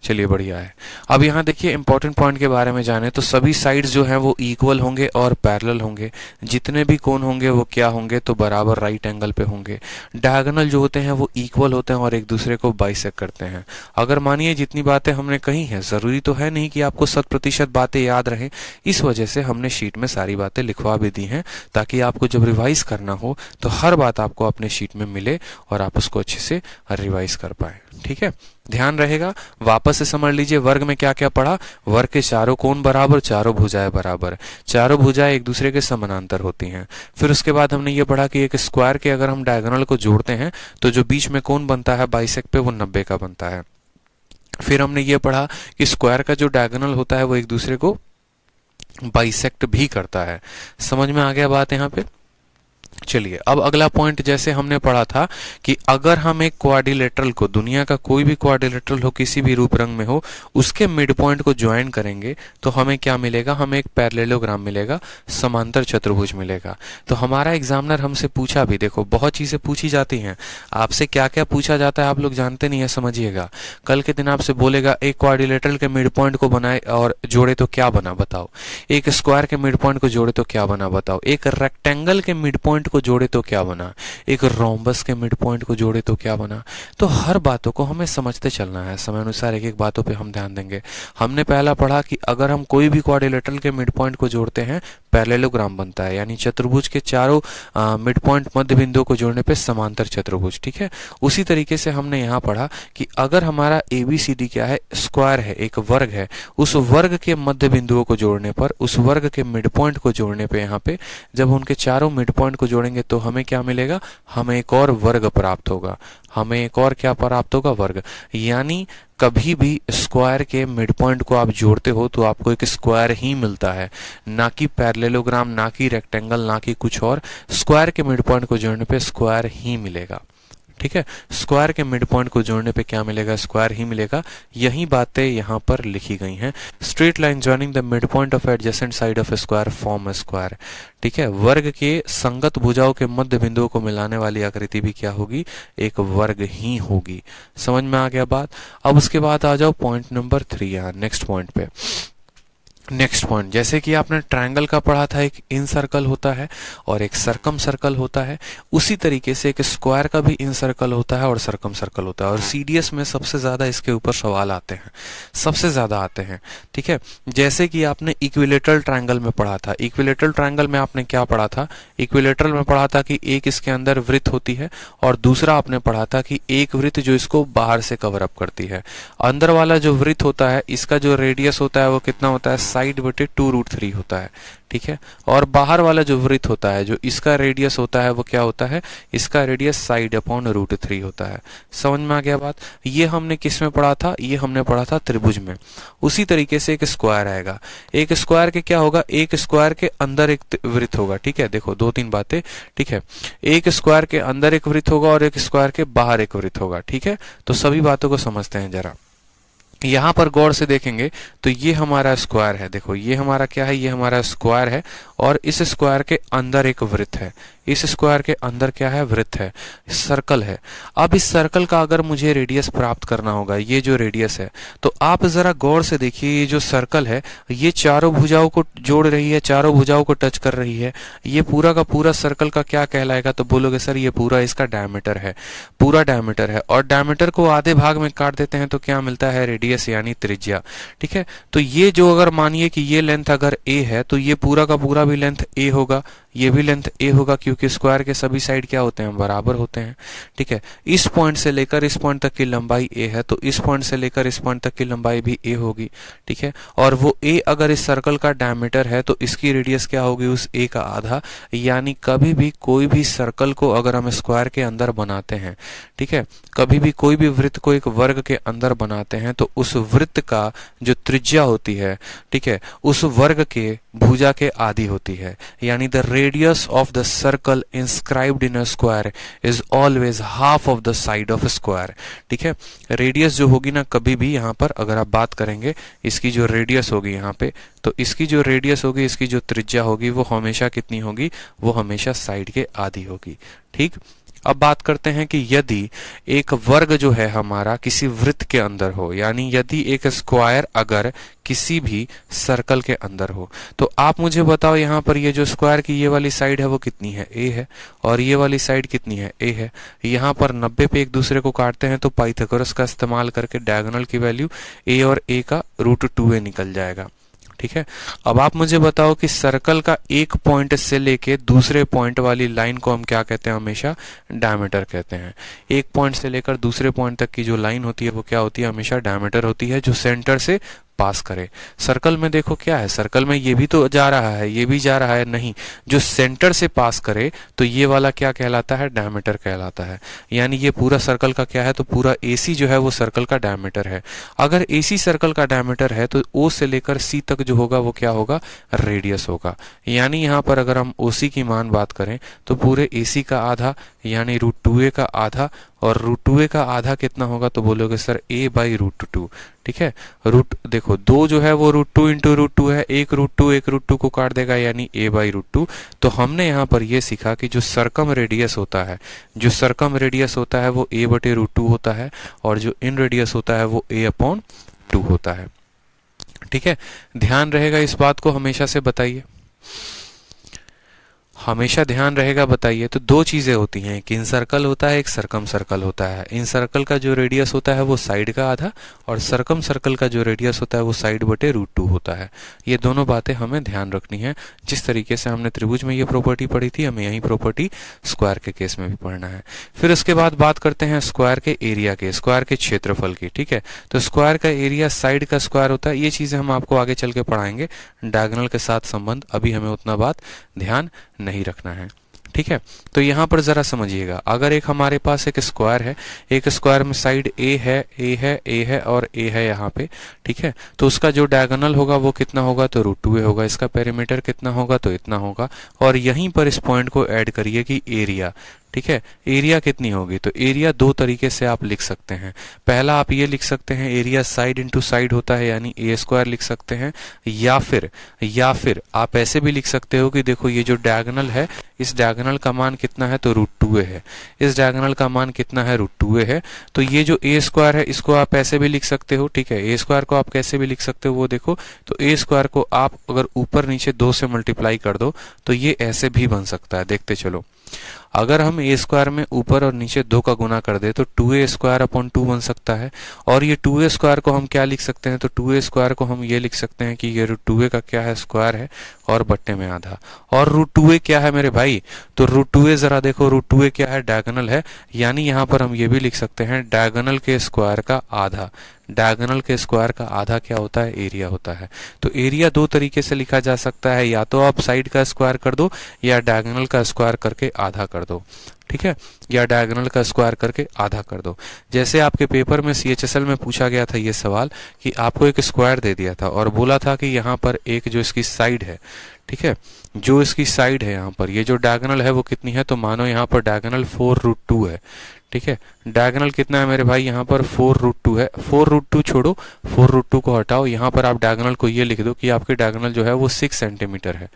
चलिए बढ़िया है। अब यहाँ देखिए इंपॉर्टेंट पॉइंट के बारे में जाने तो सभी साइड्स जो हैं वो इक्वल होंगे और पैरेलल होंगे। जितने भी कोण होंगे वो क्या होंगे, तो बराबर राइट एंगल पे होंगे। डायगोनल जो होते हैं वो इक्वल होते हैं और एक दूसरे को बाइसेक्ट करते हैं। अगर मानिए जितनी बातें हमने कही हैं, जरूरी तो है नहीं कि आपको 100% बातें याद रहें, इस वजह से हमने शीट में सारी बातें लिखवा भी दी हैं ताकि आपको जब रिवाइज करना हो तो हर बात आपको अपने शीट में मिले और आप उसको अच्छे से रिवाइज कर पाए। ठीक है, ध्यान रहेगा। वापस से समझ लीजिए वर्ग में क्या क्या पढ़ा। वर्ग के चारों कोण बराबर, चारों भुजाएं बराबर, चारों भुजाएं एक दूसरे के समानांतर होती हैं। फिर उसके बाद हमने ये पढ़ा कि एक स्क्वायर के अगर हम डायगोनल को जोड़ते हैं तो जो बीच में कोण बनता है बाइसेक्ट पे वो 90 का बनता है। फिर हमने ये पढ़ा कि स्क्वायर का जो डायगोनल होता है वो एक दूसरे को बाइसेक्ट भी करता है। समझ में आ गया बात यहाँ पे। चलिए अब अगला पॉइंट, जैसे हमने पढ़ा था कि अगर हम एक क्वाड्रिलेटरल को, दुनिया का कोई भी क्वाड्रिलेटरल हो, किसी भी रूप रंग में हो, उसके मिड पॉइंट को ज्वाइन करेंगे तो हमें क्या मिलेगा, हमें एक पैरेललोग्राम मिलेगा, समांतर चतुर्भुज मिलेगा। तो हमारा एग्जामिनर हमसे पूछा भी, देखो बहुत चीजें पूछी जाती हैं, आपसे क्या क्या पूछा जाता है आप लोग जानते नहीं है, समझिएगा। कल के दिन आपसे बोलेगा एक क्वाड्रिलेटरल के मिड पॉइंट को बनाए और जोड़े तो क्या बना बताओ, एक स्क्वायर के मिड पॉइंट को जोड़े तो क्या बना बताओ, एक रेक्टेंगल के मिड पॉइंट को जोड़े तो क्या बना, एक रोम्बस के मिड पॉइंट को जोड़े तो क्या बना। तो हर बातों को हमें समझते चलना है, समय अनुसार एक एक बातों पे हम ध्यान देंगे। हमने पहला पढ़ा कि अगर हम कोई भी क्वाड्रिलेटरल के मिड पॉइंट को जोड़ते हैं पैरेललोग्राम बनता है, यानी चतुर्भुज के चारों मिड पॉइंट मध्य बिंदुओं को जोड़ने पे समांतर चतुर्भुज। ठीक है, उसी तरीके से हमने यहाँ पढ़ा कि अगर हमारा ABCD क्या है, स्क्वायर है, एक वर्ग है, उस वर्ग के मध्य बिंदुओं को जोड़ने पर, उस वर्ग के मिड पॉइंट को जोड़ने पे, यहाँ पे जब उनके चारों मिड पॉइंट को जोड़ेंगे तो हमें क्या मिलेगा, हमें एक और वर्ग प्राप्त होगा। हमें एक और क्या प्राप्त होगा, वर्ग। यानी कभी भी स्क्वायर के मिड पॉइंट को आप जोड़ते हो तो आपको एक स्क्वायर ही मिलता है, ना कि पैरेललोग्राम, ना कि रेक्टेंगल, ना कि कुछ और। स्क्वायर के मिड पॉइंट को जोड़ने पे स्क्वायर ही मिलेगा। ठीक है, स्क्वायर के मिड पॉइंट को जोड़ने पे क्या मिलेगा, स्क्वायर ही मिलेगा। यही बातें यहाँ पर लिखी गई हैं। Straight line joining the mid point of adjacent side of square form square. ठीक है, वर्ग के संगत भुजाओं के मध्य बिंदुओं को मिलाने वाली आकृति भी क्या होगी, एक वर्ग ही होगी। समझ में आ गया बात। अब उसके बाद आ जाओ पॉइंट नंबर 3, यहाँ नेक्स्ट पॉइंट पे। नेक्स्ट पॉइंट, जैसे कि आपने ट्रायंगल का पढ़ा था, एक इन सर्कल होता है और एक सर्कम सर्कल होता है, उसी तरीके से एक स्क्वायर का भी इन सर्कल होता है और सर्कम सर्कल होता है। और CDS में सबसे ज्यादा इसके ऊपर सवाल आते हैं, सबसे ज्यादा आते हैं। ठीक है, जैसे कि आपने इक्विलेटरल ट्रायंगल में पढ़ा था। इक्विलेटरल ट्रायंगल में आपने क्या पढ़ा था, इक्विलेटरल में पढ़ा था कि एक इसके अंदर वृत्त होती है और दूसरा आपने पढ़ा था कि एक वृत्त जो इसको बाहर से कवर अप करती है। अंदर वाला जो वृत्त होता है, इसका जो रेडियस होता है वो कितना होता है, साइड बटे 2√3 होता है। ठीक है, और बाहर वाला जो वृत्त होता है, जो इसका रेडियस होता है वो क्या होता है, इसका रेडियस साइड अपॉन √3 होता है। समझ में आ गया बात। ये हमने किस में पढ़ा था, ये हमने पढ़ा था त्रिभुज में। उसी तरीके से एक स्क्वायर आएगा, एक स्क्वायर के क्या होगा, एक स्क्वायर के अंदर एक वृत्त होगा। ठीक है, देखो 2-3 बातें। ठीक है, एक स्क्वायर के अंदर एक वृत्त होगा और एक स्क्वायर के बाहर एक वृत्त होगा। ठीक है, तो सभी बातों को समझते हैं जरा। यहां पर गौर से देखेंगे तो ये हमारा स्क्वायर है। देखो ये हमारा क्या है, ये हमारा स्क्वायर है और इस स्क्वायर के अंदर एक वृत्त है, इस स्क्वायर के अंदर क्या है, वृत्त है, सर्कल है। अब इस सर्कल का अगर मुझे रेडियस प्राप्त करना होगा, ये जो रेडियस है, तो आप जरा गौर से देखिए, ये जो सर्कल है ये चारों भुजाओं को जोड़ रही है, चारों भुजाओं को टच कर रही है। ये पूरा का पूरा सर्कल का क्या कहलाएगा, तो बोलोगे सर ये पूरा इसका डायमीटर है, पूरा डायमीटर है। और डायमीटर को आधे भाग में काट देते हैं तो क्या मिलता है, रेडियस यानी त्रिज्या। ठीक है, तो ये जो अगर मानिए कि ये लेंथ अगर a है तो ये पूरा का पूरा भी लेंथ a होगा, ये भी लेंथ a होगा, क्योंकि स्क्वायर के सभी साइड क्या होते हैं, बराबर होते हैं। ठीक है, इस पॉइंट से लेकर इस पॉइंट तक की लंबाई a है तो इस पॉइंट से लेकर इस पॉइंट तक की लंबाई भी a होगी। ठीक है, और वो a अगर इस सर्कल का डायमीटर है तो इसकी रेडियस क्या होगी, उस a का आधा। यानी कभी भी कोई भी सर्कल को अगर हम स्क्वायर के अंदर बनाते हैं, ठीक है, कभी भी कोई भी वृत्त को एक वर्ग के अंदर बनाते हैं तो उस वृत्त का जो त्रिज्या होती है, ठीक है, उस वर्ग के भुजा के आधी होती है। यानी the radius of the circle inscribed in a square is always half of the side of square. ठीक है, रेडियस जो होगी ना, कभी भी यहाँ पर अगर आप बात करेंगे, इसकी जो रेडियस होगी यहाँ पे, तो इसकी जो रेडियस होगी, इसकी जो त्रिज्या होगी वो हमेशा कितनी होगी, वो हमेशा साइड के आधी होगी। ठीक, अब बात करते हैं कि यदि एक वर्ग जो है हमारा किसी वृत्त के अंदर हो, यानी यदि एक स्क्वायर अगर किसी भी सर्कल के अंदर हो, तो आप मुझे बताओ यहाँ पर ये जो स्क्वायर की ये वाली साइड है वो कितनी है, a है, और ये वाली साइड कितनी है, a है। यहाँ पर 90 पे एक दूसरे को काटते हैं तो पाइथागोरस का इस्तेमाल करके डायगोनल की वैल्यू a और a का √2a निकल जाएगा। ठीक है, अब आप मुझे बताओ कि सर्कल का एक पॉइंट से लेके दूसरे पॉइंट वाली लाइन को हम क्या कहते हैं, हमेशा डायमीटर कहते हैं। एक पॉइंट से लेकर दूसरे पॉइंट तक की जो लाइन होती है वो क्या होती है, हमेशा डायमीटर होती है, जो सेंटर से पास करे। सर्कल में देखो क्या है, सर्कल में ये भी तो जा रहा है, ये भी जा रहा है, नहीं, जो सेंटर से पास करे तो ये वाला क्या कहलाता है, डायमीटर कहलाता है। यानी ये पूरा सर्कल का क्या है, तो पूरा AC जो है वो सर्कल का डायमीटर है। अगर AC सर्कल का डायमीटर है तो O से लेकर C तक जो होगा वो क्या होगा, रेडियस होगा। यानी यहाँ पर अगर हम OC की मान बात करें तो पूरे AC का आधा यानी √2a का आधा, और √2a का आधा कितना होगा, तो बोलोगे सर a/√2। ठीक है, रूट देखो 2 जो है वो √2 इंटू √2 है, एक √2 को काट देगा यानी a/√2। तो हमने यहाँ पर ये सीखा कि जो सरकम रेडियस होता है, जो सरकम रेडियस होता है वो a/√2 होता है, और जो इन रेडियस होता है वो a/2 होता है। ठीक है, ध्यान रहेगा इस बात को, हमेशा से बताइए, हमेशा ध्यान रहेगा, बताइए। तो दो चीजें होती हैं, एक इन सर्कल होता है, एक सरकम सर्कल होता है। इन सर्कल का जो रेडियस होता है वो साइड का आधा, और सरकम सर्कल का जो रेडियस होता है वो साइड बटे √2 होता है। ये दोनों बातें हमें ध्यान रखनी है। जिस तरीके से हमने त्रिभुज में ये प्रॉपर्टी पढ़ी थी, हमें यही प्रॉपर्टी स्क्वायर के केस में भी पढ़ना है। फिर उसके बाद बात करते हैं स्क्वायर के एरिया के, स्क्वायर के क्षेत्रफल की। ठीक है, तो स्क्वायर का एरिया साइड का स्क्वायर होता है। ये चीजें हम आपको आगे चल के पढ़ाएंगे, डायगोनल के साथ संबंध, अभी हमें उतना बात ध्यान नहीं रखना है। ठीक है, तो यहां पर जरा समझिएगा, अगर एक हमारे पास एक स्क्वायर है, एक स्क्वायर में साइड a है, a है, a है और a है यहाँ पे। ठीक है, तो उसका जो डायगोनल होगा वो कितना होगा, तो √2a होगा। इसका पेरीमीटर कितना होगा, तो इतना होगा। और यहीं पर इस पॉइंट को ऐड करिए कि एरिया। ठीक है, एरिया कितनी होगी, तो एरिया दो तरीके से आप लिख सकते हैं। पहला आप ये लिख सकते हैं, एरिया साइड इंटू साइड होता है, यानी a² लिख सकते हैं, या फिर आप ऐसे भी लिख सकते हो कि देखो ये जो डायगोनल है, इस डायगोनल का मान कितना है, तो √2a है। इस डायगोनल का मान कितना है, √2a है। तो ये जो a² है इसको आप ऐसे भी लिख सकते हो। ठीक है, a² को आप कैसे भी लिख सकते हो वो देखो, तो a² को आप अगर ऊपर नीचे 2 से मल्टीप्लाई कर दो तो ये ऐसे भी बन सकता है। देखते चलो, अगर हम a² में ऊपर और नीचे 2 का गुना कर दे तो 2a²/2 बन सकता है। और ये 2a² को हम क्या लिख सकते हैं, तो 2a² को हम ये लिख सकते हैं कि ये √2a का क्या है, स्क्वायर है, और बट्टे में आधा। और √2a क्या है मेरे भाई, तो √2a जरा देखो, √2a क्या है, डायगोनल है। यानी यहाँ पर हम ये भी लिख सकते हैं डायगोनल के स्क्वायर का आधा। डायगोनल के स्क्वायर का आधा क्या होता है, एरिया होता है। तो एरिया दो तरीके से लिखा जा सकता है, या तो आप साइड का स्क्वायर कर दो, या डायगोनल का स्क्वायर करके आधा कर दो। ठीक है, या डायगोनल का स्क्वायर करके आधा कर दो। जैसे आपके पेपर में CHSL में पूछा गया था ये सवाल कि आपको एक स्क्वायर दे दिया था और बोला था कि यहाँ पर एक जो इसकी साइड है, ठीक है, जो इसकी साइड है यहाँ पर, ये जो डायगोनल है वो कितनी है, तो मानो यहाँ पर डायगोनल 4√2 है। ठीक है, डायगोनल कितना है मेरे भाई, यहाँ पर 4√2 है। 4√2 छोड़ो, 4√2 को हटाओ, यहाँ पर आप डायगोनल को ये लिख दो कि आपके डायगोनल जो है वो 6 सेंटीमीटर है।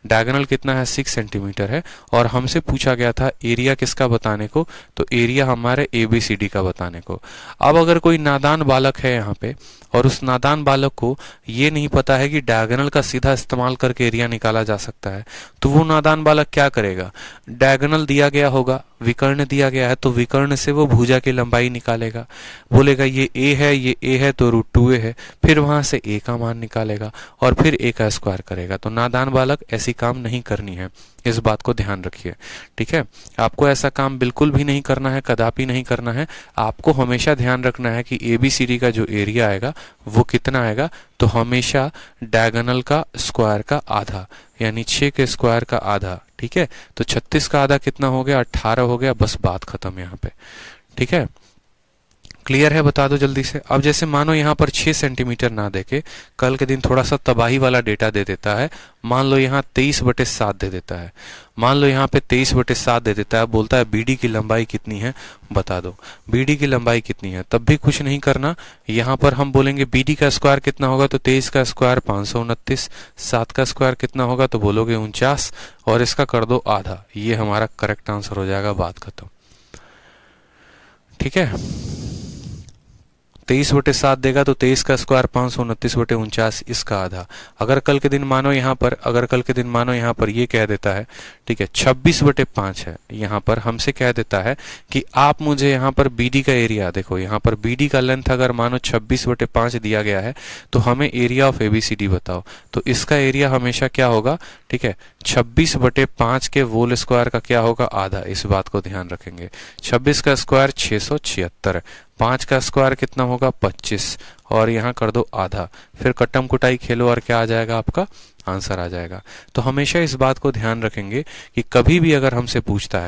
डायगोनल कितना है, 6 सेंटीमीटर है। और हमसे पूछा गया था एरिया किसका बताने को, तो एरिया हमारे ABCD का बताने को। अब अगर कोई नादान बालक है यहाँ पे, और उस नादान बालक को ये नहीं पता है कि डायगोनल का सीधा इस्तेमाल करके एरिया निकाला जा सकता है, तो वो नादान बालक क्या करेगा, डायगोनल दिया गया होगा, विकर्ण दिया गया है, तो विकर्ण से वो भुजा की लंबाई निकालेगा। बोलेगा ये a है, ये a है, तो √2a है। फिर वहां से a का मान निकालेगा और फिर a का स्क्वायर करेगा। तो नादान बालक ऐसी काम नहीं करनी है, इस बात को ध्यान रखिए। ठीक है, आपको ऐसा काम बिल्कुल भी नहीं करना है, कदापि नहीं करना है। आपको हमेशा ध्यान रखना है कि ABCD का जो एरिया आएगा वो कितना आएगा, तो हमेशा डायगोनल का स्क्वायर का आधा, यानी 6 के स्क्वायर का आधा। ठीक है, तो 36 का आधा कितना हो गया, 18 हो गया। बस बात खत्म यहाँ पे। ठीक है, क्लियर है, बता दो जल्दी से। अब जैसे मानो यहाँ पर 6 सेंटीमीटर ना देके कल के दिन थोड़ा सा तबाही वाला डेटा दे देता है, मान लो यहाँ 23/7 दे देता है, मान लो यहाँ पे 23/7 दे देता है, बोलता है BD की लंबाई कितनी है, बता दो BD की लंबाई कितनी है। तब भी कुछ नहीं करना, यहाँ पर हम बोलेंगे BD का स्क्वायर कितना होगा, तो 23 का स्क्वायर 529, 7 का स्क्वायर कितना होगा, तो बोलोगे 49, और इसका कर दो आधा। ये हमारा करेक्ट आंसर हो जाएगा, बात खत्म। ठीक है, 23/7 देगा तो 23 का स्क्वायर 529/49, इसका आधा। अगर कल के दिन मानो यहाँ पर ये कह देता है, ठीक है, 26/5 है, यहाँ पर हमसे कह देता है कि आप मुझे यहाँ पर BD का एरिया, देखो यहाँ पर BD का लेंथ अगर मानो 26/5 दिया गया है तो हमें एरिया ऑफ ABCD बताओ। तो इसका एरिया हमेशा क्या होगा, ठीक है, 26/5 के होल स्क्वायर का क्या होगा, आधा। इस बात को ध्यान रखेंगे। 26 का स्क्वायर 676, 5 का स्क्वायर कितना होगा 25, और यहाँ कर दो आधा। फिर कट्टम कुटाई खेलो और क्या आ जाएगा, आपका आंसर आ जाएगा। तो हमेशा इस बात को ध्यान रखेंगे कि कभी भी अगर हमसे पूछता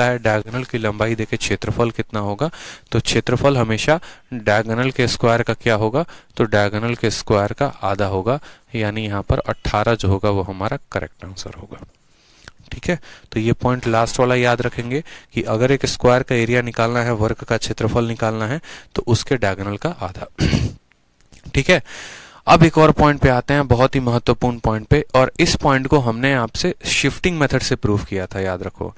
है डायगोनल की लंबाई देके क्षेत्रफल कितना होगा, तो क्षेत्रफल हमेशा डायगोनल के स्क्वायर का क्या होगा, तो डायगोनल के स्क्वायर का आधा होगा, यानी यहाँ पर 18 जो होगा वो हमारा करेक्ट आंसर होगा। ठीक है, तो ये पॉइंट लास्ट वाला याद रखेंगे कि अगर एक स्क्वायर का एरिया निकालना है, वर्ग का क्षेत्रफल निकालना है, तो उसके डायगोनल का आधा। ठीक है, अब एक और पॉइंट पे आते हैं, बहुत ही महत्वपूर्ण पॉइंट पे, और इस पॉइंट को हमने आपसे शिफ्टिंग मेथड से प्रूव किया था, याद रखो।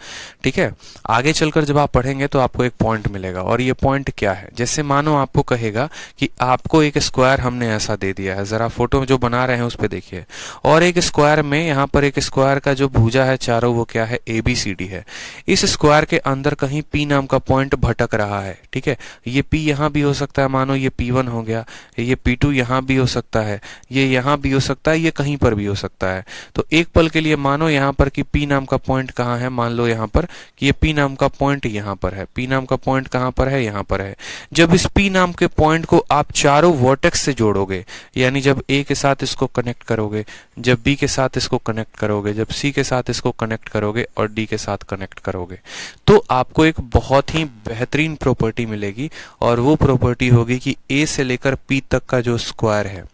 ठीक है, आगे चलकर जब आप पढ़ेंगे तो आपको एक पॉइंट मिलेगा, और ये पॉइंट क्या है, जैसे मानो आपको कहेगा कि आपको एक स्क्वायर हमने ऐसा दे दिया है, जरा फोटो जो बना रहे हैं उस पर देखिए, और एक स्क्वायर में यहाँ पर एक स्क्वायर का जो भुजा है चारों वो क्या है, ABCD है। इस स्क्वायर के अंदर कहीं P नाम का पॉइंट भटक रहा है। ठीक है, ये P यहाँ भी हो सकता है, मानो ये P1 हो गया, ये P2 यहाँ भी हो सकता है, ये यहाँ भी हो सकता है, ये कहीं पर भी हो सकता है। तो एक पल के लिए मानो यहाँ पर कि P नाम का पॉइंट कहाँ है, मान लो यहाँ पर कि ये P नाम का पॉइंट यहाँ पर है, P नाम का पॉइंट कहाँ पर है, यहाँ पर है। जब इस P नाम के पॉइंट को आप चारों वर्टेक्स से जोड़ोगे, यानी जब A के साथ इसको कनेक्ट करोगे, जब B के साथ इसको कनेक्ट करोगे, जब C के साथ इसको कनेक्ट करोगे और D के साथ कनेक्ट करोगे, तो आपको एक बहुत ही बेहतरीन प्रॉपर्टी मिलेगी, और वो प्रॉपर्टी होगी कि A से लेकर P तक का जो स्क्वायर है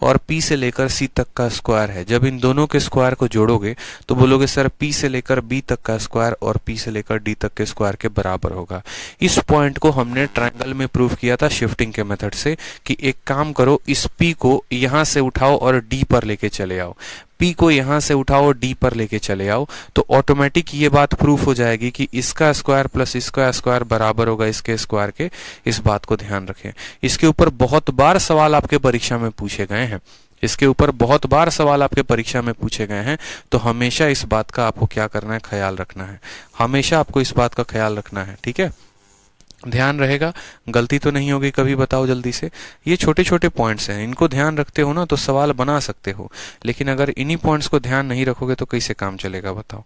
और P से लेकर C तक का स्क्वायर है, जब इन दोनों के स्क्वायर को जोड़ोगे तो बोलोगे सर P से लेकर B तक का स्क्वायर और P से लेकर D तक के स्क्वायर के बराबर होगा। इस पॉइंट को हमने ट्रायंगल में प्रूव किया था शिफ्टिंग के मेथड से, कि एक काम करो, इस P को यहां से उठाओ और D पर लेके चले आओ, P को यहां से उठाओ D पर लेके चले आओ, तो ऑटोमेटिक ये बात प्रूफ हो जाएगी कि इसका स्क्वायर प्लस इसका स्क्वायर बराबर होगा इसके स्क्वायर के। इस बात को ध्यान रखें। इसके ऊपर बहुत बार सवाल आपके परीक्षा में पूछे गए हैं, तो हमेशा इस बात का आपको क्या करना है, ख्याल रखना है, हमेशा आपको इस बात का ख्याल रखना है। ठीक है, ध्यान रहेगा, गलती तो नहीं होगी कभी, बताओ जल्दी से। ये छोटे छोटे पॉइंट्स हैं, इनको ध्यान रखते हो ना तो सवाल बना सकते हो, लेकिन अगर इन्हीं पॉइंट्स को ध्यान नहीं रखोगे तो कैसे काम चलेगा, बताओ।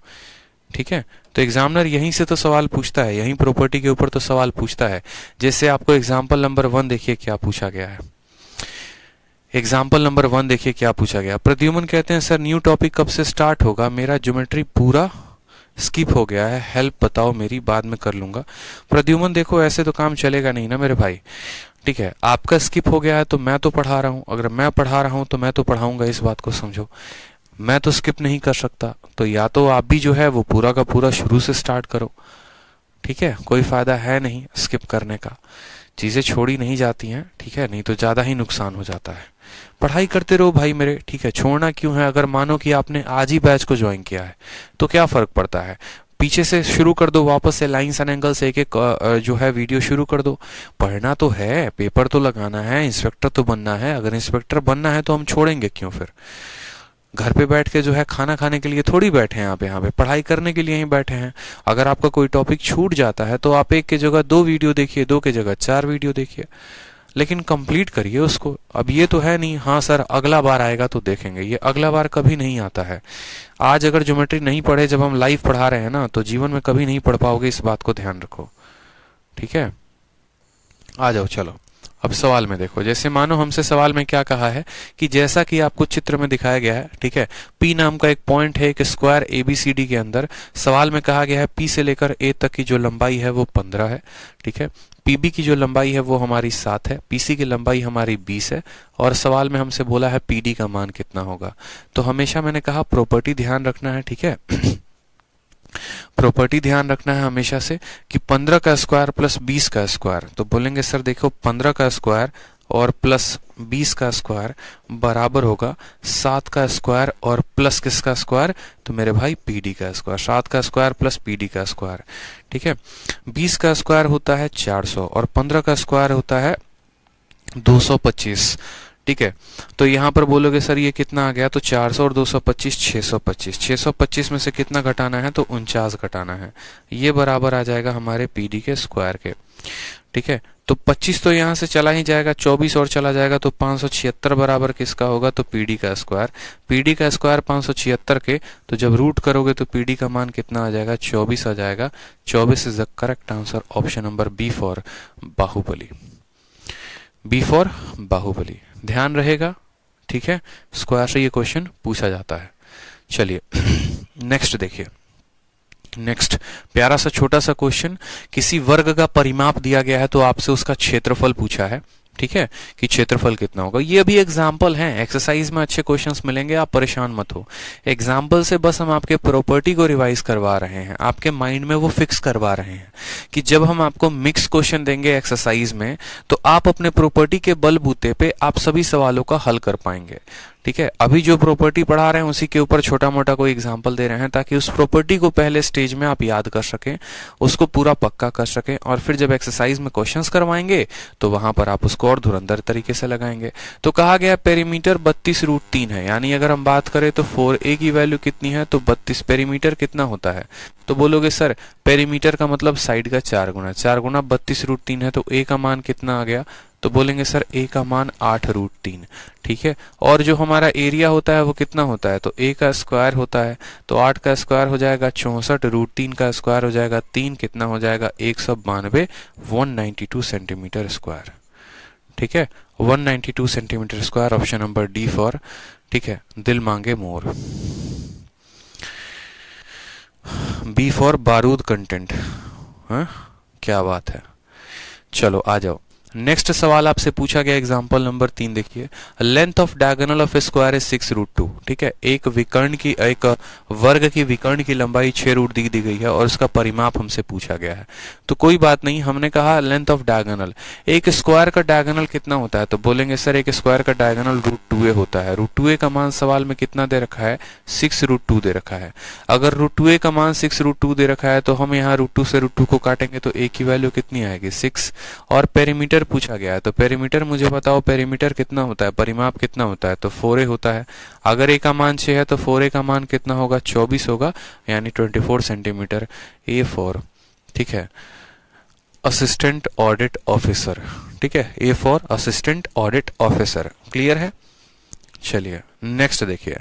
ठीक है, तो एग्जामिनर यहीं से तो सवाल पूछता है, यहीं प्रॉपर्टी के ऊपर तो सवाल पूछता है। जैसे आपको एग्जाम्पल नंबर 1 देखिए क्या पूछा गया है। एग्जाम्पल नंबर 1 देखिए क्या पूछा गया। प्रद्युमन कहते हैं सर न्यू टॉपिक कब से स्टार्ट होगा, मेरा ज्योमेट्री पूरा स्किप हो गया है, हेल्प बताओ मेरी, बाद में कर लूंगा। प्रद्युमन देखो ऐसे तो काम चलेगा नहीं ना मेरे भाई। ठीक है, आपका स्किप हो गया है तो मैं तो पढ़ा रहा हूं, अगर मैं पढ़ा रहा हूं तो मैं तो पढ़ाऊंगा, इस बात को समझो। मैं तो स्किप नहीं कर सकता, तो या तो आप भी जो है वो पूरा का पूरा शुरू से स्टार्ट करो। ठीक है, कोई फायदा है नहीं स्किप करने का, चीजें छोड़ी नहीं जाती हैं। ठीक है, नहीं तो ज्यादा ही नुकसान हो जाता है। पढ़ाई करते रहो भाई मेरे। ठीक है, छोड़ना क्यों है। अगर मानो कि आपने आज ही बैच को ज्वाइन किया है तो क्या फर्क पड़ता है, पीछे से शुरू कर दो, वापस से लाइंस एंड एंगल्स एक एक जो है वीडियो शुरू कर दो। पढ़ना तो है, पेपर तो लगाना है, इंस्पेक्टर तो बनना है। अगर इंस्पेक्टर बनना है तो हम छोड़ेंगे क्यों फिर। घर पे बैठ के जो है खाना खाने के लिए थोड़ी बैठे हैं आप, यहाँ पे पढ़ाई करने के लिए ही बैठे हैं। अगर आपका कोई टॉपिक छूट जाता है तो आप एक की जगह 2 वीडियो देखिए, 2 की जगह 4 वीडियो देखिए, लेकिन कंप्लीट करिए उसको। अब ये तो है नहीं हाँ सर अगला बार आएगा तो देखेंगे, ये अगला बार कभी नहीं आता है। आज अगर ज्योमेट्री नहीं पढ़े, जब हम लाइव पढ़ा रहे हैं ना, तो जीवन में कभी नहीं पढ़ पाओगे, इस बात को ध्यान रखो। ठीक है, आ जाओ चलो अब सवाल में देखो। जैसे मानो हमसे सवाल में क्या कहा है कि जैसा कि आपको चित्र में दिखाया गया है, ठीक है, P नाम का एक पॉइंट है एक स्क्वायर ABCD के अंदर। सवाल में कहा गया है P से लेकर A तक की जो लंबाई है वो 15 है। ठीक है, PB की जो लंबाई है वो हमारी 7 है, PC की लंबाई हमारी 20 है, और सवाल में हमसे बोला है PD का मान कितना होगा। तो हमेशा मैंने कहा प्रॉपर्टी ध्यान रखना है। ठीक है, प्रॉपर्टी ध्यान रखना है हमेशा से कि 15 का स्क्वायर प्लस 20 का स्क्वायर। तो बोलेंगे सर देखो 15 का स्क्वायर और प्लस 20 का स्क्वायर बराबर होगा 7 का स्क्वायर और प्लस किसका स्क्वायर, तो मेरे भाई पीडी का स्क्वायर, 7 का स्क्वायर प्लस पीडी का स्क्वायर। ठीक है, 20 का स्क्वायर होता है 400 और 15 का स्क्वायर होता है 225। ठीक है, तो यहां पर बोलोगे सर ये कितना आ गया, तो 400 और 225 625। 625 में से कितना घटाना है, तो 49 घटाना है। ये बराबर आ जाएगा हमारे पीडी के स्क्वायर के। ठीक है, तो 25 तो यहां से चला ही जाएगा, 24 और चला जाएगा, तो 576 बराबर किसका होगा, तो पीडी का स्क्वायर। पीडी का स्क्वायर 576 के, तो जब रूट करोगे तो पीडी का मान कितना आ जाएगा, 24 आ जाएगा। 24 is the correct answer, option number B for Baahubali. B for Baahubali, ध्यान रहेगा। ठीक है, स्क्वायर से ये क्वेश्चन पूछा जाता है। चलिए नेक्स्ट देखिए, नेक्स्ट प्यारा सा छोटा सा क्वेश्चन, किसी वर्ग का परिमाप दिया गया है तो आपसे उसका क्षेत्रफल पूछा है। ठीक है, कि क्षेत्रफल कितना होगा। ये अभी एग्जाम्पल हैं, एक्सरसाइज में अच्छे क्वेश्चंस मिलेंगे, आप परेशान मत हो। एग्जाम्पल से बस हम आपके प्रॉपर्टी को रिवाइज करवा रहे हैं, आपके माइंड में वो फिक्स करवा रहे हैं कि जब हम आपको मिक्स क्वेश्चन देंगे एक्सरसाइज में, तो आप अपने प्रॉपर्टी के बलबूते पे आप सभी सवालों का हल कर पाएंगे। ठीक है, अभी जो प्रॉपर्टी पढ़ा रहे हैं उसी के ऊपर छोटा मोटा कोई एग्जाम्पल दे रहे हैं, ताकि उस प्रॉपर्टी को पहले स्टेज में आप याद कर सकें, उसको पूरा पक्का कर सकें, और फिर जब एक्सरसाइज में क्वेश्चंस करवाएंगे तो वहां पर आप उसको और धुरंधर तरीके से लगाएंगे। तो कहा गया पेरीमीटर 32√3 है, यानी अगर हम बात करें तो 4a की वैल्यू कितनी है, तो 32। पेरीमीटर कितना होता है, तो बोलोगे सर पेरीमीटर का मतलब साइड का 4 गुना, 4 गुना 32√3 है, तो a का मान कितना आ गया, तो बोलेंगे सर a का मान 8√3। ठीक है, और जो हमारा एरिया होता है वो कितना होता है, तो a का स्क्वायर होता है, तो 8 का स्क्वायर हो जाएगा 64, √3 का स्क्वायर हो जाएगा 3, कितना हो जाएगा 192, 192 सेंटीमीटर स्क्वायर। ठीक है, 192 centimetre square, option number D for, ठीक है, दिल मांगे मोर। बी फॉर बारूद कंटेंट। हाँ, क्या बात है। चलो आ जाओ, नेक्स्ट सवाल आपसे पूछा गया एग्जांपल नंबर 3 देखिए, length of diagonal of A square is 6√2। ठीक है, एक वर्ग की विकर्ण की लंबाई 6 रूट दी गई है और उसका परिमाप हमसे पूछा गया है। तो कोई बात नहीं, हमने कहा लेंथ ऑफ डायगोनल, एक स्क्वायर का डायगोनल कितना होता है, तो बोलेंगे सर एक स्क्वायर का डायगोनल √2a होता है। √2a का मान सवाल में कितना दे रखा है, 6√2 दे रखा है। अगर √2a का मान 6√2 दे रखा है तो हम यहाँ √2 से √2 को काटेंगे तो a की वैल्यू कितनी आएगी, 6। और पेरीमीटर पूछा गया है, तो पेरीमीटर मुझे बताओ, पेरीमीटर कितना होता है, परिमाप कितना होता है, तो 4a होता है। अगर a का मान 6 है तो 4a का मान कितना होगा, 24 होगा, यानी 24 सेंटीमीटर। a फॉर, ठीक है, असिस्टेंट ऑडिट ऑफिसर। ठीक है, a for assistant audit officer. Clear है। चलिए नेक्स्ट देखिए,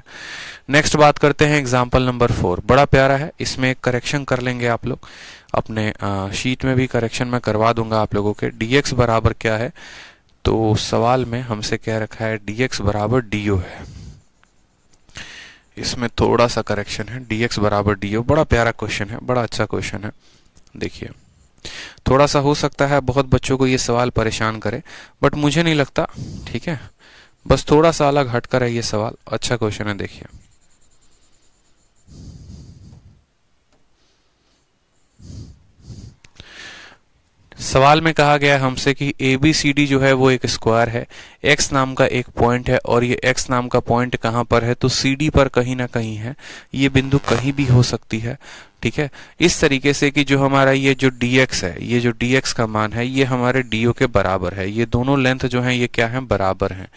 नेक्स्ट बात करते हैं एग्जाम्पल नंबर 4। बड़ा प्यारा है, इसमें एक करेक्शन कर लेंगे आप लोग, अपने शीट में भी करेक्शन मैं करवा दूंगा आप लोगों के। dx बराबर क्या है, तो सवाल में हमसे कह रखा है dx बराबर do है। इसमें थोड़ा सा करेक्शन है, dx बराबर do। बड़ा प्यारा क्वेश्चन है, बड़ा अच्छा क्वेश्चन है। देखिए थोड़ा सा हो सकता है बहुत बच्चों को ये सवाल परेशान करे, बट मुझे नहीं लगता। ठीक है, बस थोड़ा सा अलग हटकर है ये सवाल, अच्छा क्वेश्चन है। देखिए सवाल में कहा गया है हमसे कि ABCD जो है वो एक स्क्वायर है, x नाम का एक पॉइंट है, और ये x नाम का पॉइंट कहां पर है, तो CD पर कहीं ना कहीं है। ये बिंदु कहीं भी हो सकती है। ठीक है, इस तरीके से कि जो हमारा ये जो dx है, ये जो dx का मान है ये हमारे do के बराबर है। ये दोनों लेंथ जो है ये क्या है, बराबर हैं।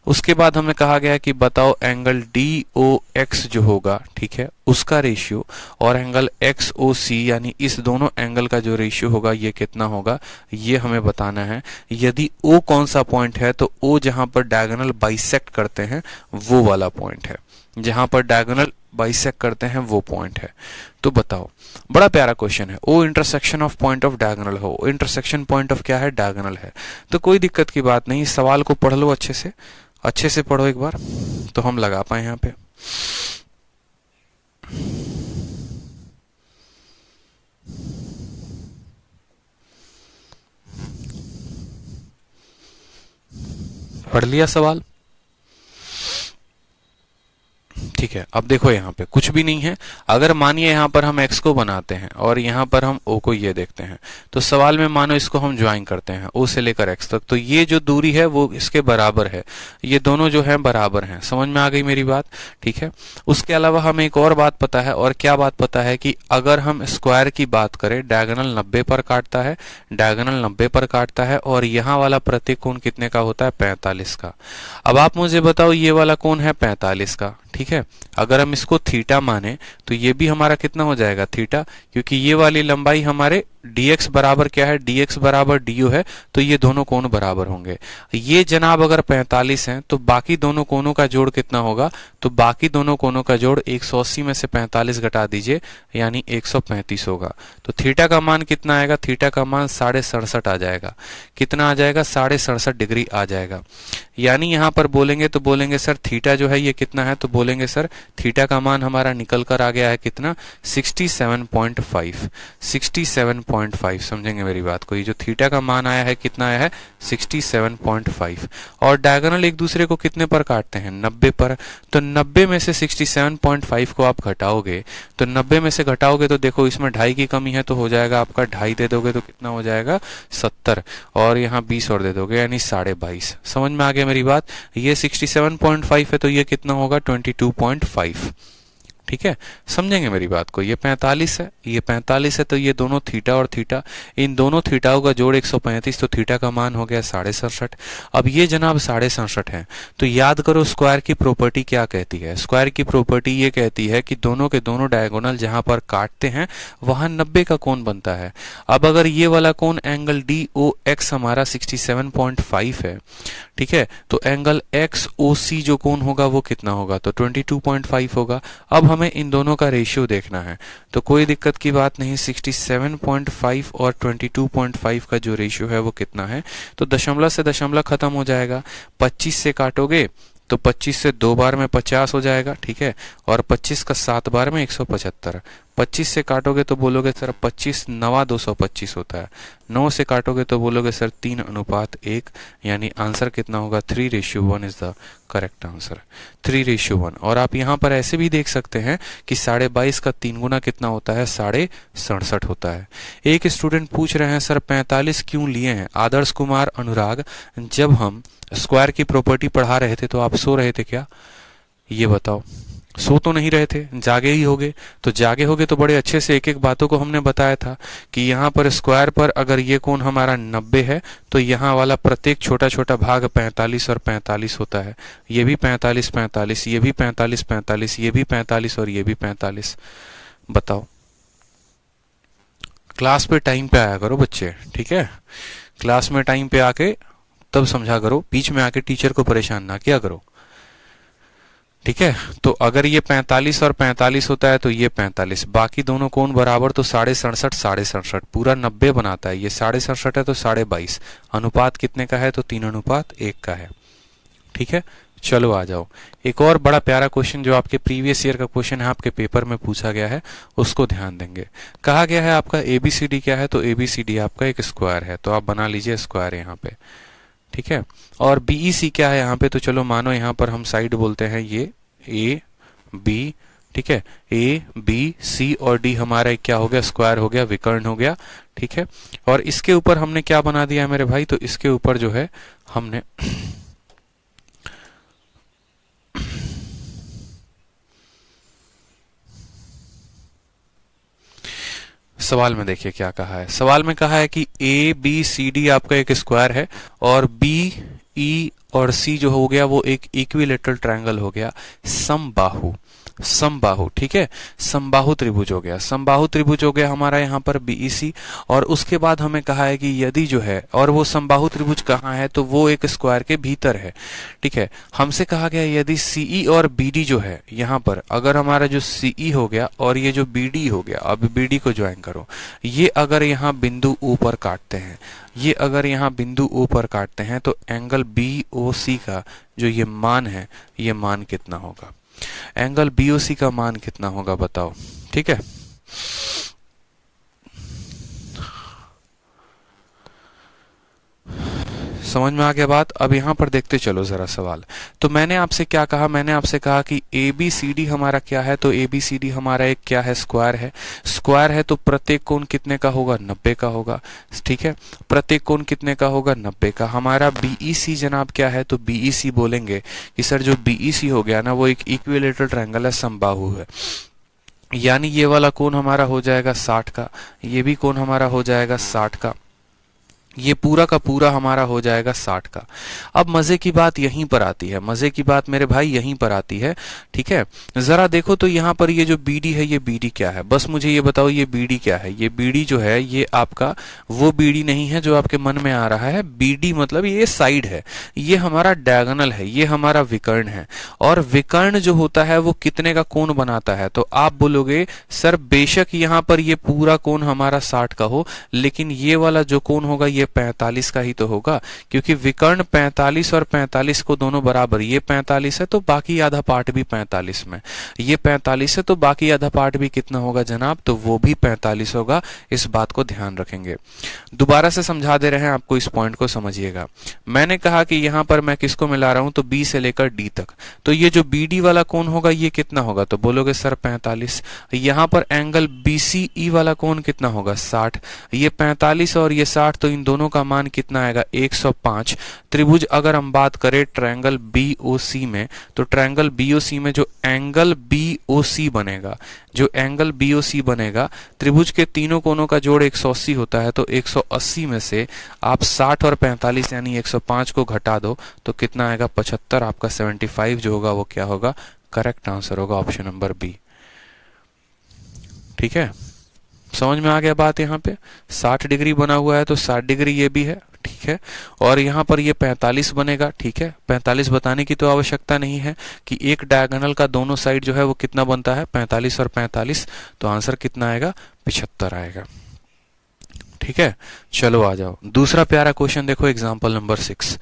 उसके बाद हमें कहा गया कि बताओ एंगल DOX जो होगा, ठीक है, उसका रेशियो, और एंगल XOC यानी इस दोनों एंगल का जो रेशियो होगा ये कितना होगा, ये हमें बताना है। यदि O कौन सा पॉइंट है, तो O जहां पर डायगोनल बाइसेक्ट करते हैं वो वाला पॉइंट है, जहां पर डायगोनल बाइसेक्ट करते हैं वो पॉइंट है। तो बताओ, बड़ा प्यारा क्वेश्चन है। O intersection of point of diagonal हो, इंटरसेक्शन पॉइंट ऑफ क्या है, डायगोनल है। तो कोई दिक्कत की बात नहीं, सवाल को पढ़ लो अच्छे से पढ़ो एक बार, तो हम लगा पाए यहाँ पे। पढ़ लिया सवाल, ठीक ठीक है, अब देखो यहाँ पे कुछ भी नहीं है। अगर मानिए यहाँ पर हम x को बनाते हैं और यहाँ पर हम o को ये देखते हैं, तो सवाल में मानो इसको हम ज्वाइन करते हैं o से लेकर x तक, तो ये जो दूरी है वो इसके बराबर है, ये दोनों जो है बराबर हैं। समझ में आ गई मेरी बात? ठीक है। उसके अलावा हमें एक और बात पता है, और क्या बात पता है कि अगर हम स्क्वायर की बात करें, डायगोनल 90 पर काटता है, डायगोनल 90 पर काटता है, और यहाँ वाला प्रत्येक कोण कितने का होता है? 45 का। अब आप मुझे बताओ ये वाला कोण है 45 का, ठीक है। अगर हम इसको थीटा माने तो ये भी हमारा कितना हो जाएगा? थीटा, क्योंकि ये वाली लंबाई हमारे dx बराबर क्या है? dx बराबर du है, तो ये दोनों कोण बराबर होंगे। ये जनाब अगर 45 हैं तो बाकी दोनों कोणों का जोड़ कितना होगा? तो बाकी दोनों कोणों का जोड़ 180 में से 45 घटा दीजिए, यानी 135 होगा। तो थीटा का मान कितना आएगा? थीटा का मान 67.5 आ जाएगा। कितना आ जाएगा? 67.5 डिग्री आ जाएगा। यानी यहाँ पर बोलेंगे तो बोलेंगे सर थीटा जो है ये कितना है? तो बोलेंगे सर थीटा का मान हमारा निकल कर आ गया है कितना? 67.5। 67.5, समझेंगे मेरी बात को? ये जो थीटा का मान आया है कितना आया है? 67.5। और डायगोनल एक दूसरे को कितने पर काटते हैं? 90 पर। तो 90 में से 67.5 को आप घटाओगे, तो 90 में से घटाओगे तो देखो इसमें 2.5 की कमी है, तो हो जाएगा आपका 2.5 दे दोगे तो कितना हो जाएगा? 70, और यहाँ 20 और दे दोगे यानी 22.5। समझ में आ गया मेरी बात? ये 67.5 है तो ये कितना होगा? 22.5। ठीक है, समझेंगे मेरी बात को? ये 45 है, ये 45 है, तो ये दोनों थीटा और थीटा, इन दोनों थीटाओं का जोड़ 135, तो थीटा का मान हो गया 67.5। अब ये जनाब 67.5 है, तो याद करो स्क्वायर की प्रॉपर्टी क्या कहती है? स्क्वायर की प्रॉपर्टी ये कहती है कि दोनों के दोनों डायगोनल जहां पर काटते हैं वहां 90 का कोण बनता है। अब अगर ये वाला कोण एंगल DOX हमारा 67.5 है, ठीक है, तो एंगल XOC जो कोण होगा वो कितना होगा? तो 22.5 होगा। अब हमें इन दोनों का रेशियो देखना है, तो कोई दिक्कत की बात नहीं। 67.5 और 22.5 का जो रेशियो है वो कितना है? तो दशमलव से दशमलव खत्म हो जाएगा। 25 से काटोगे तो 25 से 2 बार में 50 हो जाएगा, ठीक है, और 25 का 7 बार में 175। 25 से काटोगे तो बोलोगे सर 25 9 225 होता है। 9 से काटोगे तो बोलोगे सर 3:1, यानी आंसर कितना होगा? 3:1 इज द करेक्ट आंसर। 3:1। और आप यहाँ पर ऐसे भी देख सकते हैं कि 22.5 का 3 गुना कितना होता है? 67.5 होता है। एक स्टूडेंट पूछ रहे हैं सर 45 क्यों लिए हैं? आदर्श कुमार अनुराग, जब हम स्क्वायर की प्रॉपर्टी पढ़ा रहे थे तो आप सो रहे थे क्या? ये बताओ। सो तो नहीं रहे थे, जागे ही होगे। तो जागे होगे तो बड़े अच्छे से एक एक बातों को हमने बताया था कि यहाँ पर स्क्वायर पर अगर ये कोण हमारा 90 है तो यहाँ वाला प्रत्येक छोटा छोटा भाग 45 और 45 होता है। ये भी 45 45, ये भी 45 45, ये भी 45 और ये भी 45। बताओ, क्लास पे टाइम पे आया करो बच्चे, ठीक है? क्लास में टाइम पे आके तब समझा करो, बीच में आके टीचर को परेशान ना किया करो, ठीक है? तो अगर ये 45 और 45 होता है तो ये 45, बाकी दोनों कोण बराबर, तो 67.5 67.5 पूरा 90 बनाता है। ये 67.5 है तो 22.5, अनुपात कितने का है? तो 3:1 का है। ठीक है, चलो आ जाओ। एक और बड़ा प्यारा क्वेश्चन जो आपके प्रीवियस ईयर का क्वेश्चन है, आपके पेपर में पूछा गया है, उसको ध्यान देंगे। कहा गया है आपका ABCD क्या है? तो ABCD आपका एक स्क्वायर है, तो आप बना लीजिए स्क्वायर यहाँ पे, ठीक है। और BEC क्या है यहाँ पे? तो चलो मानो यहाँ पर हम साइड बोलते हैं ये AB, ठीक है, ABC और D हमारा एक क्या हो गया? स्क्वायर हो गया, विकर्ण हो गया, ठीक है। और इसके ऊपर हमने क्या बना दिया मेरे भाई? तो इसके ऊपर जो है हमने सवाल में देखिए क्या कहा है। सवाल में कहा है कि ABCD आपका एक स्क्वायर है और BE और C जो हो गया वो एक इक्विलेटरल ट्रायंगल हो गया, समबाहु। समबाहु, ठीक है, समबाहु त्रिभुज हो गया। समबाहु त्रिभुज हो गया हमारा यहाँ पर BEC। और उसके बाद हमें कहा है कि यदि जो है, और वो समबाहु त्रिभुज कहाँ है? तो वो एक स्क्वायर के भीतर है, ठीक है। हमसे कहा गया यदि CE और BD जो है यहाँ पर, अगर हमारा जो CE हो गया और ये जो BD हो गया, अब BD को ज्वाइन करो, ये अगर यहाँ बिंदु O पर काटते हैं, ये अगर यहाँ बिंदु O पर काटते हैं, तो एंगल BOC का जो ये मान है, ये मान कितना होगा? एंगल BOC का मान कितना होगा बताओ, ठीक है। समझ में आ गया बात। अब यहाँ पर देखते चलो जरा सवाल। तो मैंने आपसे क्या कहा, मैंने आपसे कहा कि ए बी सी डी हमारा क्या है, तो ए बी सी डी हमारा एक क्या है, स्क्वायर है। स्क्वायर है तो प्रत्येक कोण कितने का होगा, 90 का होगा। ठीक है, प्रत्येक कोण कितने का होगा, 90 का। हमारा बीईसी जनाब क्या है, तो बीईसी बोलेंगे कि सर जो बीईसी हो गया ना वो एक इक्विलेटरल ट्रायंगल है, समबाहु है, यानी ये वाला कोण हमारा हो जाएगा 60 का, ये भी कोण हमारा हो जाएगा 60 का, ये पूरा का पूरा हमारा हो जाएगा 60 का। अब मजे की बात यहीं पर आती है, मजे की बात मेरे भाई यहीं पर आती है। ठीक है, जरा देखो तो यहाँ पर ये जो बीडी है, ये बीडी क्या है, बस मुझे ये बताओ ये बीडी क्या है। ये बीडी जो है ये आपका वो बीडी नहीं है जो आपके मन में आ रहा है। बीडी मतलब ये साइड है, ये हमारा डायगोनल है, ये हमारा विकर्ण है। और विकर्ण जो होता है वो कितने का कोण बनाता है, तो आप बोलोगे सर बेशक यहाँ पर ये पूरा कोण हमारा 60 का हो, लेकिन ये वाला जो कोण होगा ये 45 का ही तो होगा, क्योंकि विकर्ण 45 और 45 को दोनों बराबर, ये 45 है तो बाकी आधा पार्ट भी 45 में, ये 45 है तो बाकी आधा पार्ट भी कितना होगा जनाब, तो वो भी 45 होगा। इस बात को ध्यान रखेंगे। दोबारा से समझा दे रहे हैं आपको, इस पॉइंट को समझिएगा। मैंने कहा कि यहां पर मैं किसको मिला रहा हूं, तो बी से लेकर डी तक, तो ये जो बीडी वाला कोण होगा ये कितना होगा, तो बोलोगे सर 45। यहां पर एंगल बीसीई वाला कोण कितना होगा, 60। ये 45 और ये 60, तो इन दोनों का मान कितना आएगा, 105। त्रिभुज अगर हम बात करें ट्रायंगल बीओसी में, तो ट्रायंगल बीओसी में जो एंगल बीओसी बनेगा, जो एंगल बीओसी बनेगा, त्रिभुज के तीनों कोनों का जोड़ 180 होता है, तो 180 में से आप 60 और 45 यानी 105 को घटा दो तो कितना आएगा, 75। आपका 75 जो होगा वो क्या होगा, करेक्ट आंसर होगा ऑप्शन नंबर बी। ठीक है, समझ में आ गया बात। यहाँ पे 60 डिग्री बना हुआ है तो 60 डिग्री ये भी है, ठीक है, और यहाँ पर ये 45 बनेगा। ठीक है, 45 बताने की तो आवश्यकता नहीं है कि एक डायगोनल का दोनों साइड जो है वो कितना बनता है, 45 और 45, तो आंसर कितना आएगा, 75 आएगा। ठीक है, चलो आ जाओ दूसरा प्यारा क्वेश्चन देखो, एग्जाम्पल नंबर 6।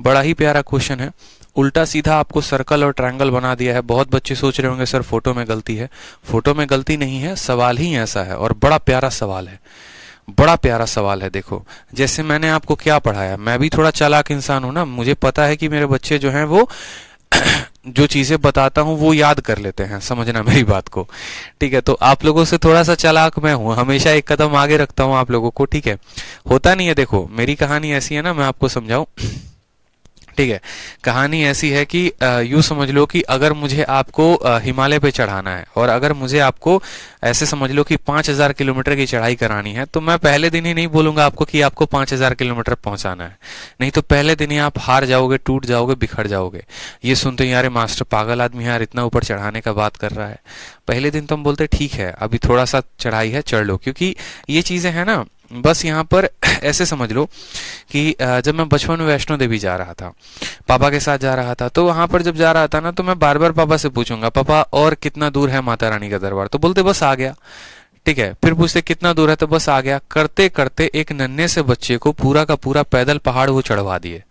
बड़ा ही प्यारा क्वेश्चन है, उल्टा सीधा आपको सर्कल और ट्रायंगल बना दिया है। बहुत बच्चे सोच रहे होंगे सर फोटो में गलती है, फोटो में गलती नहीं है, सवाल ही ऐसा है और बड़ा प्यारा सवाल है, बड़ा प्यारा सवाल है। देखो जैसे मैंने आपको क्या पढ़ाया, मैं भी थोड़ा चालाक इंसान हूं ना, मुझे पता है कि मेरे बच्चे जो हैं वो जो चीजें बताता हूं वो याद कर लेते हैं, समझना मेरी बात को। ठीक है, तो आप लोगों से थोड़ा सा चालाक मैं हूं, हमेशा एक कदम आगे रखता हूं आप लोगों को। ठीक है, होता नहीं है, देखो मेरी कहानी ऐसी है ना, मैं आपको समझाऊं। ठीक है, कहानी ऐसी है कि यूं समझ लो कि अगर मुझे आपको हिमालय पे चढ़ाना है और अगर मुझे आपको ऐसे समझ लो कि 5000 किलोमीटर की चढ़ाई करानी है, तो मैं पहले दिन ही नहीं बोलूंगा आपको कि आपको 5000 किलोमीटर पहुंचाना है, नहीं तो पहले दिन ही आप हार जाओगे, टूट जाओगे, बिखर जाओगे। ये सुनते ही यार मास्टर पागल आदमी है यार, इतना ऊपर चढ़ाने का बात कर रहा है। पहले दिन तो हम बोलते ठीक है अभी थोड़ा सा चढ़ाई है, चढ़ लो, क्योंकि ये चीजें है ना, बस यहाँ पर ऐसे समझ लो कि जब मैं बचपन में वैष्णो देवी जा रहा था, पापा के साथ जा रहा था, तो वहां पर जब जा रहा था ना, तो मैं बार बार पापा से पूछूंगा, पापा और कितना दूर है माता रानी का दरबार, तो बोलते बस आ गया। ठीक है, फिर पूछते कितना दूर है, तो बस आ गया। करते करते एक नन्हे से बच्चे को पूरा का पूरा पैदल पहाड़ वो चढ़वा दिए।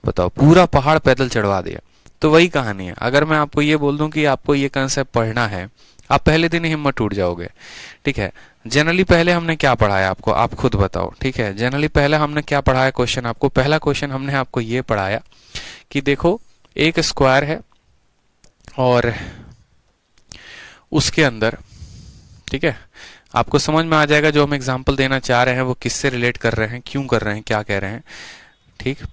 बताओ, पूरा पहाड़ पैदल चढ़वा दिया। तो वही कहानी है, अगर मैं आपको ये बोल दूं कि आपको ये कंसेप्ट पढ़ना है, आप पहले दिन ही हिम्मत टूट जाओगे। ठीक है, जनरली पहले हमने क्या पढ़ाया आपको, आप खुद बताओ। ठीक है, जनरली पहले हमने क्या पढ़ाया, क्वेश्चन आपको, पहला क्वेश्चन हमने आपको ये पढ़ाया कि देखो एक स्क्वायर है और उसके अंदर, ठीक है, आपको समझ में आ जाएगा जो हम एग्जांपल देना चाह रहे हैं वो किससे रिलेट कर रहे हैं, क्यों कर रहे हैं, क्या कह रहे हैं। ठीक,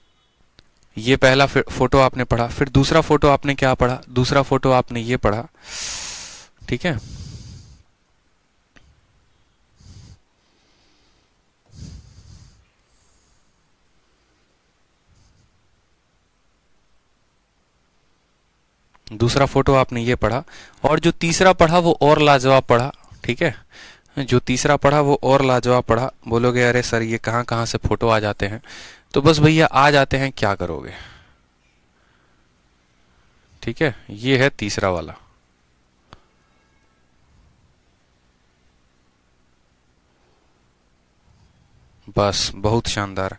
ये पहला फोटो आपने पढ़ा, फिर दूसरा फोटो आपने क्या पढ़ा, दूसरा फोटो आपने ये पढ़ा। ठीक है, दूसरा फोटो आपने ये पढ़ा, और जो तीसरा पढ़ा वो और लाजवाब पढ़ा। ठीक है, जो तीसरा पढ़ा वो और लाजवाब पढ़ा। बोलोगे अरे सर ये कहां कहां से फोटो आ जाते हैं, तो बस भैया आ जाते हैं, क्या करोगे। ठीक है, ये है तीसरा वाला। बस बहुत शानदार।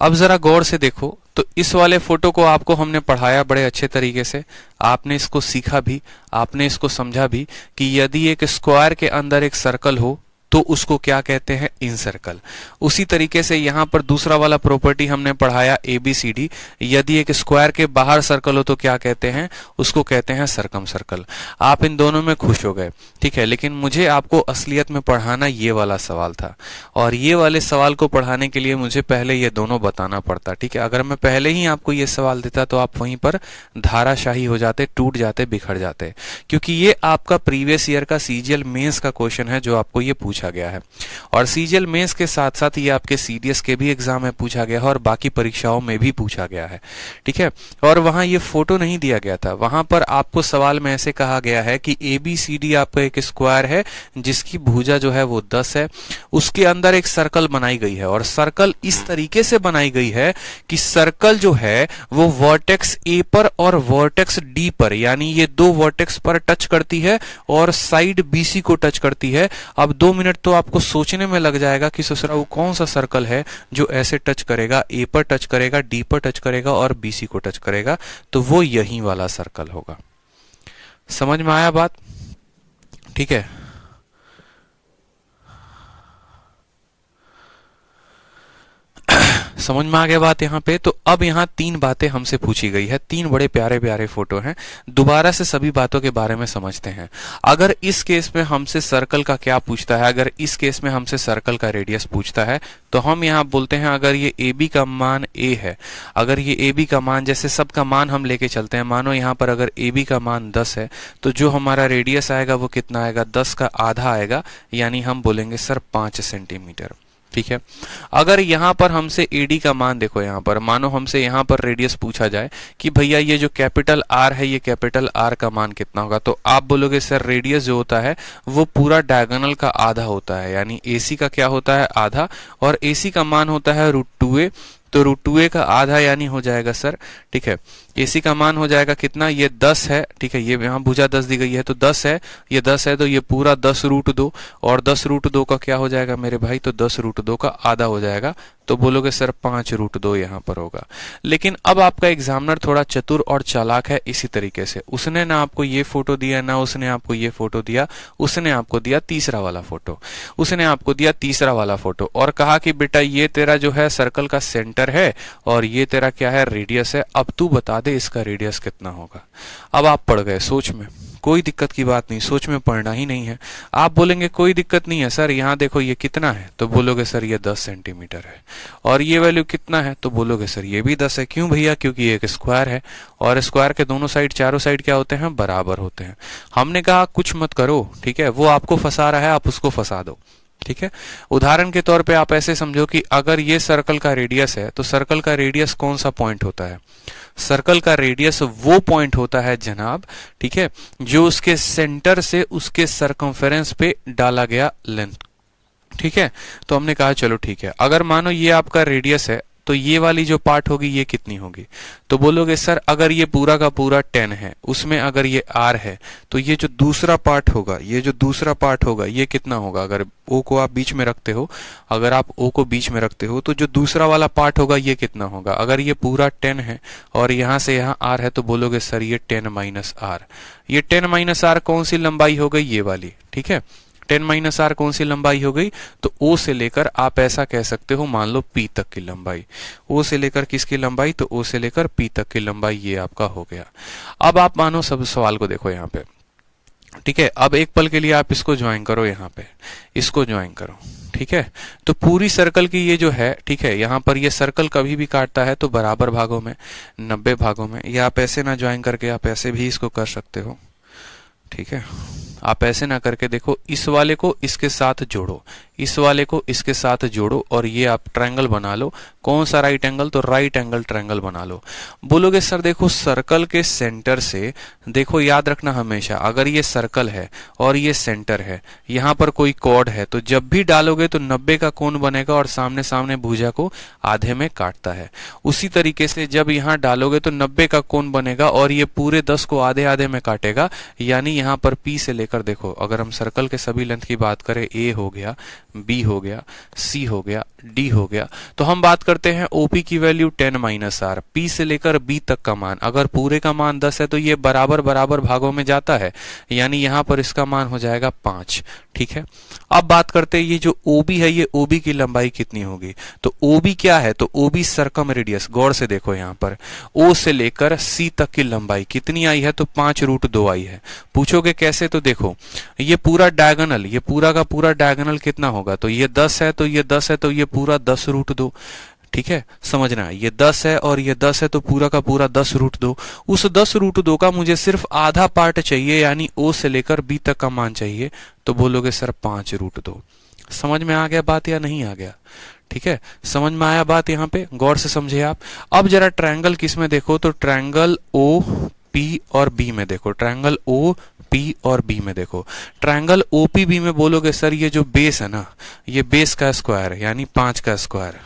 अब जरा गौर से देखो, तो इस वाले फोटो को आपको हमने पढ़ाया बड़े अच्छे तरीके से, आपने इसको सीखा भी, आपने इसको समझा भी कि यदि एक स्क्वायर के अंदर एक सर्कल हो, तो उसको क्या कहते हैं, इन सर्कल। उसी तरीके से यहां पर दूसरा वाला प्रॉपर्टी हमने पढ़ाया ABCD, यदि एक स्क्वायर के बाहर सर्कल हो तो क्या कहते हैं, उसको कहते हैं सर्कम सर्कल। आप इन दोनों में खुश हो गए, ठीक है। लेकिन मुझे आपको असलियत में पढ़ाना ये वाला सवाल था, और ये वाले सवाल को पढ़ाने के लिए मुझे पहले ये दोनों बताना पड़ता, ठीक है। अगर मैं पहले ही आपको ये सवाल देता तो आप वहीं पर धाराशाही हो जाते, टूट जाते, बिखर जाते, क्योंकि ये आपका प्रीवियस ईयर का सीजीएल मेंस का क्वेश्चन है जो आपको ये पूछा गया है। और सीजीएल मेंस के साथ साथ ये आपके सीडीएस के भी एग्जाम में पूछा गया है और बाकी परीक्षाओं में भी पूछा गया है, ठीक है। और वहां ये फोटो नहीं दिया गया था, वहां पर आपको सवाल में ऐसे कहा गया है कि ABCD आपका एक स्क्वायर है जिसकी भुजा जो है वो 10 है, उसके अंदर एक सर्कल बनाई गई है, और सर्कल इस तरीके से बनाई गई है कि सर्कल जो है वो वर्टेक्स A पर और वर्टेक्स D पर, यानी ये दो वर्टेक्स पर टच करती है और साइड BC को टच करती है। अब 2 मिनट तो आपको सोचने में लग जाएगा कि ससुरा वो कौन सा सर्कल है जो ऐसे टच करेगा, A पर टच करेगा, D पर टच करेगा और BC को टच करेगा, तो वो यही वाला सर्कल होगा। समझ में आया बात, ठीक है। समझ में आ गया बात यहाँ पे। तो अब यहाँ 3 बातें हमसे पूछी गई है, 3 बड़े प्यारे प्यारे फोटो हैं। दोबारा से सभी बातों के बारे में समझते हैं। अगर इस केस में हमसे सर्कल का क्या पूछता है, अगर इस केस में हमसे सर्कल का रेडियस पूछता है, तो हम यहाँ बोलते हैं अगर ये AB का मान A है, अगर ये AB का मान, जैसे सबका मान हम लेके चलते हैं, मानो यहाँ पर अगर AB का मान 10 है, तो जो हमारा रेडियस आएगा वो कितना आएगा, 10 का आधा आएगा, यानी हम बोलेंगे सर 5 सेंटीमीटर, ठीक है। अगर यहाँ पर हमसे AD का मान, देखो यहाँ पर मानो हमसे यहाँ पर रेडियस पूछा जाए कि भैया ये जो कैपिटल R है, ये कैपिटल R का मान कितना होगा, तो आप बोलोगे सर रेडियस जो होता है वो पूरा डायगोनल का आधा होता है, यानी AC का क्या होता है, आधा, और AC का मान होता है √2a, तो √2a का आधा यानी हो जाएगा सर, ठीक है। AC का मान हो जाएगा कितना, ये 10 है, ठीक है, ये यहाँ भुजा 10 दी गई है तो 10 है, ये 10 है तो ये पूरा 10√2, और 10√2 का क्या हो जाएगा मेरे भाई, तो 10√2 का आधा हो जाएगा, तो बोलोगे सर 5√2 यहाँ पर होगा। लेकिन अब आपका एग्जामिनर थोड़ा चतुर और चालाक है, इसी तरीके से उसने ना आपको ये फोटो दिया, ना उसने आपको ये फोटो दिया, उसने आपको दिया तीसरा वाला फोटो, उसने आपको दिया तीसरा वाला फोटो और कहा कि बेटा ये तेरा जो है सर्कल का सेंटर है और ये तेरा क्या है, रेडियस है, अब तू बता दे इसका रेडियस कितना होगा। अब आप पढ़ गए सोच में, कोई दिक्कत की बात नहीं, सोच में पढ़ना ही नहीं है। आप बोलेंगे कोई दिक्कत नहीं है सर, यहाँ देखो ये कितना है, तो बोलोगे सर ये 10 सेंटीमीटर है, और ये वैल्यू कितना है, तो बोलोगे सर ये भी 10 है। क्यों भैया, क्योंकि ये एक स्क्वायर है और स्क्वायर के दोनों साइड, चारों साइड क्या होते हैं, बराबर होते हैं। हमने कहा कुछ मत करो, ठीक है, वो आपको फंसा रहा है, आप उसको फंसा दो, ठीक है। उदाहरण के तौर पे आप ऐसे समझो कि अगर ये सर्कल का रेडियस है, तो सर्कल का रेडियस कौन सा पॉइंट होता है, सर्कल का रेडियस वो पॉइंट होता है जनाब, ठीक है, जो उसके सेंटर से उसके सरकमफेरेंस पे डाला गया लेंथ, ठीक है। तो हमने कहा चलो ठीक है, अगर मानो ये आपका रेडियस है तो ये वाली जो पार्ट होगी ये कितनी होगी, तो बोलोगे सर अगर ये पूरा का पूरा 10 है, उसमें अगर ये R है, तो ये जो दूसरा पार्ट होगा, ये जो दूसरा पार्ट होगा ये कितना होगा, अगर O को आप बीच में रखते हो, अगर आप O को बीच में रखते हो तो जो दूसरा वाला पार्ट होगा ये कितना होगा, अगर ये पूरा 10 है और यहाँ से यहाँ R है, तो बोलोगे सर ये 10 माइनस R। ये 10 माइनस R कौन सी लंबाई हो गई, ये वाली, ठीक है। 10 माइनस R कौन सी लंबाई हो गई, तो O से लेकर आप ऐसा कह सकते हो, मान लो P तक की लंबाई, O से लेकर किसकी लंबाई, तो O से लेकर P तक की लंबाई, ये आपका हो गया। अब आप मानो सब सवाल को देखो यहाँ पे, ठीक है। अब एक पल के लिए आप इसको ज्वाइन करो, यहाँ पे इसको ज्वाइन करो, ठीक है। तो पूरी सर्कल की ये जो है, ठीक है, यहाँ पर ये सर्कल कभी भी काटता है तो बराबर भागों में, 90 भागों में, या आप ऐसे ना ज्वाइन करके आप ऐसे भी इसको कर सकते हो, ठीक है। आप ऐसे ना करके देखो, इस वाले को इसके साथ जोड़ो, इस वाले को इसके साथ जोड़ो और ये आप ट्रायंगल बना लो। कौन सा, राइट एंगल, तो राइट एंगल ट्रायंगल बना लो। बोलोगे सर देखो सर्कल के सेंटर से, देखो याद रखना हमेशा, अगर ये सर्कल है और ये सेंटर है, यहाँ पर कोई कॉर्ड है, तो जब भी डालोगे तो 90 का कोण बनेगा और सामने सामने भुजा को आधे में काटता है। उसी तरीके से जब यहाँ डालोगे तो 90 का कोण बनेगा और ये पूरे 10 को आधे आधे में काटेगा, यानी यहाँ पर P से लेकर, देखो अगर हम सर्कल के सभी लेंथ की बात करें, A हो गया, बी हो गया, सी हो गया, डी हो गया। तो हम बात करते हैं ओपी की वैल्यू 10 माइनस आर, पी से लेकर बी तक का मान। अगर पूरे का मान 10 है तो ये बराबर बराबर भागों में जाता है, यानी यहां पर इसका मान हो जाएगा 5। ठीक है, अब बात करते हैं ये जो ओबी है, ये ओबी की लंबाई कितनी होगी। तो ओबी क्या है, तो ओबी सर्कम रेडियस, गौर से देखो यहां पर ओ से लेकर सी तक की लंबाई कितनी आई है, तो 5√2 आई है। पूछोगे कैसे, तो देखो ये पूरा डायगोनल, ये पूरा का पूरा डायगोनल कितना होगा, तो ये 10 है, तो ये 10 है, तो ये पूरा 10√2। ठीक है, समझना, ये 10 है और ये 10 है, तो पूरा का पूरा 10√2। उस 10√2 का मुझे सिर्फ आधा पार्ट चाहिए, यानी ओ से लेकर बी तक का मान चाहिए। तो बोलोगे सर 5√2। समझ में आ गया बात या नहीं आ गया? ठीक है, समझ में आया बात? यहाँ पे गौर से समझे आप। अब जरा ट्रायंगल किस में देखो, तो ट्रायंगल ओ पी और बी में देखो, ट्रायंगल ओ पी और बी में देखो। ट्रायंगल ओपीबी में बोलोगे सर ये जो बेस है ना, ये बेस का स्क्वायर यानी 5 का स्क्वायर,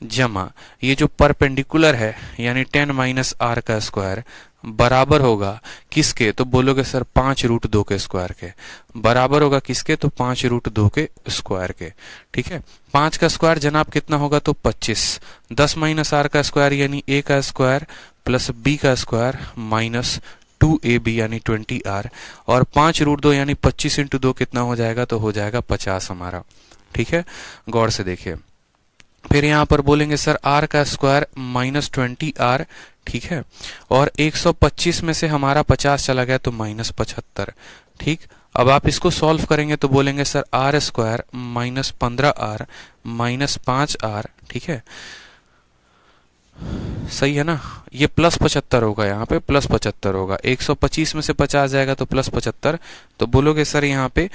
जमा ये जो परपेंडिकुलर है यानी 10 माइनस आर का स्क्वायर, बराबर होगा किसके, तो बोलोगे सर 5√2 के स्क्वायर के। बराबर होगा किसके, तो 5√2 के स्क्वायर के। ठीक है, 5 का स्क्वायर जनाब कितना होगा, तो 25। 10 माइनस आर का स्क्वायर यानी ए का स्क्वायर प्लस बी का स्क्वायर माइनस 2ab यानी 20r, और 5√2 यानी 25 इंटू 2 कितना हो जाएगा, तो हो जाएगा 50 हमारा। ठीक है, गौर से देखिए। फिर यहां पर बोलेंगे सर r का स्क्वायर माइनस 20r। ठीक है, और 125 में से हमारा 50 चला गया तो माइनस 75। ठीक, अब आप इसको सॉल्व करेंगे तो बोलेंगे sir r square minus 15r minus 5r। ठीक है, सही है ना, ये प्लस 75 होगा, यहाँ पे प्लस 75 होगा। 125 में से 50 जाएगा तो प्लस 75। तो बोलोगे सर यहाँ पे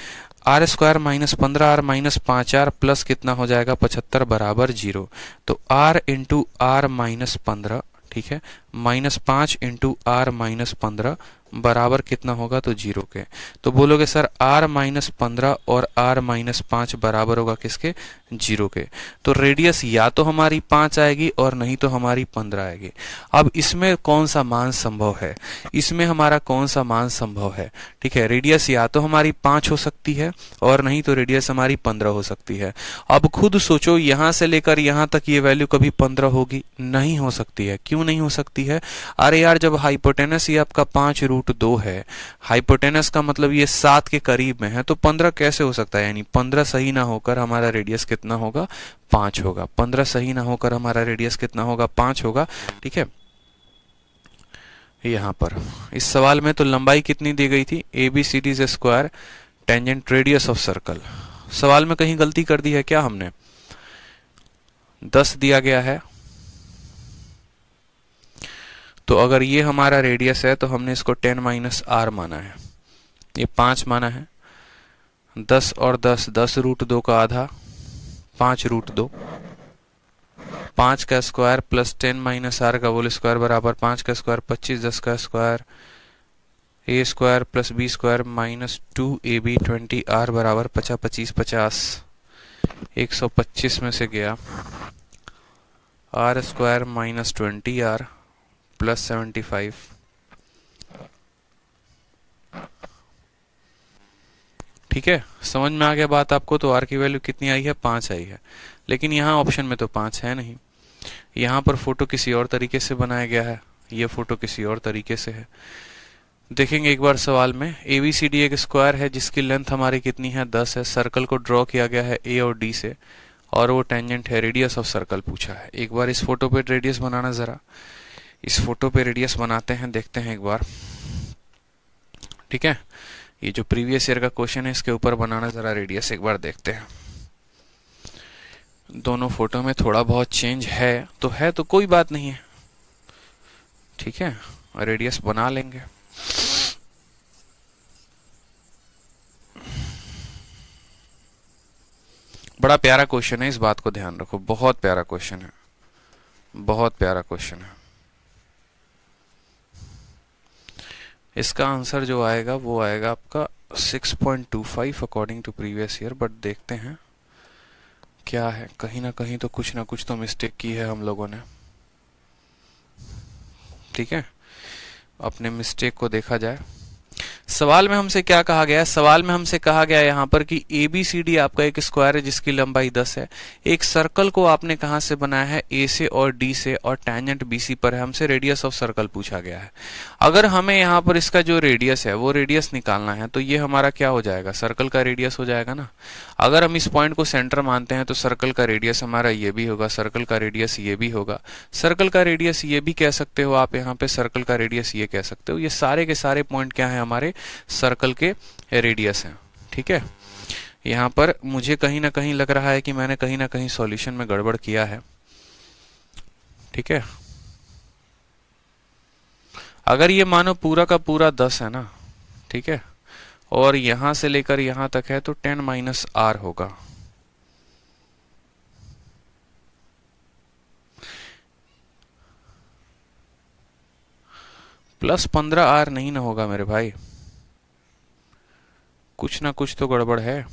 R square minus 15r minus 5r plus कितना हो जाएगा 75 बराबर 0। तो r इंटू आर माइनस 15, ठीक है, माइनस 5 इंटू आर माइनस 15 बराबर कितना होगा, तो 0 के। तो बोलोगे सर r माइनस 15 और r माइनस 5 बराबर होगा किसके, 0 के। तो रेडियस या तो हमारी 5 आएगी और नहीं तो हमारी 15 आएगी। अब इसमें कौन सा मान संभव है, इसमें हमारा कौन सा मान संभव है? ठीक है, रेडियस या तो हमारी 5 हो सकती है और नहीं तो रेडियस हमारी 15 हो सकती है। अब खुद सोचो, यहां से लेकर यहां तक ये वैल्यू कभी 15 होगी? नहीं हो सकती है। क्यों नहीं हो सकती है? अरे यार, जब हाइपोटेनस ये आपका 5√2 है, हाइपोटेनस का मतलब ये 7 के करीब में है, तो 15 कैसे हो सकता है? यानी 15 सही ना होकर हमारा रेडियस कितना होगा, 5 होगा। 15 सही ना होकर हमारा रेडियस कितना होगा, 5 होगा। ठीक है, यहां पर इस सवाल में तो लंबाई कितनी दी गई थी, ABCD is square tangent radius of circle. सवाल में कहीं गलती कर दी है क्या हमने? 10 दिया गया है, तो अगर ये हमारा रेडियस है तो हमने इसको 10 माइनस आर माना है, ये 5 माना है। 10 और 10, 10√2 का आधा 5√2, 5 का स्क्वायर प्लस 10 माइनस आर का होल स्क्वायर बराबर 5 का स्क्वायर 25, 10 का square a square plus b square minus 2ab 20r बराबर 50, 25, 50। 125 में से गया r square minus 20r plus 75। ठीक है, समझ में आ गया बात आपको? तो r की वैल्यू कितनी आई है, 5 आई है। लेकिन यहाँ ऑप्शन में तो 5 है नहीं। यहाँ पर फोटो किसी और तरीके से बनाया गया है, ये फोटो किसी और तरीके से है। देखेंगे एक बार सवाल में, ABCD एक स्क्वायर है जिसकी लेंथ हमारी कितनी है, 10 है। सर्कल को ड्रॉ किया गया है A और D से, और वो टेंजेंट है, रेडियस ऑफ सर्कल पूछा है। एक बार इस फोटो पे रेडियस बनाना, जरा इस फोटो पे रेडियस बनाते हैं, देखते हैं एक बार। ठीक है, ये जो प्रीवियस ईयर का क्वेश्चन है इसके ऊपर बनाना जरा रेडियस, एक बार देखते हैं। दोनों फोटो में थोड़ा बहुत चेंज है तो कोई बात नहीं है। ठीक है, रेडियस बना लेंगे। बड़ा प्यारा क्वेश्चन है, इस बात को ध्यान रखो, बहुत प्यारा क्वेश्चन है, बहुत प्यारा क्वेश्चन है। इसका आंसर जो आएगा वो आएगा आपका 6.25 according to previous year. But देखते हैं क्या है, कहीं ना कहीं तो कुछ ना कुछ तो मिस्टेक की है हम लोगों ने। ठीक है, अपने मिस्टेक को देखा जाए। सवाल में हमसे क्या कहा गया है? सवाल में हमसे कहा गया है यहाँ पर कि ABCD आपका एक स्क्वायर है जिसकी लंबाई 10 है। एक सर्कल को आपने कहाँ से बनाया है? A से और D से, और टेंजेंट BC पर है। हमसे रेडियस ऑफ सर्कल पूछा गया है। अगर हमें यहाँ पर इसका जो रेडियस है वो रेडियस निकालना है तो ये हमारा क्या हो जाएगा? सर्कल का रेडियस हो जाएगा ना। अगर हम इस पॉइंट को सेंटर मानते हैं तो सर्कल का रेडियस हमारा ये भी होगा, सर्कल का रेडियस ये भी होगा, सर्कल का रेडियस ये भी कह सकते हो आप, यहाँ पे सर्कल का रेडियस ये कह सकते हो। ये सारे के सारे पॉइंट क्या है? हमारे सर्कल के रेडियस हैं। ठीक है, यहाँ पर मुझे कहीं ना कहीं लग रहा है कि मैंने कहीं ना कहीं सॉल्यूशन में गड़बड़ किया है। ठीक है, अगर ये मानो पूरा का पूरा 10 है ना, ठीक है, और यहां से लेकर यहां तक है तो 10 माइनस आर होगा। प्लस 15 आर नहीं ना होगा मेरे भाई, कुछ ना कुछ तो गड़बड़ है।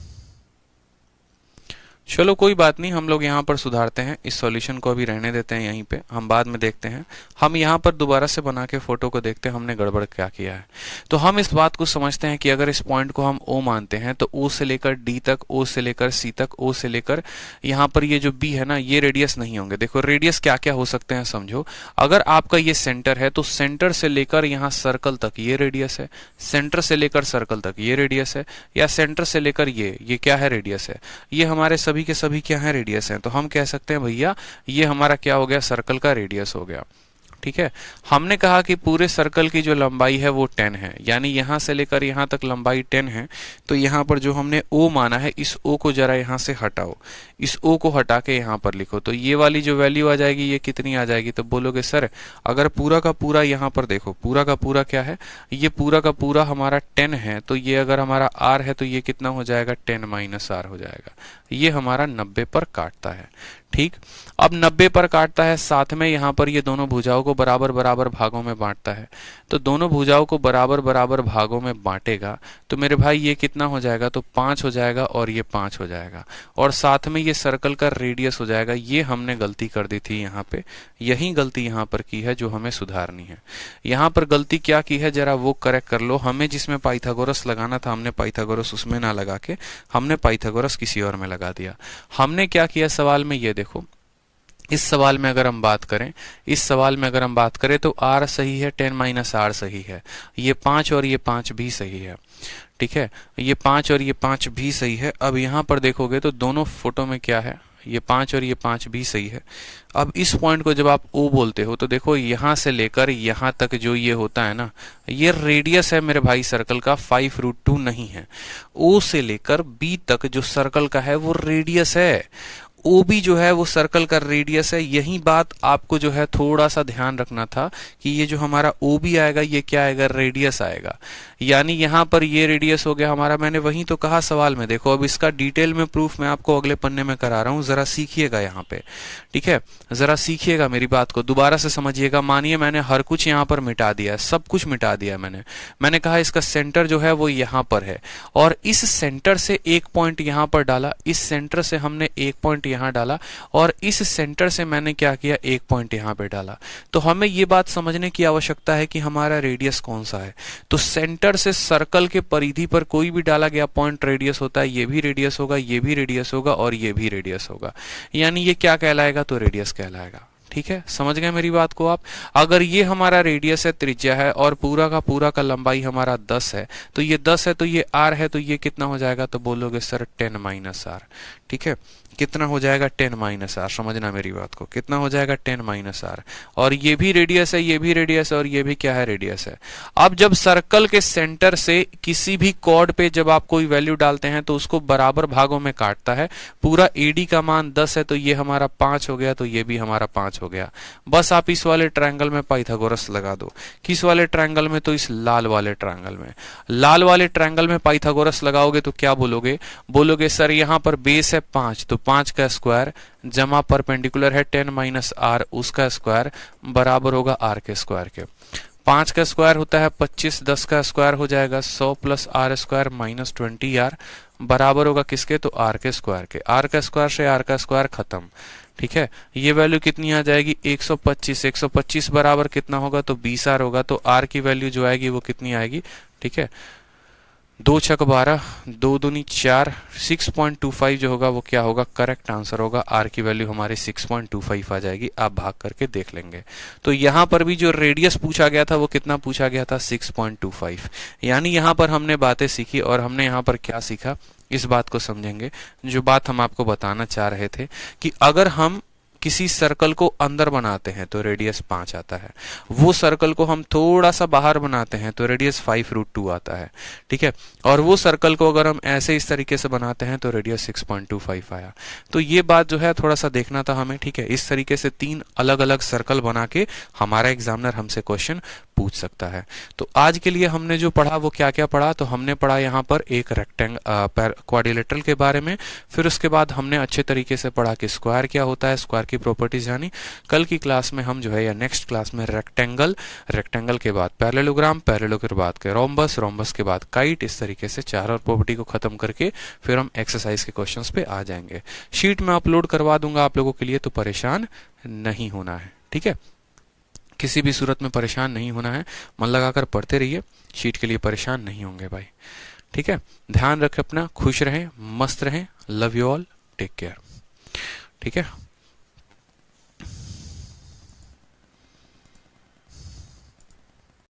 चलो कोई बात नहीं, हम लोग यहाँ पर सुधारते हैं। इस सॉल्यूशन को अभी रहने देते हैं यहीं पे, हम बाद में देखते हैं। हम यहाँ पर दोबारा से बना के फोटो को देखते हैं हमने गड़बड़ क्या किया है। तो हम इस बात को समझते हैं कि अगर इस पॉइंट को हम O मानते हैं तो O से लेकर D तक, O से लेकर C तक, O से लेकर यहाँ पर ये जो B है ना, ये रेडियस नहीं होंगे। देखो रेडियस क्या क्या हो सकते हैं समझो। अगर आपका ये सेंटर है तो सेंटर से लेकर यहाँ सर्कल तक ये रेडियस है, सेंटर से लेकर सर्कल तक ये रेडियस है, या सेंटर से लेकर ये क्या है? रेडियस है। ये हमारे सभी के सभी क्या है? रेडियस हैं। तो हम कह सकते हैं भैया ये हमारा क्या हो गया? सर्कल का रेडियस हो गया। ठीक है, हमने कहा कि पूरे सर्कल की जो लंबाई है वो 10 है, यानी यहां से लेकर यहां तक लंबाई 10 है। तो यहां पर जो हमने O माना है, इस O को जरा यहां से हटाओ, इस O को हटा के यहां पर लिखो, तो ये वाली जो वैल्यू आ जाएगी ये कितनी आ जाएगी? तो बोलोगे सर अगर पूरा का पूरा यहां पर देखो, पूरा का पूरा क्या है? ये पूरा का पूरा हमारा 10 है, तो ये अगर हमारा R है तो ये कितना हो जाएगा? 10 माइनस R हो जाएगा। ये हमारा 90 पर काटता है। ठीक, अब 90 पर काटता है, साथ में यहाँ पर ये दोनों भुजाओं को बराबर बराबर भागों में बांटता है। तो दोनों भुजाओं को बराबर बराबर भागों में बांटेगा तो मेरे भाई ये कितना हो जाएगा? तो 5 हो जाएगा और ये 5 हो जाएगा, और साथ में ये सर्कल का रेडियस हो जाएगा। ये हमने गलती कर दी थी यहाँ पे, यही गलती यहाँ पर की है जो हमें सुधारनी है। यहाँ पर गलती क्या की है जरा वो करेक्ट कर लो। हमें जिसमें पाइथागोरस लगाना था हमने पाइथागोरस उसमें ना लगा के हमने पाइथागोरस किसी और में लगा दिया। हमने क्या किया सवाल में, ये देखो इस सवाल में अगर हम बात करें, इस सवाल में अगर हम बात करें तो R सही है, 10 माइनस R सही है, ये 5 और ये 5 भी सही है। ठीक है, ये 5 और ये 5 भी सही है। अब यहाँ पर देखोगे तो दोनों फोटो में क्या है? ये 5 और ये 5 भी सही है। अब इस पॉइंट को जब आप O बोलते हो तो देखो यहाँ से लेकर यहाँ तक जो ये होता है ना, ये रेडियस है मेरे भाई सर्कल का, 5√2 नहीं है। O से लेकर B तक जो सर्कल का है वो रेडियस है, OB जो है वो सर्कल का रेडियस है। यही बात आपको जो है थोड़ा सा ध्यान रखना था कि ये जो हमारा OB आएगा ये क्या आएगा? रेडियस आएगा, यानी यहाँ पर ये रेडियस हो गया हमारा। मैंने वही तो कहा सवाल में, देखो अब इसका डिटेल में प्रूफ मैं आपको अगले पन्ने में करा रहा हूँ, जरा सीखिएगा यहाँ पे। ठीक है, जरा सीखिएगा मेरी बात को, दोबारा से समझिएगा। मानिए मैंने हर कुछ यहाँ पर मिटा दिया है, सब कुछ मिटा दिया है मैंने कहा इसका सेंटर जो है वो यहाँ पर है, और इस सेंटर से एक पॉइंट यहाँ पर डाला, इस सेंटर से हमने एक पॉइंट यहाँ डाला, और इस सेंटर से मैंने क्या किया? एक पॉइंट यहाँ पे डाला। तो हमें ये बात समझने की आवश्यकता है कि हमारा रेडियस कौन सा है। तो सेंटर से सर्कल के परिधि पर कोई भी डाला गया पॉइंट रेडियस होता है, ये भी रेडियस होगा, ये भी रेडियस होगा, और ये भी रेडियस होगा, यानी ये क्या कहलाएगा? तो रेडियस कहलाएगा। ठीक है, समझ गए मेरी बात को आप? अगर ये हमारा रेडियस है, त्रिज्या है, और पूरा का लंबाई हमारा 10 है, तो ये 10 है तो ये R है, तो ये कितना हो जाएगा? तो बोलोगे सर 10 माइनस R। ठीक है, कितना हो जाएगा? 10 माइनस R। समझना मेरी बात को, कितना हो जाएगा? 10 माइनस R। और ये भी रेडियस है, ये भी रेडियस है, और ये भी क्या है? रेडियस है। अब जब सर्कल के सेंटर से किसी भी कॉर्ड पे जब आप कोई वैल्यू डालते हैं तो उसको बराबर भागों में काटता है। पूरा AD का मान 10 है तो ये हमारा 5 हो गया, तो ये भी हमारा 5 हो गया। बस आप इस वाले ट्रायंगल में पाइथागोरस लगा दो। किस वाले ट्रायंगल में? तो इस लाल वाले ट्रायंगल में। लाल वाले ट्रायंगल में पाइथागोरस लगाओगे तो क्या बोलोगे? बोलोगे सर यहाँ पर बेस है 5, तो 5 का स्क्वायर जमा परपेंडिकुलर है 10 माइनस R उसका स्क्वायर बराबर होगा R के स्क्वायर के। 5 का स्क्वायर होता है 25, 10 का स्क्वायर हो जाएगा 100 plus R square minus 20R बराबर होगा किसके? तो R के स्क्वायर के। R का स्क्वायर से R का स्क्वायर खत्म। ठीक है, ये वैल्यू कितनी आ जाएगी? 125। 125 बराबर कितना होगा? तो 20R होगा। तो R की वैल्यू जो आएगी वो कितनी आएगी? ठीक है, 2 छक 12, 2 दूनी 4, 6.25 जो होगा वो क्या होगा, करेक्ट आंसर होगा। आर की वैल्यू हमारी 6.25 आ जाएगी, आप भाग करके देख लेंगे। तो यहां पर भी जो रेडियस पूछा गया था वो कितना पूछा गया था, 6.25। यानी यहां पर हमने बातें सीखी, और हमने यहां पर क्या सीखा, इस बात को समझेंगे। जो बात हम आपको बताना चाह रहे थे कि अगर हम किसी सर्कल को अंदर बनाते हैं तो रेडियस 5 आता है, वो सर्कल को हम थोड़ा सा बाहर बनाते हैं तो रेडियस 5√2 आता है, ठीक है। और वो सर्कल को अगर हम ऐसे इस तरीके से बनाते हैं तो रेडियस 6.25 आया। तो ये बात जो है थोड़ा सा देखना था हमें, ठीक है। इस तरीके से 3 अलग अलग सर्कल बना के हमारा एग्जामिनर हमसे क्वेश्चन पूछ सकता है। तो आज के लिए हमने जो पढ़ा वो क्या क्या पढ़ा, तो हमने पढ़ा यहाँ पर एक क्वाड्रिलेटरल के बारे में, फिर उसके बाद हमने अच्छे तरीके से पढ़ा कि स्क्वायर क्या होता है, स्क्वायर की प्रॉपर्टीज जानी। कल की क्लास में हम जो है, या नेक्स्ट क्लास में रेक्टेंगल, रेक्टेंगल के बाद पैरेललोग्राम, पैरेललोग्राम के बाद के रोम्बस, रोम्बस के बाद काइट, इस तरीके से 4 और प्रॉपर्टी को खत्म करके फिर हम एक्सरसाइज के क्वेश्चंस पे आ जाएंगे। शीट में अपलोड करवा दूंगा आप लोगों के लिए, तो परेशान नहीं होना है, ठीक है। किसी भी सूरत में परेशान नहीं होना है, मन लगाकर पढ़ते रहिए, शीट के लिए परेशान नहीं होंगे भाई, ठीक है। ध्यान रखें अपना, खुश रहें, मस्त रहें, love you all, take care, ठीक है।